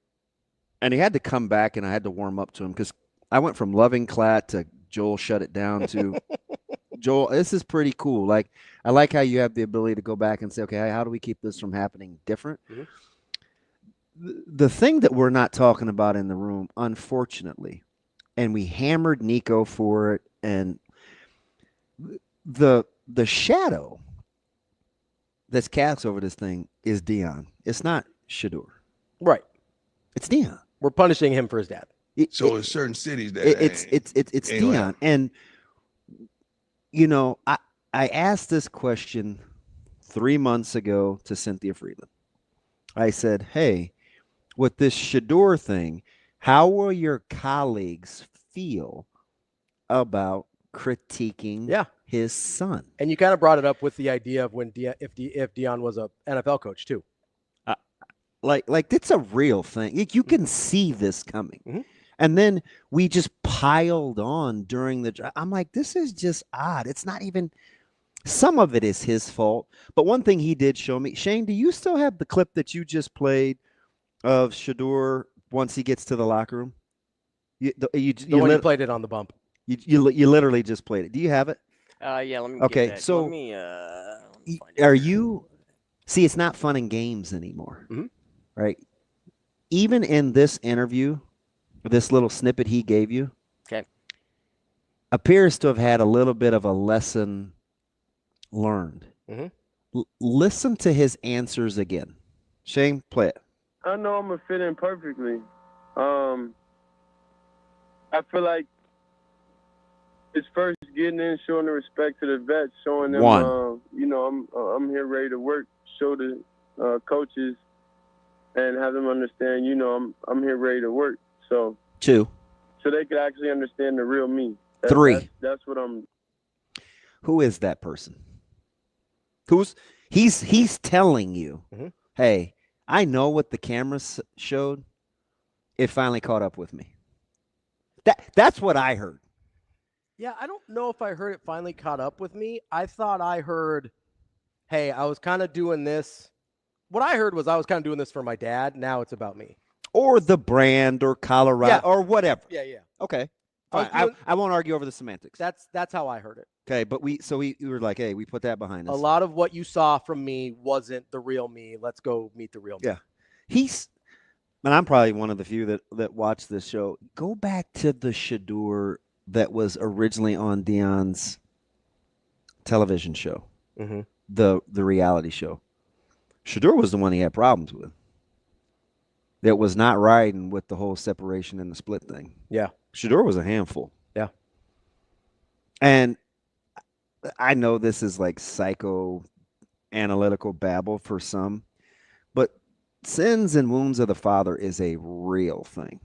and he had to come back and I had to warm up to him because I went from loving Klatt to Joel shut it down to Joel. This is pretty cool. Like, I like how you have the ability to go back and say, okay, how do we keep this from happening different? Mm-hmm. The thing that we're not talking about in the room, unfortunately, and we hammered Nico for it, and the shadow that's cast over this thing is Deion. It's not Shedeur. Right. It's Deion. We're punishing him for his dad. So in certain cities that it's Deion. And you know, I asked this question 3 months ago to Cynthia Friedland. I said, hey, with this Shedeur thing, how will your colleagues feel about critiquing his son? And you kind of brought it up with the idea of when if Deion was a NFL coach too. Like it's a real thing. You can see this coming. Mm-hmm. And then we just piled on during the draft. I'm like, this is just odd. It's not even, some of it is his fault. But one thing he did show me, Shane, do you still have the clip that you just played of Shedeur once he gets to the locker room? You played it on the bump. You literally just played it. Do you have it? Yeah, let me Okay, get that. so Let me, are you, see, it's not fun and games anymore, right? Even in this interview, this little snippet he gave you appears to have had a little bit of a lesson learned. Listen to his answers again. Shane, play it. I know I'm going to fit in perfectly. I feel like it's first getting in, showing the respect to the vets, showing them, you know, I'm here ready to work, show the coaches and have them understand, you know, I'm here ready to work. So 2. So they could actually understand the real me. 3. That's what I'm. Who is that person? He's telling you, hey, I know what the cameras showed. It finally caught up with me. That's what I heard. Yeah, I don't know if I heard it finally caught up with me. I thought I heard, hey, I was kind of doing this. What I heard was I was kind of doing this for my dad. Now it's about me. Or the brand or Colorado or whatever. Yeah. Okay. Fine. I won't argue over the semantics. That's how I heard it. Okay, but we were like, hey, we put that behind us. A lot of what you saw from me wasn't the real me. Let's go meet the real me. Yeah. And I'm probably one of the few that watch this show. Go back to the Shedeur that was originally on Deion's television show, the reality show. Shedeur was the one he had problems with. That was not riding with the whole separation and the split thing. Yeah. Shedeur was a handful. Yeah. And I know this is like psychoanalytical babble for some, but sins and wounds of the father is a real thing.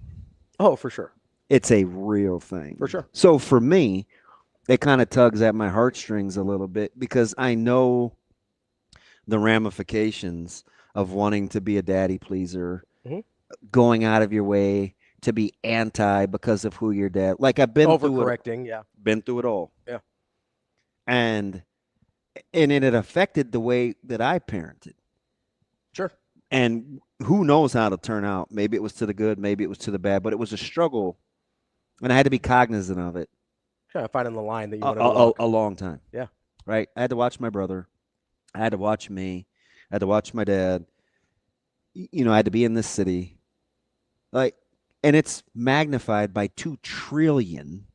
Oh, for sure. It's a real thing. For sure. So for me, it kind of tugs at my heartstrings a little bit because I know the ramifications of wanting to be a daddy pleaser, going out of your way to be anti because of who your dad. Like I've been overcorrecting, been through it all. Yeah. And it had affected the way that I parented. Sure. And who knows how to turn out? Maybe it was to the good, maybe it was to the bad, but it was a struggle, and I had to be cognizant of it. Trying to find in the line that you want to a long time. Yeah. Right. I had to watch my brother. I had to watch me. I had to watch my dad. You know, I had to be in this city. Like, and it's magnified by 2 trillion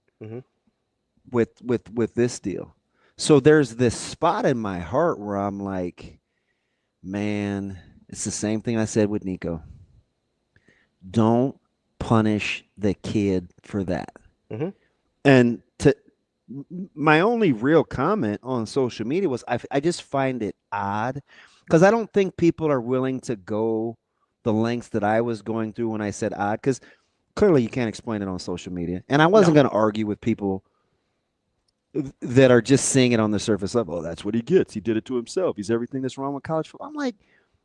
with this deal. So there's this spot in my heart where I'm like, man, it's the same thing I said with Nico. Don't punish the kid for that. And my only real comment on social media was I just find it odd because I don't think people are willing to go the lengths that I was going through when I said odd, because clearly you can't explain it on social media. And I wasn't going to argue with people that are just seeing it on the surface level. Oh, that's what he gets. He did it to himself. He's everything that's wrong with college football. I'm like,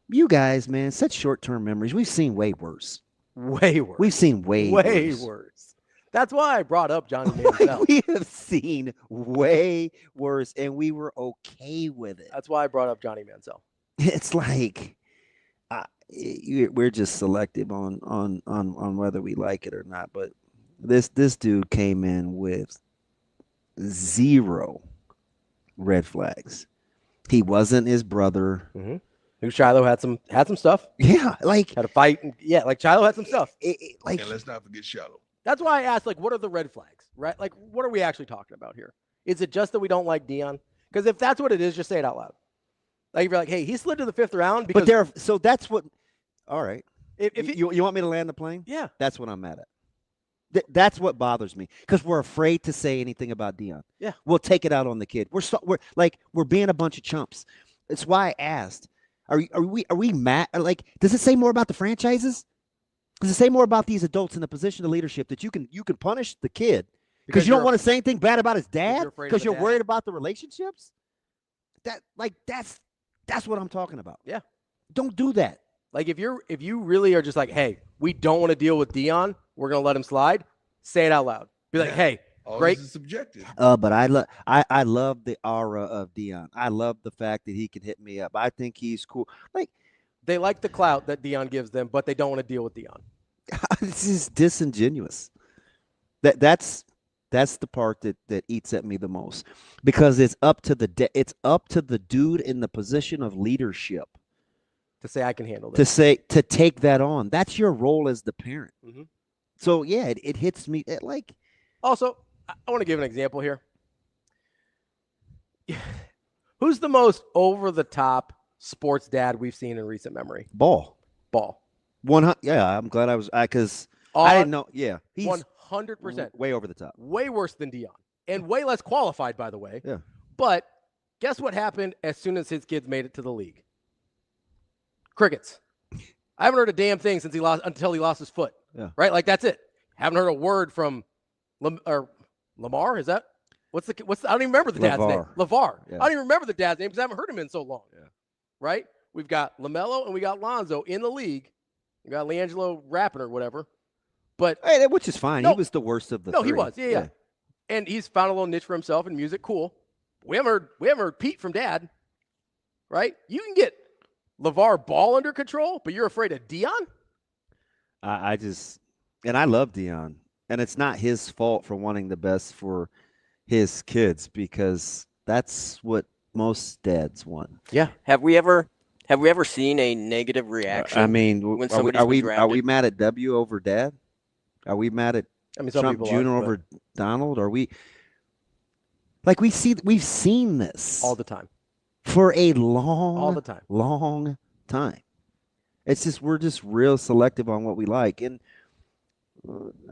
you guys, man, such short-term memories. We've seen way worse. Way worse. We've seen way worse. That's why I brought up Johnny Manziel. We have seen way worse, and we were okay with it. That's why I brought up Johnny Manziel. It's like we're just selective on whether we like it or not. But this dude came in with 0 red flags. He wasn't his brother. Who Shiloh had some stuff. Yeah, like had a fight. Yeah, like Shiloh had some stuff. Like, and let's not forget Shiloh. That's why I asked, like, what are the red flags, right? Like, what are we actually talking about here? Is it just that we don't like Deion? Because if that's what it is, just say it out loud. Like, if you're like, hey, he slid to the 5th round. Because so that's what. All right. If you want me to land the plane? Yeah. That's what I'm mad at. That's what bothers me, because we're afraid to say anything about Deion. Yeah. We'll take it out on the kid. We're being a bunch of chumps. It's why I asked. Are we mad? Like, does it say more about the franchises? Does it say more about these adults in the position of leadership that you can punish the kid because you don't want to say anything bad about his dad because you're worried about the relationships? That's what I'm talking about. Yeah. Don't do that. Like, if you really are just like, hey, we don't want to deal with Deion, we're gonna let him slide. Say it out loud. Be like, hey, great. This is subjective. But I love the aura of Deion. I love the fact that he can hit me up. I think he's cool. Like, they like the clout that Deion gives them, but they don't want to deal with Deion. This is disingenuous. That's the part that eats at me the most, because it's up to the dude in the position of leadership to say I can handle this. To take that on. That's your role as the parent. So yeah, it hits me like. Also, I want to give an example here. Who's the most over-the-top sports dad we've seen in recent memory? Ball. 100. Yeah, I'm glad because I didn't know. Yeah, he's 100%. Way over the top. Way worse than Deion, and way less qualified, by the way. Yeah. But guess what happened as soon as his kids made it to the league? Crickets. I haven't heard a damn thing until he lost his foot. Yeah. Right. Like, that's it. Haven't heard a word from Lamar. Is that what's the I don't even remember the dad's name. LeVar. Yeah. I don't even remember the dad's name because I haven't heard him in so long. Yeah. Right. We've got LaMelo and we got Lonzo in the league. We got LiAngelo rapping or whatever. But which is fine. He was the worst of the three. He was. Yeah. And he's found a little niche for himself in music. Cool. We haven't heard Pete from Dad. Right? You can get LeVar Ball under control, but you're afraid of Deion? I love Deion. And it's not his fault for wanting the best for his kids, because that's what most dads want. Yeah. Have we ever seen a negative reaction? I mean, when are we mad at W over Dad? Are we mad at Trump Jr. over Donald? Are we like we've seen this all the time for a all the time, long time. It's just we're just real selective on what we like, and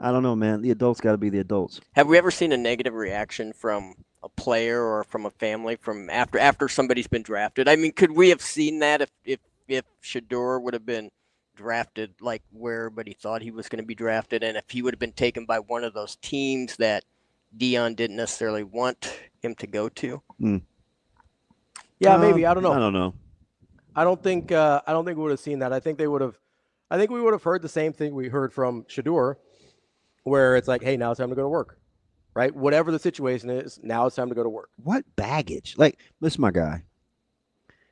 I don't know, man. The adults got to be the adults. Have we ever seen a negative reaction from a player or from a family from after somebody's been drafted? I mean, could we have seen that if Shedeur would have been drafted like where everybody thought he was going to be drafted, and if he would have been taken by one of those teams that Deion didn't necessarily want him to go to? Yeah, maybe. I don't know. I don't know. I don't think we would have seen that. I think we would have heard the same thing we heard from Shedeur, where it's like, hey, now it's time to go to work. Right? Whatever the situation is, now it's time to go to work. What baggage? Like, this is my guy.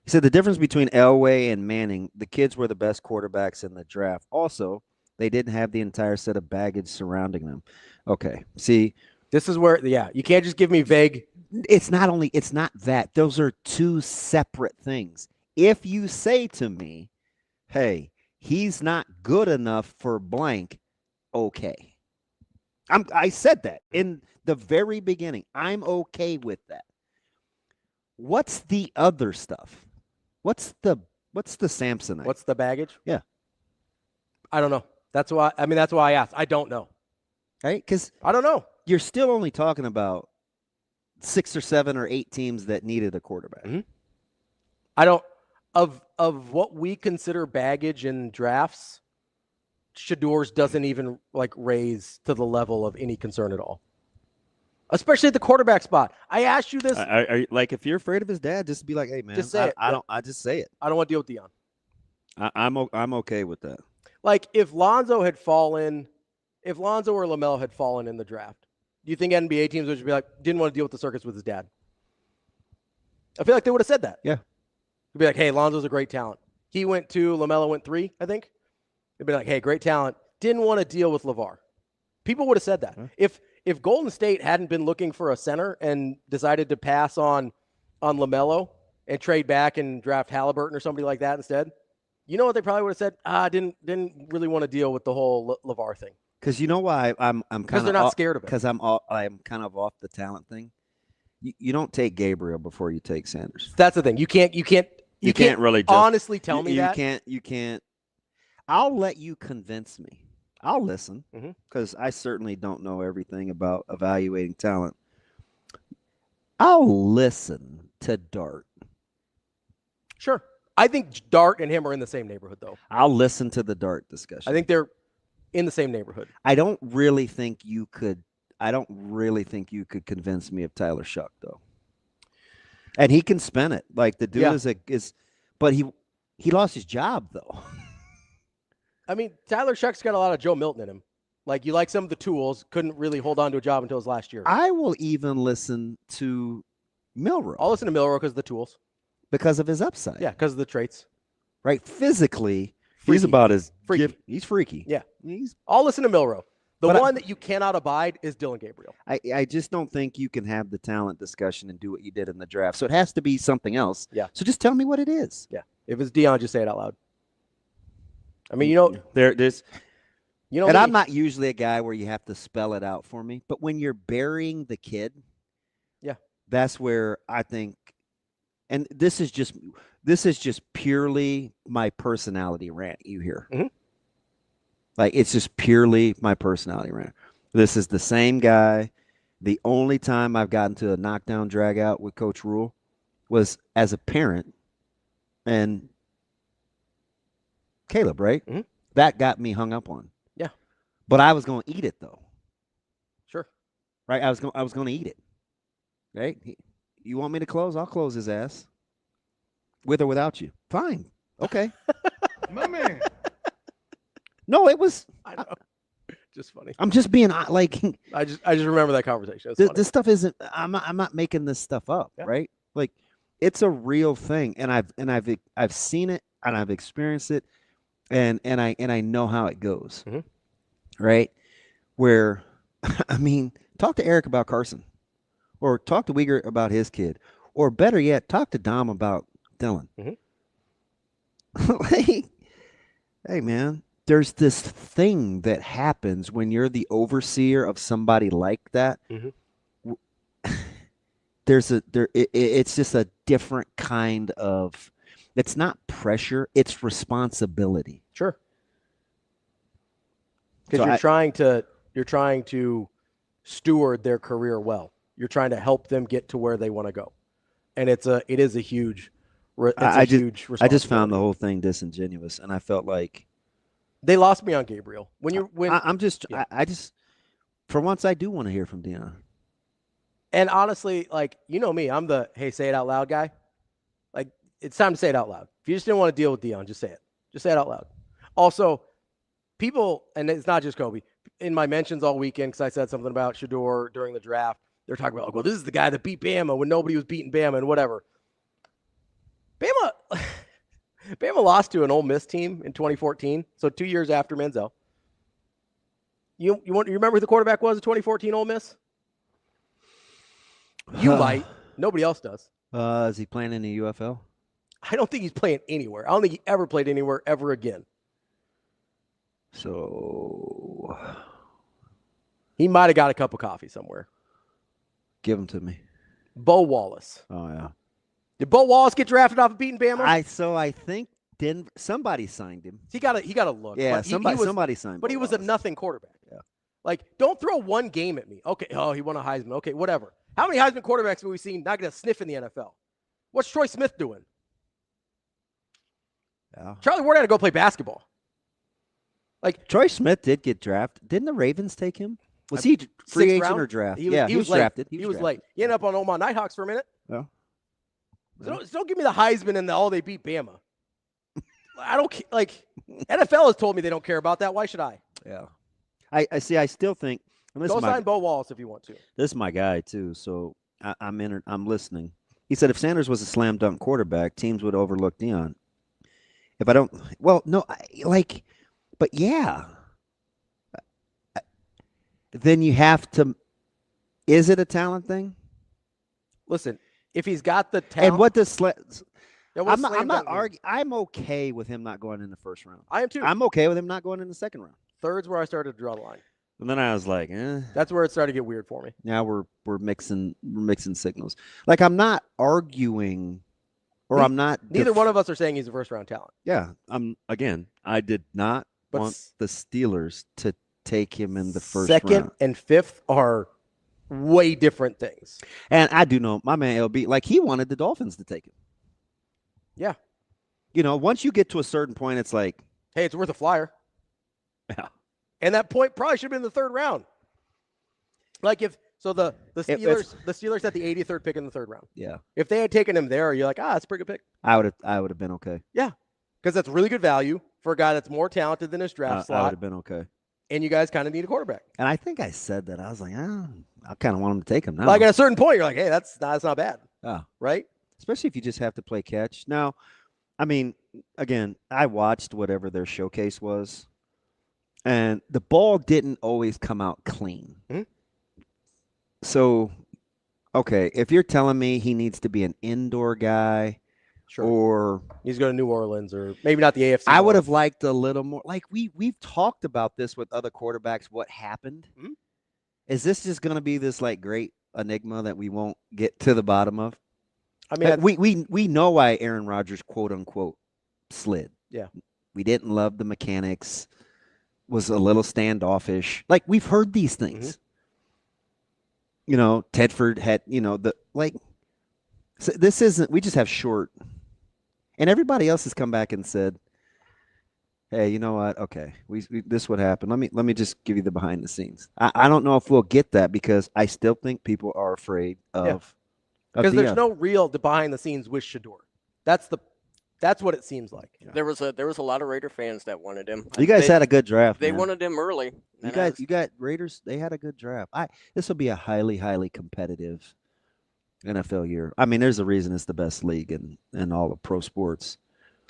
He said the difference between Elway and Manning, the kids were the best quarterbacks in the draft. Also, they didn't have the entire set of baggage surrounding them. Okay. See, this is where, you can't just give me vague. It's not that. Those are two separate things. If you say to me, hey, he's not good enough for blank, okay. I said that in the very beginning. I'm okay with that. What's the other stuff? What's the Samsonite? What's the baggage? Yeah. I don't know. That's why I asked. I don't know. Right? Because I don't know. you're still only talking about 6 or 7 or 8 teams that needed a quarterback. Mm-hmm. I don't of what we consider baggage in drafts, Shedeur's doesn't even like raise to the level of any concern at all. Especially at the quarterback spot. I asked you this. Like, if you're afraid of his dad, just be like, hey, man, just say it. I just say it. I don't want to deal with Dion. I'm okay with that. Like, if Lonzo or LaMelo had fallen in the draft, do you think NBA teams would just be like, didn't want to deal with the circus with his dad? I feel like they would have said that. Yeah. They'd be like, hey, Lonzo's a great talent. He went 2, LaMelo went 3, I think. They'd be like, hey, great talent. Didn't want to deal with LeVar. People would have said that. Mm-hmm. If Golden State hadn't been looking for a center and decided to pass on LaMelo and trade back and draft Halliburton or somebody like that instead, you know what they probably would have said? Didn't really want to deal with the whole LeVar thing. Because you know why I'm kind of because they're not scared of it. Because I'm kind of off the talent thing. You don't take Gabriel before you take Sanders. That's the thing. You can't really just, honestly tell me that. You can't. I'll let you convince me. I'll listen because I certainly don't know everything about evaluating talent. I'll listen to Dart. Sure. I think Dart and him are in the same neighborhood, though. I'll listen to the Dart discussion. I think they're in the same neighborhood. I don't really think you could convince me of Tyler Shuck, though. And he can spin it. Like, the dude but he lost his job, though. I mean, Tyler Shuck's got a lot of Joe Milton in him. Like, you like some of the tools, couldn't really hold on to a job until his last year. I will even listen to Milroe. I'll listen to Milroe because of the tools. Because of his upside. Yeah, because of the traits. Right? Physically, freaky. He's about as freaky. He's freaky. Yeah. I'll listen to Milroe. The one that you cannot abide is Dylan Gabriel. I just don't think you can have the talent discussion and do what you did in the draft. So it has to be something else. Yeah. So just tell me what it is. Yeah. If it's Dion, just say it out loud. I mean, there's and I'm not usually a guy where you have to spell it out for me, but when you're burying the kid, that's where I think, and this is just purely my personality rant you hear. Mm-hmm. Like, it's just purely my personality rant. This is the same guy. The only time I've gotten to a knockdown drag out with Coach Rule was as a parent and Caleb, right? Mm-hmm. That got me hung up on. Yeah. But I was going to eat it, though. Sure. Right? I was going to eat it. Right? You want me to close? I'll close his ass. With or without you. Fine. Okay. My man. No, it was. I know. Just funny. I'm just being like. I just remember that conversation. This stuff isn't. I'm not making this stuff up, right? Like, it's a real thing, and I've seen it and I've experienced it, and I know how it goes, right? Where, I mean, talk to Eric about Carson, or talk to Uyghur about his kid, or better yet, talk to Dom about Dylan. Like, hey, man. There's this thing that happens when you're the overseer of somebody like that. It's just a different kind of. It's not pressure; it's responsibility. Sure. Because you're trying to steward their career well. You're trying to help them get to where they want to go, and it is a huge. I just found the whole thing disingenuous, and I felt like. They lost me on Gabriel. I just for once I do want to hear from Dion. And honestly, like, you know me, I'm the hey, say it out loud guy. Like, it's time to say it out loud. If you just didn't want to deal with Dion, just say it. Just say it out loud. Also, people, and it's not just Kobe, in my mentions all weekend, because I said something about Shedeur during the draft, they're talking about, well, this is the guy that beat Bama when nobody was beating Bama and whatever. Bama lost to an Ole Miss team in 2014, so 2 years after Manziel. You remember who the quarterback was in 2014 Ole Miss? You might. Nobody else does. Is he playing in the UFL? I don't think he's playing anywhere. I don't think he ever played anywhere ever again. So he might have got a cup of coffee somewhere. Give him to me. Bo Wallace. Oh, yeah. Did Bo Wallace get drafted off of beating Bama? I think somebody signed him. He got a look. Yeah, somebody signed him. But he was a nothing quarterback. Yeah. Like, don't throw one game at me. Okay, he won a Heisman. Okay, whatever. How many Heisman quarterbacks have we seen not get a sniff in the NFL? What's Troy Smith doing? Yeah. Charlie Ward had to go play basketball. Like, Troy Smith did get drafted. Didn't the Ravens take him? Was he free agent or draft? He was drafted. He was late. He ended up on Omaha Nighthawks for a minute. Yeah. So don't give me the Heisman and they beat Bama. I don't NFL has told me they don't care about that. Why should I? Yeah. I see. I still think. Go sign Bo Wallace if you want to. This is my guy too. So I'm listening. He said if Sanders was a slam dunk quarterback, teams would overlook Deion. If I don't, well, no, but yeah. Then you have to. Is it a talent thing? Listen, if he's got the talent, and what does I'm not arguing. I'm okay with him not going in the first round. I am too. I'm okay with him not going in the second round. Third's where I started to draw the line. And then I was like, That's where it started to get weird for me. Now we're mixing signals. Like I'm not arguing, or I'm not. Neither one of us are saying he's a first round talent. Yeah, I did not want the Steelers to take him in the first round. Second and fifth are way different things. And I do know my man LB, like he wanted the Dolphins to take him. Yeah. Once you get to a certain point, it's like, hey, it's worth a flyer. Yeah. And that point probably should have been in the third round. Like the Steelers had the 83rd pick in the third round. Yeah. If they had taken him there, you're like, that's a pretty good pick. I would have been okay. Yeah. Because that's really good value for a guy that's more talented than his draft slot. I would have been okay. And you guys kind of need a quarterback. And I think I said that. I was like, I kind of want him to take him now. Like at a certain point, you're like, hey, that's not bad. Oh. Right? Especially if you just have to play catch. Now, I mean, again, I watched whatever their showcase was, and the ball didn't always come out clean. Mm-hmm. So, okay, if you're telling me he needs to be an indoor guy, sure, or he's going to New Orleans, or maybe not the AFC. I would have liked a little more. Like we've talked about this with other quarterbacks. What happened? Mm-hmm. Is this just going to be this like great enigma that we won't get to the bottom of? I mean, we know why Aaron Rodgers, quote unquote, slid. Yeah. We didn't love the mechanics, was a little standoffish. Like we've heard these things. Mm-hmm. Tedford had, so this isn't, we just have short. And everybody else has come back and said, hey, you know what? Okay, this would happen. Let me just give you the behind the scenes. I don't know if we'll get that because I still think people are afraid of. Yeah. Because there's no real behind the scenes with Shedeur. That's what it seems like. Yeah. There was a lot of Raider fans that wanted him. You guys had a good draft. They man. wanted him early. You got Raiders. They had a good draft. This will be a highly, highly competitive NFL year. I mean, there's a reason it's the best league in all of pro sports.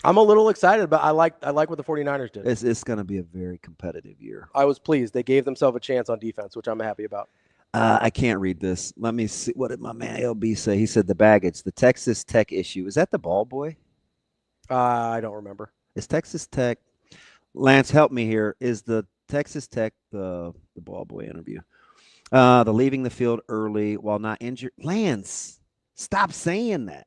I'm a little excited, but I like what the 49ers did. It's going to be a very competitive year. I was pleased. They gave themselves a chance on defense, which I'm happy about. I can't read this. Let me see. What did my man LB say? He said the baggage, the Texas Tech issue. Is that the ball boy? I don't remember. Is Texas Tech? Lance, help me here. Is the Texas Tech the ball boy interview? The leaving the field early while not injured. Lance, stop saying that.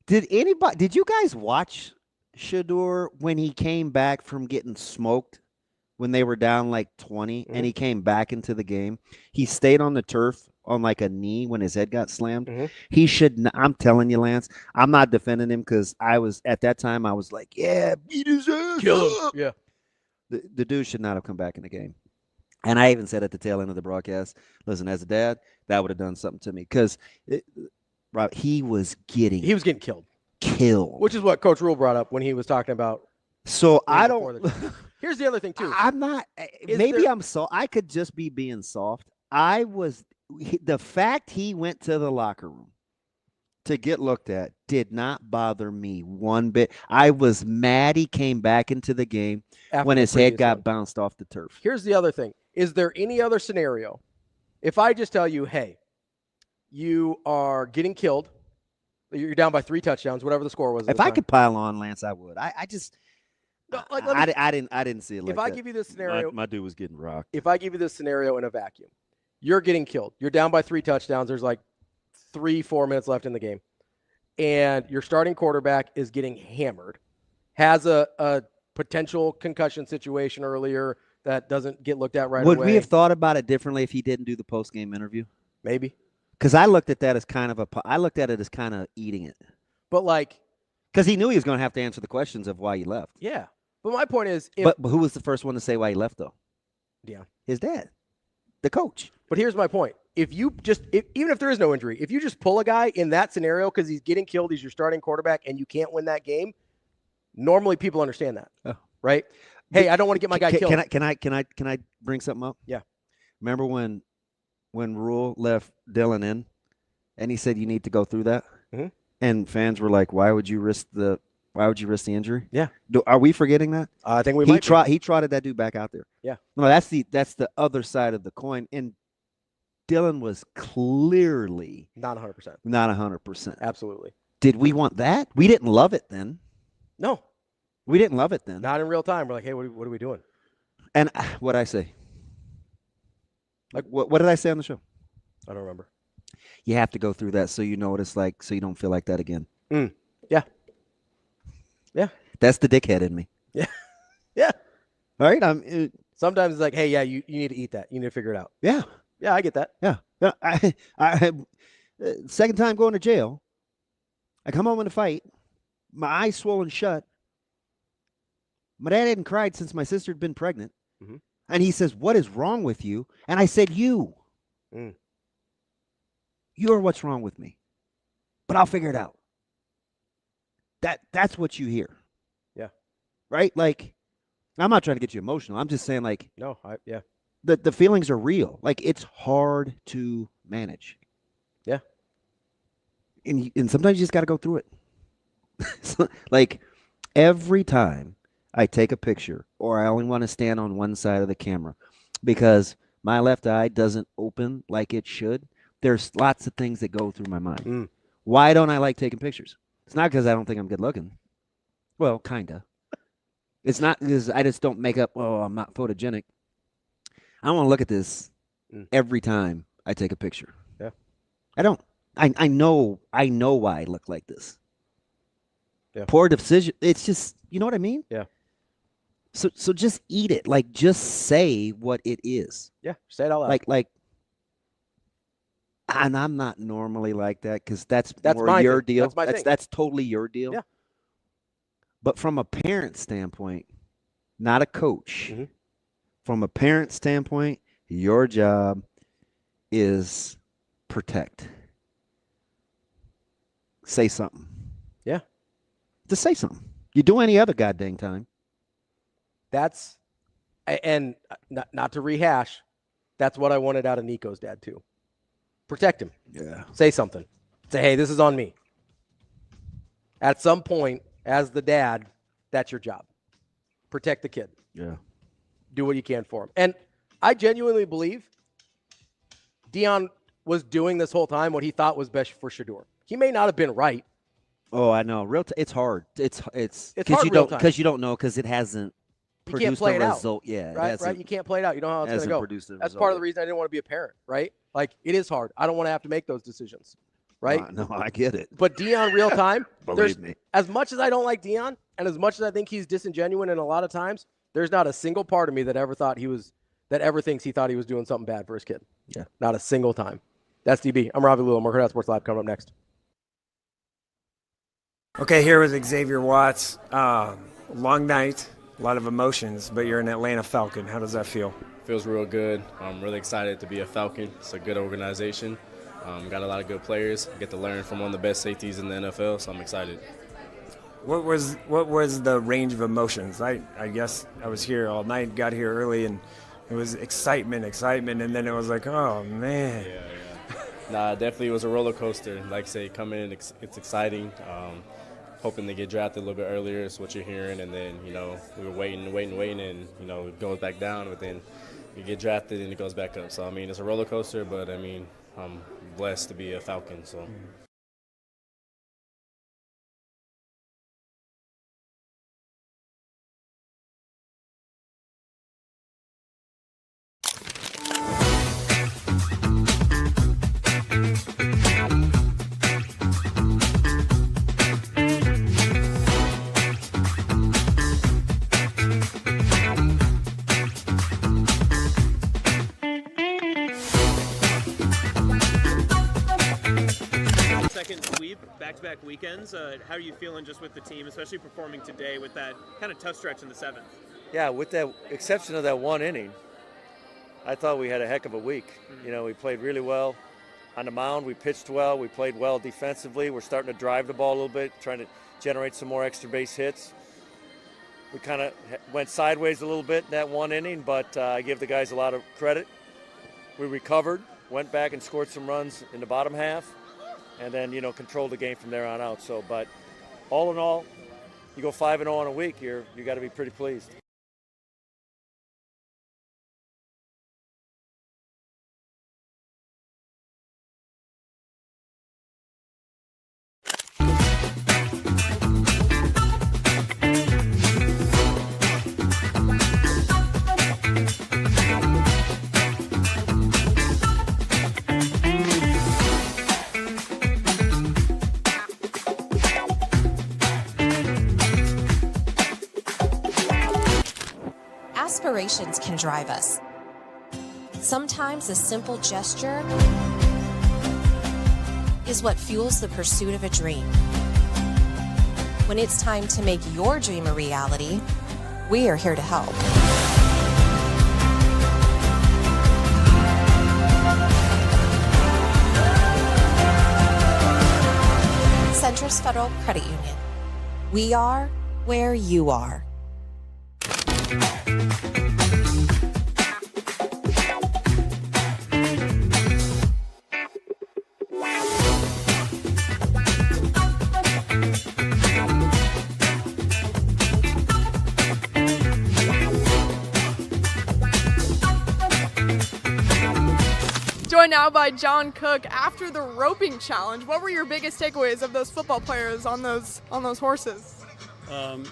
Did you guys watch Shedeur when he came back from getting smoked? When they were down like 20 and he came back into the game, he stayed on the turf on like a knee when his head got slammed. He should not, I'm telling you, Lance, I'm not defending him because at that time I was like, yeah, beat his ass. Kill him. Yeah. The dude should not have come back in the game. And I even said at the tail end of the broadcast, listen, as a dad, that would have done something to me because he was getting killed. Which is what Coach Rule brought up when he was talking about. So I don't. Here's the other thing too. I'm not. I could just be being soft. The fact he went to the locker room to get looked at did not bother me one bit. I was mad he came back into the game when his head got bounced off the turf. Here's the other thing. Is there any other scenario? If I just tell you, hey, you are getting killed, you're down by 3 touchdowns, whatever the score was. If I could pile on, Lance, I would. I didn't see it like that. If I give you this scenario, my dude was getting rocked. If I give you this scenario in a vacuum, you're getting killed. You're down by 3 touchdowns. There's like 3-4 minutes left in the game, and your starting quarterback is getting hammered, has a potential concussion situation earlier, that doesn't get looked at right Would away. we have thought about it differently if he didn't do the post-game interview? Maybe. Because I looked at that as I looked at it as kind of eating it. But like, because he knew he was going to have to answer the questions of why he left. Yeah. But my point is, but who was the first one to say why he left, though? Yeah. His dad, the coach. But here's my point. If you even if there is no injury, if you just pull a guy in that scenario because he's getting killed, he's your starting quarterback, and you can't win that game, normally people understand that, right? Hey, I don't want to get my guy killed. Can I bring something up? Yeah. Remember when Rule left Dylan in, and he said you need to go through that, and fans were like, "Why would you risk the injury?" Yeah. Are we forgetting that? I think we he might. He trotted that dude back out there. Yeah. No, that's the other side of the coin, and Dylan was clearly not 100%. Not 100%. Absolutely. Did we want that? We didn't love it then. No. We didn't love it then. Not in real time. We're like, hey, what are we doing? And what'd I say? Like, what did I say on the show? I don't remember. You have to go through that so you know what it's like, so you don't feel like that again. Yeah. Yeah. That's the dickhead in me. Yeah. Yeah. All right. Sometimes it's like, hey, yeah, you need to eat that. You need to figure it out. Yeah. Yeah, I get that. Yeah. I second time going to jail, I come home in a fight, my eyes swollen shut. My dad hadn't cried since my sister had been pregnant. And he says, "What is wrong with you?" And I said, "You. You are what's wrong with me. But I'll figure it out." That's what you hear. Yeah. Right? Like, I'm not trying to get you emotional. I'm just saying, like, no, yeah. The feelings are real. Like, it's hard to manage. Yeah. And sometimes you just got to go through it. So, like, every time I take a picture, or I only want to stand on one side of the camera because my left eye doesn't open like it should, there's lots of things that go through my mind. Why don't I like taking pictures? It's not because I don't think I'm good looking. Well, kind of. It's not because I just don't make up, oh, I'm not photogenic. I want to look at this every time I take a picture. Yeah. I don't. I know why I look like this. Yeah. Poor decision. It's just, you know what I mean? Yeah. So just eat it. Like, just say what it is. Yeah. Say it out loud. Like, and I'm not normally like that because that's more my your thing. deal. That's my thing. That's totally your deal. Yeah. But from a parent standpoint, not a coach, from a parent standpoint, your job is protect. Say something. Yeah. Just say something. You do any other goddamn time. That's, and not to rehash, that's what I wanted out of Nico's dad too. Protect him. Yeah. Say something. Say, hey, this is on me. At some point, as the dad, that's your job. Protect the kid. Yeah. Do what you can for him. And I genuinely believe Deion was doing this whole time what he thought was best for Shedeur. He may not have been right. Oh, I know. It's hard. It's hard because you don't know because it hasn't you can't produced play a it result. out. Yeah, Right. You can't play it out. You don't know how it's going to go. Produced a That's result part of the yet. reason I didn't want to be a parent, right? Like, it is hard. I don't want to have to make those decisions, right? No, I get it. But Deion, real time, Believe me. As much as I don't like Deion, and as much as I think he's disingenuous in a lot of times, there's not a single part of me that ever thinks he thought he was doing something bad for his kid. Yeah. Not a single time. That's DB. I'm Ravi Lulla. Hurrdat Sports Live coming up next. Okay, here with Xavier Watts. Long night, a lot of emotions, but you're an Atlanta Falcon. How does that feel? Feels real good. I'm really excited to be a Falcon. It's a good organization. Got a lot of good players. Get to learn from one of the best safeties in the NFL, so I'm excited. What was the range of emotions? I guess I was here all night, got here early, and it was excitement, and then it was like, oh, man. Yeah. Nah, definitely it was a roller coaster. Like I say, coming in, it's exciting. Hoping to get drafted a little bit earlier is what you're hearing, and then, we were waiting, and, it goes back down, but then you get drafted and it goes back up. So, it's a roller coaster, but, I'm blessed to be a Falcon, so. back-to-back weekends. How are you feeling just with the team, especially performing today with that kind of tough stretch in the 7th? Yeah, with the exception of that one inning, I thought we had a heck of a week. You know, we played really well on the mound. We pitched well. We played well defensively. We're starting to drive the ball a little bit, trying to generate some more extra base hits. We kind of went sideways a little bit in that one inning, but I give the guys a lot of credit. We recovered, went back and scored some runs in the bottom half, and then, you know, controlled the game from there on out. So, but all in all, you go 5-0 on a week, you got to be pretty pleased. Aspirations can drive us. Sometimes a simple gesture is what fuels the pursuit of a dream. When it's time to make your dream a reality, we are here to help. Centris Federal Credit Union. We are where you are. Joined now by John Cook after the roping challenge. What were your biggest takeaways of those football players on those horses?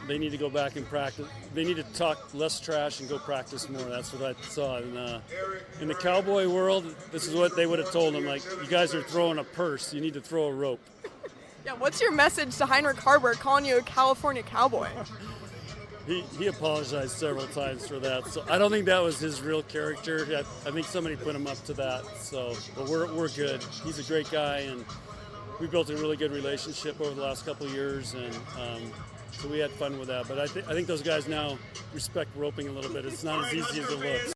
They need to go back and practice. They need to talk less trash and go practice more. That's what I saw. In the cowboy world, this is what they would have told them. Like, you guys are throwing a purse. You need to throw a rope. Yeah, what's your message to Heinrich Haarberg calling you a California cowboy? He apologized several times for that. So I don't think that was his real character. I think somebody put him up to that. So, but we're good. He's a great guy, and we built a really good relationship over the last couple of years, and so we had fun with that. But I think those guys now respect roping a little bit. It's not as easy as it looks.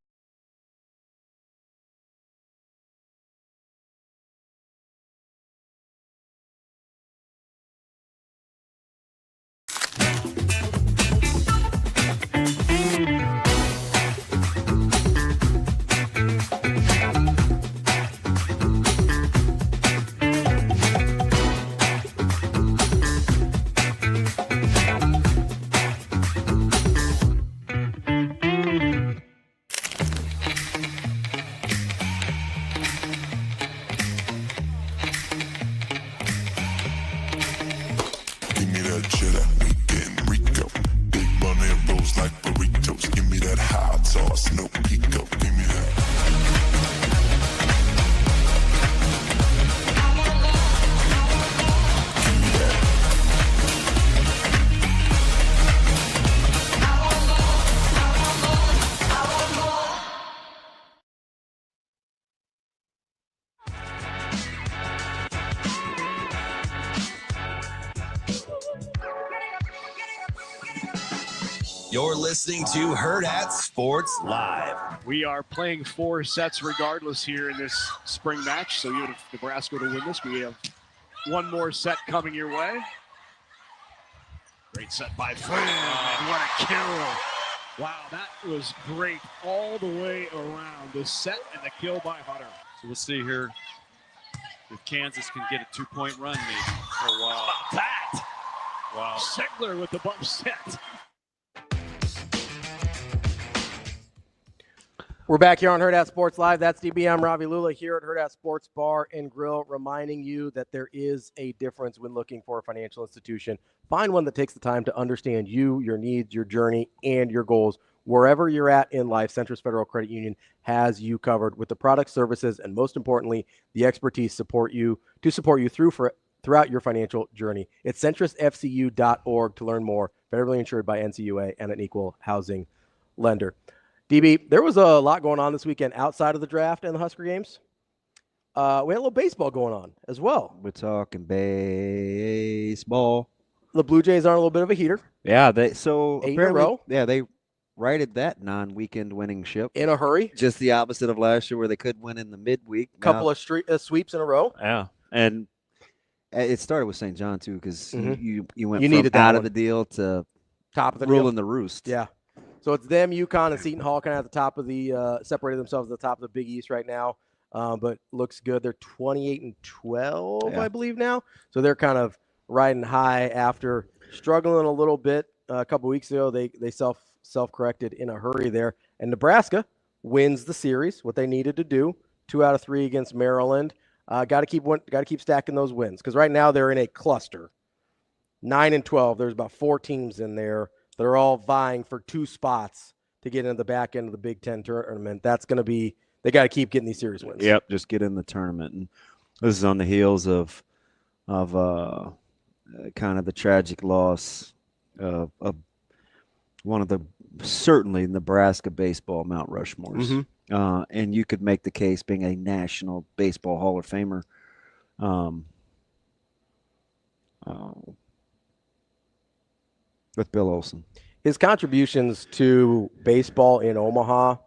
You're listening to Hurrdat Sports Live. We are playing 4 sets regardless here in this spring match. So even if Nebraska to win this, we have one more set coming your way. Great set by Flynn, and what a kill. Wow, that was great all the way around. The set and the kill by Hunter. So we'll see here if Kansas can get a 2-point run maybe. Oh, wow. How about that? Wow. Segler with the bump set. We're back here on Hurrdat Sports Live. That's DB. I'm Ravi Lulla here at Hurrdat Sports Bar and Grill, reminding you that there is a difference when looking for a financial institution. Find one that takes the time to understand you, your needs, your journey, and your goals. Wherever you're at in life, Centris Federal Credit Union has you covered with the products, services, and most importantly, the expertise to support you throughout your financial journey. It's centrisfcu.org to learn more. Federally insured by NCUA and an equal housing lender. DB, there was a lot going on this weekend outside of the draft and the Husker Games. we had a little baseball going on as well. We're talking baseball. The Blue Jays are a little bit of a heater. Yeah, 8 in a row. Yeah, they righted that non-weekend winning ship in a hurry. Just the opposite of last year, where they could win in the midweek. Couple of sweeps in a row. Yeah, and it started with St. John too, because you went You from needed out that of the deal to top of the ruling deal. the roost. Yeah. So it's them, UConn, and Seton Hall kind of at the top of the separated themselves at the top of the Big East right now. But looks good. They're 28-12, I believe now. So they're kind of riding high after struggling a little bit a couple weeks ago. They self-corrected in a hurry there. And Nebraska wins the series, what they needed to do. 2 out of 3 against Maryland. Got to keep stacking those wins, because right now they're in a cluster. 9-12. There's about 4 teams in there that are all vying for 2 spots to get into the back end of the Big Ten tournament. That's going to be – they got to keep getting these series wins. Yep, just get in the tournament. And this is on the heels of kind of the tragic loss of one of the certainly Nebraska baseball Mount Rushmores. And you could make the case, being a National Baseball Hall of Famer, with Bill Olson. His contributions to baseball in Omaha,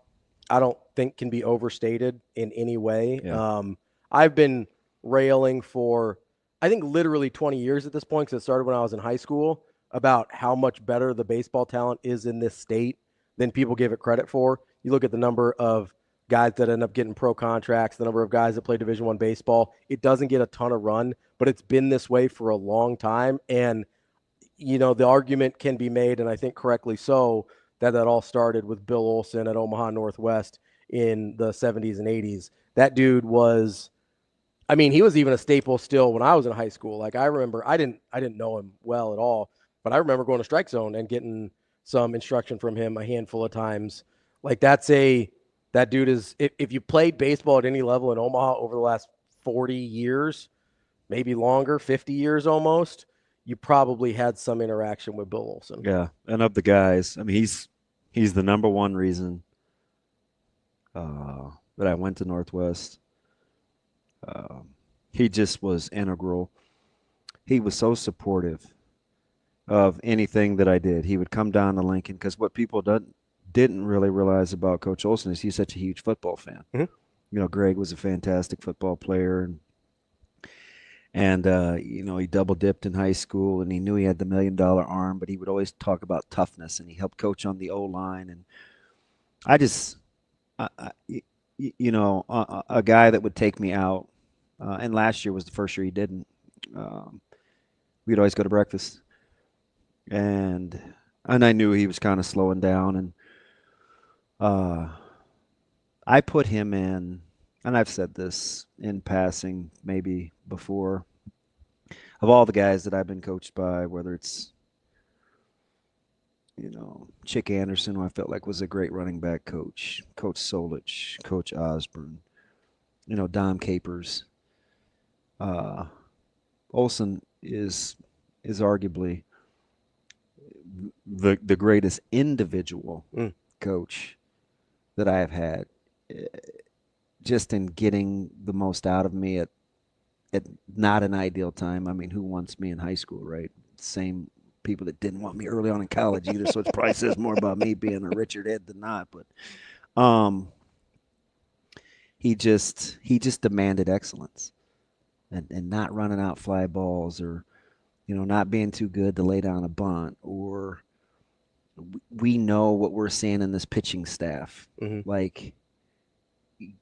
I don't think can be overstated in any way. Yeah. I've been railing for, I think, literally 20 years at this point, because it started when I was in high school, about how much better the baseball talent is in this state than people give it credit for. You look at the number of guys that end up getting pro contracts, the number of guys that play Division I baseball. It doesn't get a ton of run, but it's been this way for a long time. And, you know, the argument can be made, and I think correctly so, that all started with Bill Olson at Omaha Northwest in the 70s and 80s. That dude was, I mean, he was even a staple still when I was in high school. Like, I remember, I didn't know him well at all, but I remember going to Strike Zone and getting some instruction from him a handful of times. Like, that dude is, if you played baseball at any level in Omaha over the last 40 years, maybe longer, 50 years almost, you probably had some interaction with Bill Olson. Yeah, and of the guys, I mean, he's the number one reason that I went to Northwest. He just was integral. He was so supportive of anything that I did. He would come down to Lincoln, because what people didn't really realize about Coach Olson is he's such a huge football fan. You know, Greg was a fantastic football player, and you know, he double dipped in high school, and he knew he had the $1 million arm, but he would always talk about toughness, and he helped coach on the O-line. And you know, a guy that would take me out, and last year was the first year he didn't. We'd always go to breakfast, and I knew he was kind of slowing down, and I put him in, and I've said this in passing maybe before, of all the guys that I've been coached by, whether it's, you know, Chick Anderson, who I felt like was a great running back coach, Coach Solich, Coach Osborne, you know, Dom Capers. Olson is arguably the greatest individual coach that I have had, just in getting the most out of me at not an ideal time. I mean, who wants me in high school, right? Same people that didn't want me early on in college either, so it probably says more about me being a Richard Ed than not. But he just demanded excellence, and not running out fly balls, or, you know, not being too good to lay down a bunt, or we know what we're seeing in this pitching staff, like,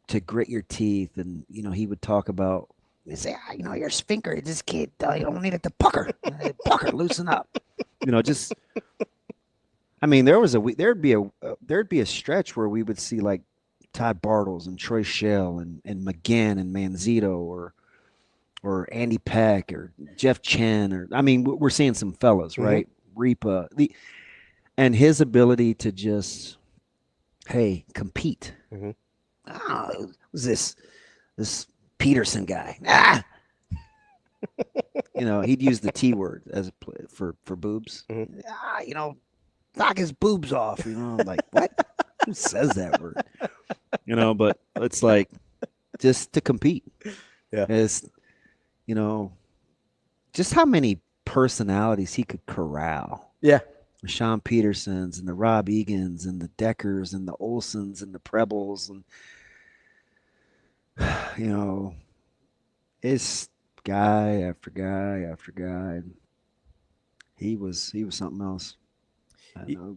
to grit your teeth. And, you know, he would talk about, they say, you know, your sphincter, you just can't, you don't need it to pucker, loosen up. You know, just, I mean, there'd be a stretch where we would see like Todd Bartles and Troy Shell and McGinn and Manzito, or Andy Peck or Jeff Chen, or, I mean, we're seeing some fellas, right? Repa, and his ability to just, hey, compete. Oh, it was this Peterson guy. You know, he'd use the T word as for boobs. You know, knock his boobs off. You know, I'm like, what? Who says that word? You know, but it's like, just to compete. Yeah. It's, just how many personalities he could corral. Yeah. The Sean Petersons and the Rob Egans and the Deckers and the Olsons and the Prebles and it's guy after guy after guy. He was something else.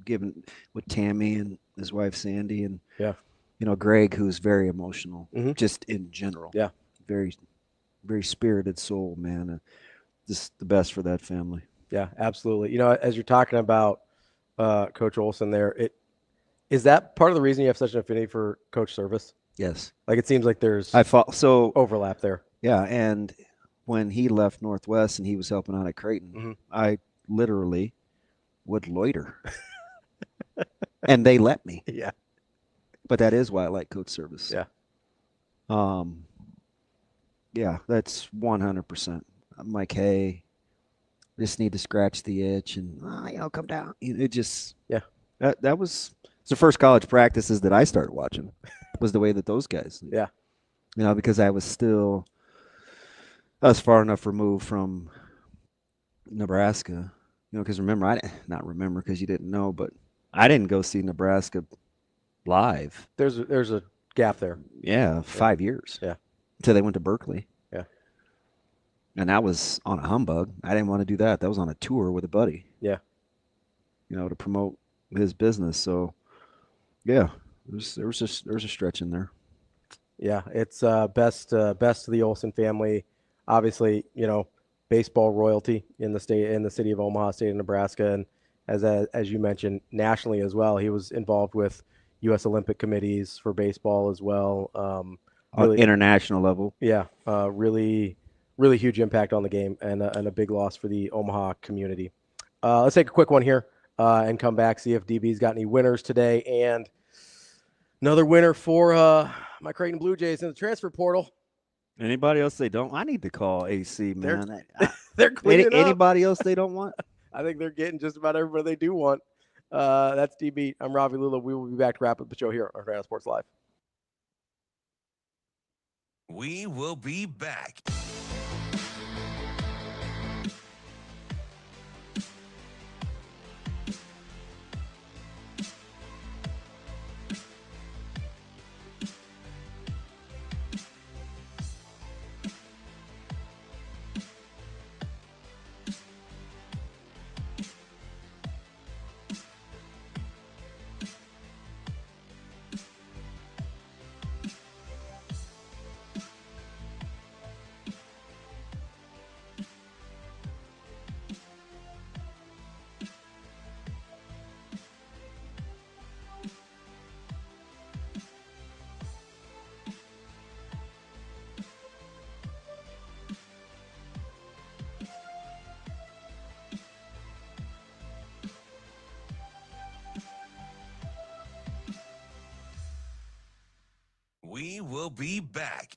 Given with Tammy and his wife Sandy and Greg, who's very emotional, just in general. Yeah, very, very spirited soul, man. Just the best for that family. Yeah, absolutely. As you're talking about Coach Olson, is that part of the reason you have such an affinity for Coach Service? Yes. Like it seems like there's overlap there. Yeah, and when he left Northwest and he was helping out at Creighton, I literally would loiter. And they let me. Yeah. But that is why I like Coach Service. Yeah. Yeah, that's 100%. I'm like, hey, just need to scratch the itch and come down. It just that was the first college practices that I started watching was the way that those guys because I was far enough removed from Nebraska, because remember because you didn't know, but I didn't go see Nebraska live. There's a gap there. Yeah, 5 years. Yeah. Until they went to Berkeley. Yeah. And that was on a humbug. I didn't want to do that. That was on a tour with a buddy. Yeah. To promote his business. So, yeah, there was a stretch in there. Yeah, it's best to the Olson family. Obviously, baseball royalty in the city of Omaha, state of Nebraska, and as you mentioned, nationally as well. He was involved with U.S. Olympic committees for baseball as well. On international level. Yeah, really huge impact on the game and a big loss for the Omaha community. Let's take a quick one here and come back, see if DB's got any winners today. And another winner for my Creighton Blue Jays in the transfer portal. Anybody else they don't? I need to call AC, man. They're cleaning up. Anybody else they don't want? I think they're getting just about everybody they do want. That's DB. I'm Ravi Lulla. We will be back to wrap up the show here on Hurrdat Sports Live. We will be back. We will be back.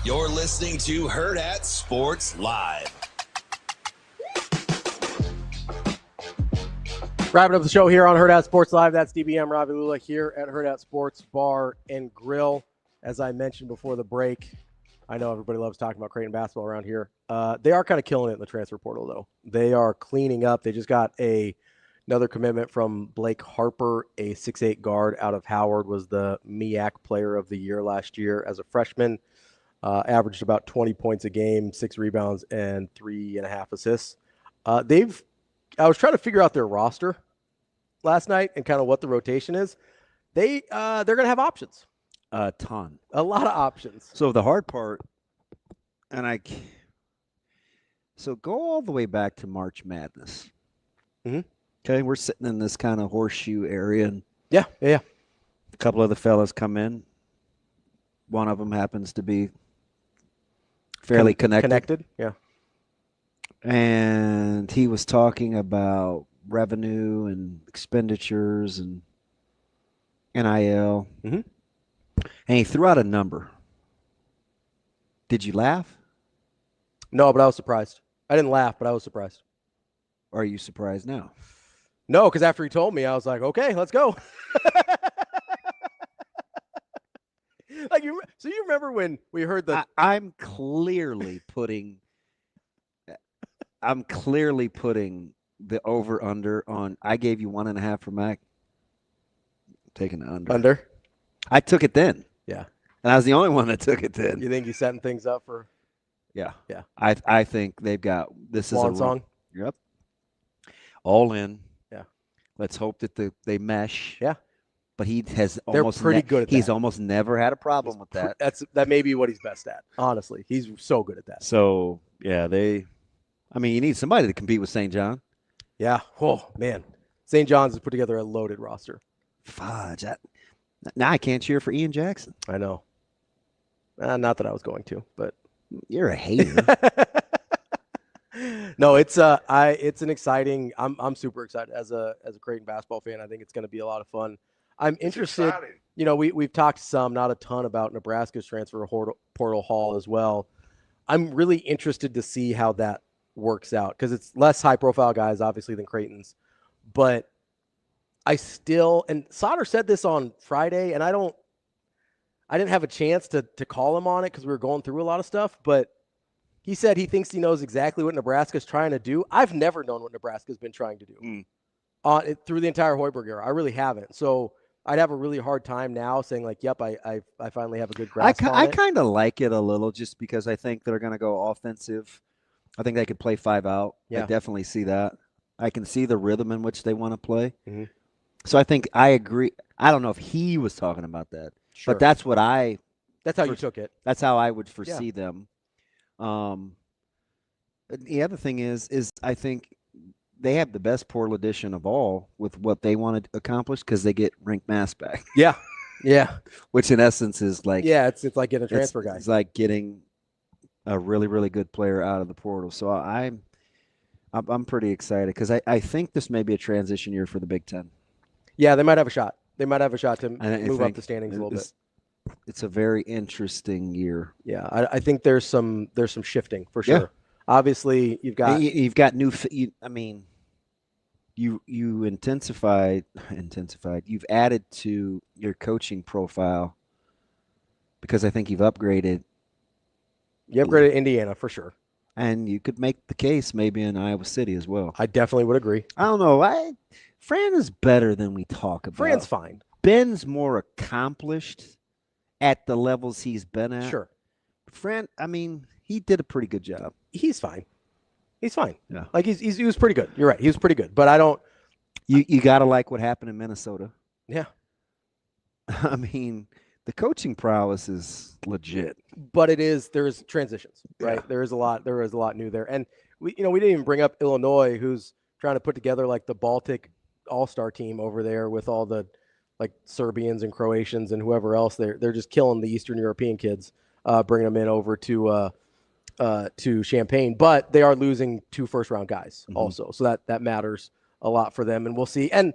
You're listening to Hurrdat Sports Live. Wrapping up the show here on Hurrdat Sports Live. That's DBM Ravi Lulla here at Hurrdat Sports Bar and Grill. As I mentioned before the break, I know everybody loves talking about Creighton basketball around here. They are kind of killing it in the transfer portal, though. They are cleaning up. They just got another commitment from Blake Harper, a 6'8" guard out of Howard, was the MEAC Player of the Year last year as a freshman. averaged about 20 points a game, 6 rebounds, and 3.5 assists. I was trying to figure out their roster last night and kind of what the rotation is. They're going to have options. A ton. A lot of options. So the hard part, so go all the way back to March Madness. Mm-hmm. Okay, we're sitting in this kind of horseshoe area, and yeah. A couple of the fellas come in. One of them happens to be fairly connected. Yeah. And he was talking about revenue and expenditures and NIL. Mm-hmm. And he threw out a number. Did you laugh? No, but I was surprised. I didn't laugh, but I was surprised. Are you surprised now? No, because after he told me, I was like, okay, let's go. So you remember when we heard the... I'm clearly putting the over-under on... I gave you 1.5 for Mac. I'm taking the under. Under? I took it then. Yeah. And I was the only one that took it then. You think he's setting things up for... Yeah. Yeah. I think they've got... This is Swan song? Yep. All in. Yeah. Let's hope that they mesh. Yeah. But he has They're almost pretty good at that. He's almost never had a problem with that. That may be what he's best at. Honestly, he's so good at that. So yeah, you need somebody to compete with St. John. Yeah. Oh man, St. John's has put together a loaded roster. Fudge. Now I can't cheer for Ian Jackson. I know. Not that I was going to, but you're a hater. No, it's an exciting. I'm super excited as a Creighton basketball fan. I think it's going to be a lot of fun. I'm interested. exciting. You know, we've talked some, not a ton, about Nebraska's transfer portal haul as well. I'm really interested to see how that works out because it's less high profile guys, obviously, than Creighton's. But and Sauter said this on Friday, and I didn't have a chance to call him on it because we were going through a lot of stuff, but he said he thinks he knows exactly what Nebraska's trying to do. I've never known what Nebraska's been trying to do through the entire Hoiberg era. I really haven't. So I'd have a really hard time now saying like, yep, I finally have a good grasp on it. I kind of like it a little just because I think they're going to go offensive. I think they could play 5 out. Yeah. I definitely see that. I can see the rhythm in which they want to play. Mm-hmm. So I think I agree. I don't know if he was talking about that, Sure. but that's what that's how you took it. That's how I would foresee them. The other thing is I think they have the best portal edition of all with what they want to accomplish because they get Rink Mass back. Yeah. Yeah. Which in essence is like it's like getting a transfer guy. It's like getting a really, really good player out of the portal. So I'm pretty excited because I think this may be a transition year for the Big Ten. Yeah, they might have a shot. They might have a shot to move up the standings a little bit. It's a very interesting year. Yeah, I think there's some shifting for sure. Yeah. Obviously, you've got you intensified. You've added to your coaching profile because I think you've upgraded. You upgraded Indiana for sure, and you could make the case maybe in Iowa City as well. I definitely would agree. I don't know. Fran is better than we talk about. Fran's fine. Ben's more accomplished at the levels he's been at. Sure. Fran, he did a pretty good job. He's fine. He's fine. Yeah. Like he was pretty good. You're right. He was pretty good. But I don't. You gotta like what happened in Minnesota. Yeah. The coaching prowess is legit. But there's transitions, right? Yeah. There is a lot new there. And we didn't even bring up Illinois, who's trying to put together like the Baltic all-star team over there with all the like Serbians and Croatians and whoever else. They're just killing the Eastern European kids, bringing them in over to Champaign. But they are losing 2 first-round guys also, so that matters a lot for them. And we'll see. And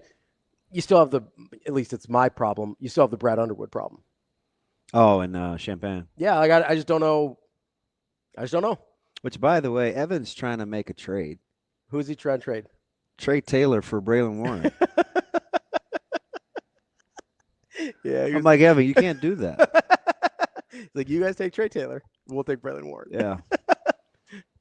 you still have at least it's my problem. You still have the Brad Underwood problem. Oh, and Champagne. Yeah, I just don't know. Which, by the way, Evan's trying to make a trade. Who's he trying to trade? Trey Taylor for Braylon Warren. Yeah, I'm like, Evan, you can't do that. It's like, you guys take Trey Taylor, we'll take Braylon Warren. Yeah.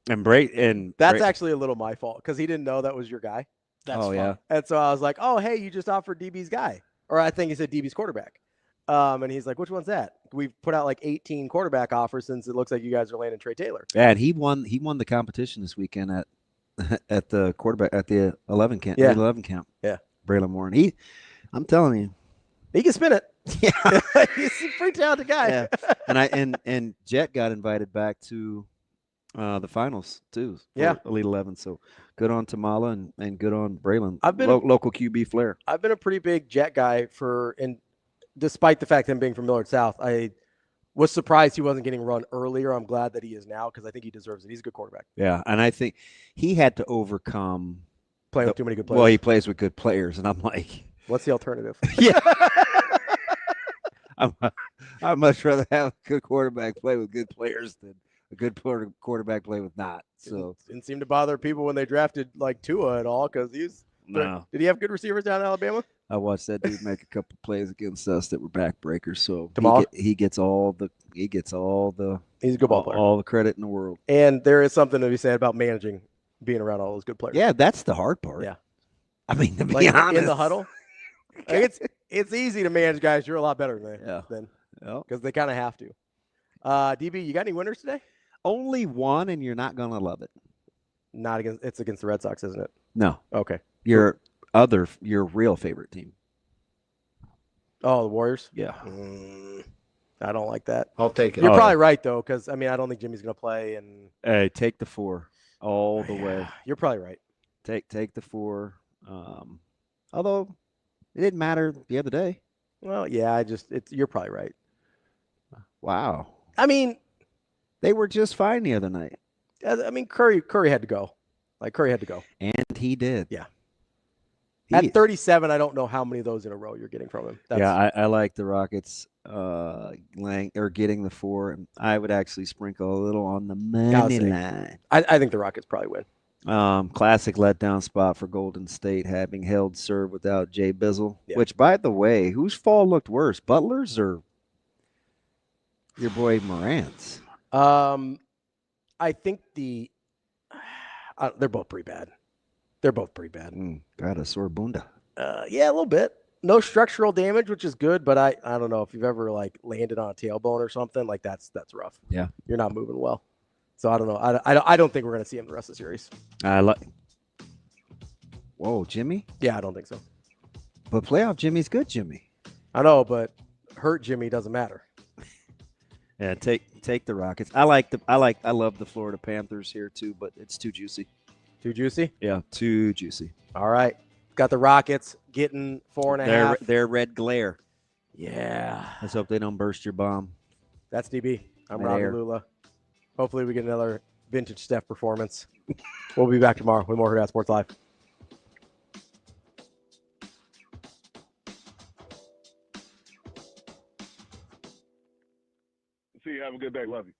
That's actually a little my fault because he didn't know that was your guy. That's fun. Yeah. And so I was like, oh, hey, you just offered DB's guy. Or I think he said DB's quarterback. And he's like, which one's that? We've put out like 18 quarterback offers since it looks like you guys are landing Trey Taylor. Yeah, and he won the competition this weekend at the quarterback at the 11 camp. Yeah. 11 camp. Yeah. Braylon Moore. And I'm telling you. He can spin it. Yeah. He's a pretty talented guy. Yeah. And Jet got invited back to the finals too. Yeah. Elite 11. So good on Tamala and good on Braylon. I've been local QB flair. I've been a pretty big Jet guy and despite the fact of him being from Millard South, I was surprised he wasn't getting run earlier. I'm glad that he is now because I think he deserves it. He's a good quarterback. Yeah, and I think he had to overcome playing with too many good players. Well, he plays with good players, and I'm like, what's the alternative? Yeah. I'd much rather have a good quarterback play with good players than a good quarterback play with not. So didn't seem to bother people when they drafted like Tua at all because he's no. Did he have good receivers down in Alabama? I watched that dude make a couple plays against us that were backbreakers. So he gets all the he's a good ball player. All the credit in the world. And there is something to be said about managing being around all those good players. Yeah, that's the hard part. Yeah. I mean, to be like honest, in the huddle. Like it's easy to manage guys. You're a lot better than because they kind of have to. DB, you got any winners today? Only one, and you're not gonna love it. Not against. It's against the Red Sox, isn't it? No. Okay. Your real favorite team. Oh, the Warriors. Yeah. I don't like that. I'll take it. You're probably right though, because I mean I don't think Jimmy's gonna play. And hey, take the 4 all the way. You're probably right. Take the 4. Although it didn't matter the other day. Well, yeah, you're probably right. Wow. I mean, they were just fine the other night. I mean, Curry had to go. Like Curry had to go, and he did. Yeah. At 37, I don't know how many of those in a row you're getting from him. I like the Rockets getting the 4. I would actually sprinkle a little on the money line. I think the Rockets probably win. Classic letdown spot for Golden State, having held serve without Jay Bizzle. Yeah. Which, by the way, whose fall looked worse, Butler's or your boy Morant's? I think they're both pretty bad. They're both pretty bad. Got a sore bunda. Yeah, a little bit. No structural damage, which is good, but I don't know if you've ever like landed on a tailbone or something like that's rough. Yeah, you're not moving well. So I don't know. I don't think we're gonna see him the rest of the series. Whoa, Jimmy? Yeah, I don't think so. But playoff Jimmy's good, Jimmy. I know, but hurt Jimmy doesn't matter. Yeah, take the Rockets. I love the Florida Panthers here too, but it's too juicy. Too juicy? Yeah, too juicy. All right. Got the Rockets getting 4.5. Their red glare. Yeah. Let's hope they don't burst your bomb. That's DB. I'm Ravi Lulla. Hopefully we get another vintage Steph performance. We'll be back tomorrow with more Hurrdat Sports Live. See you. Have a good day. Love you.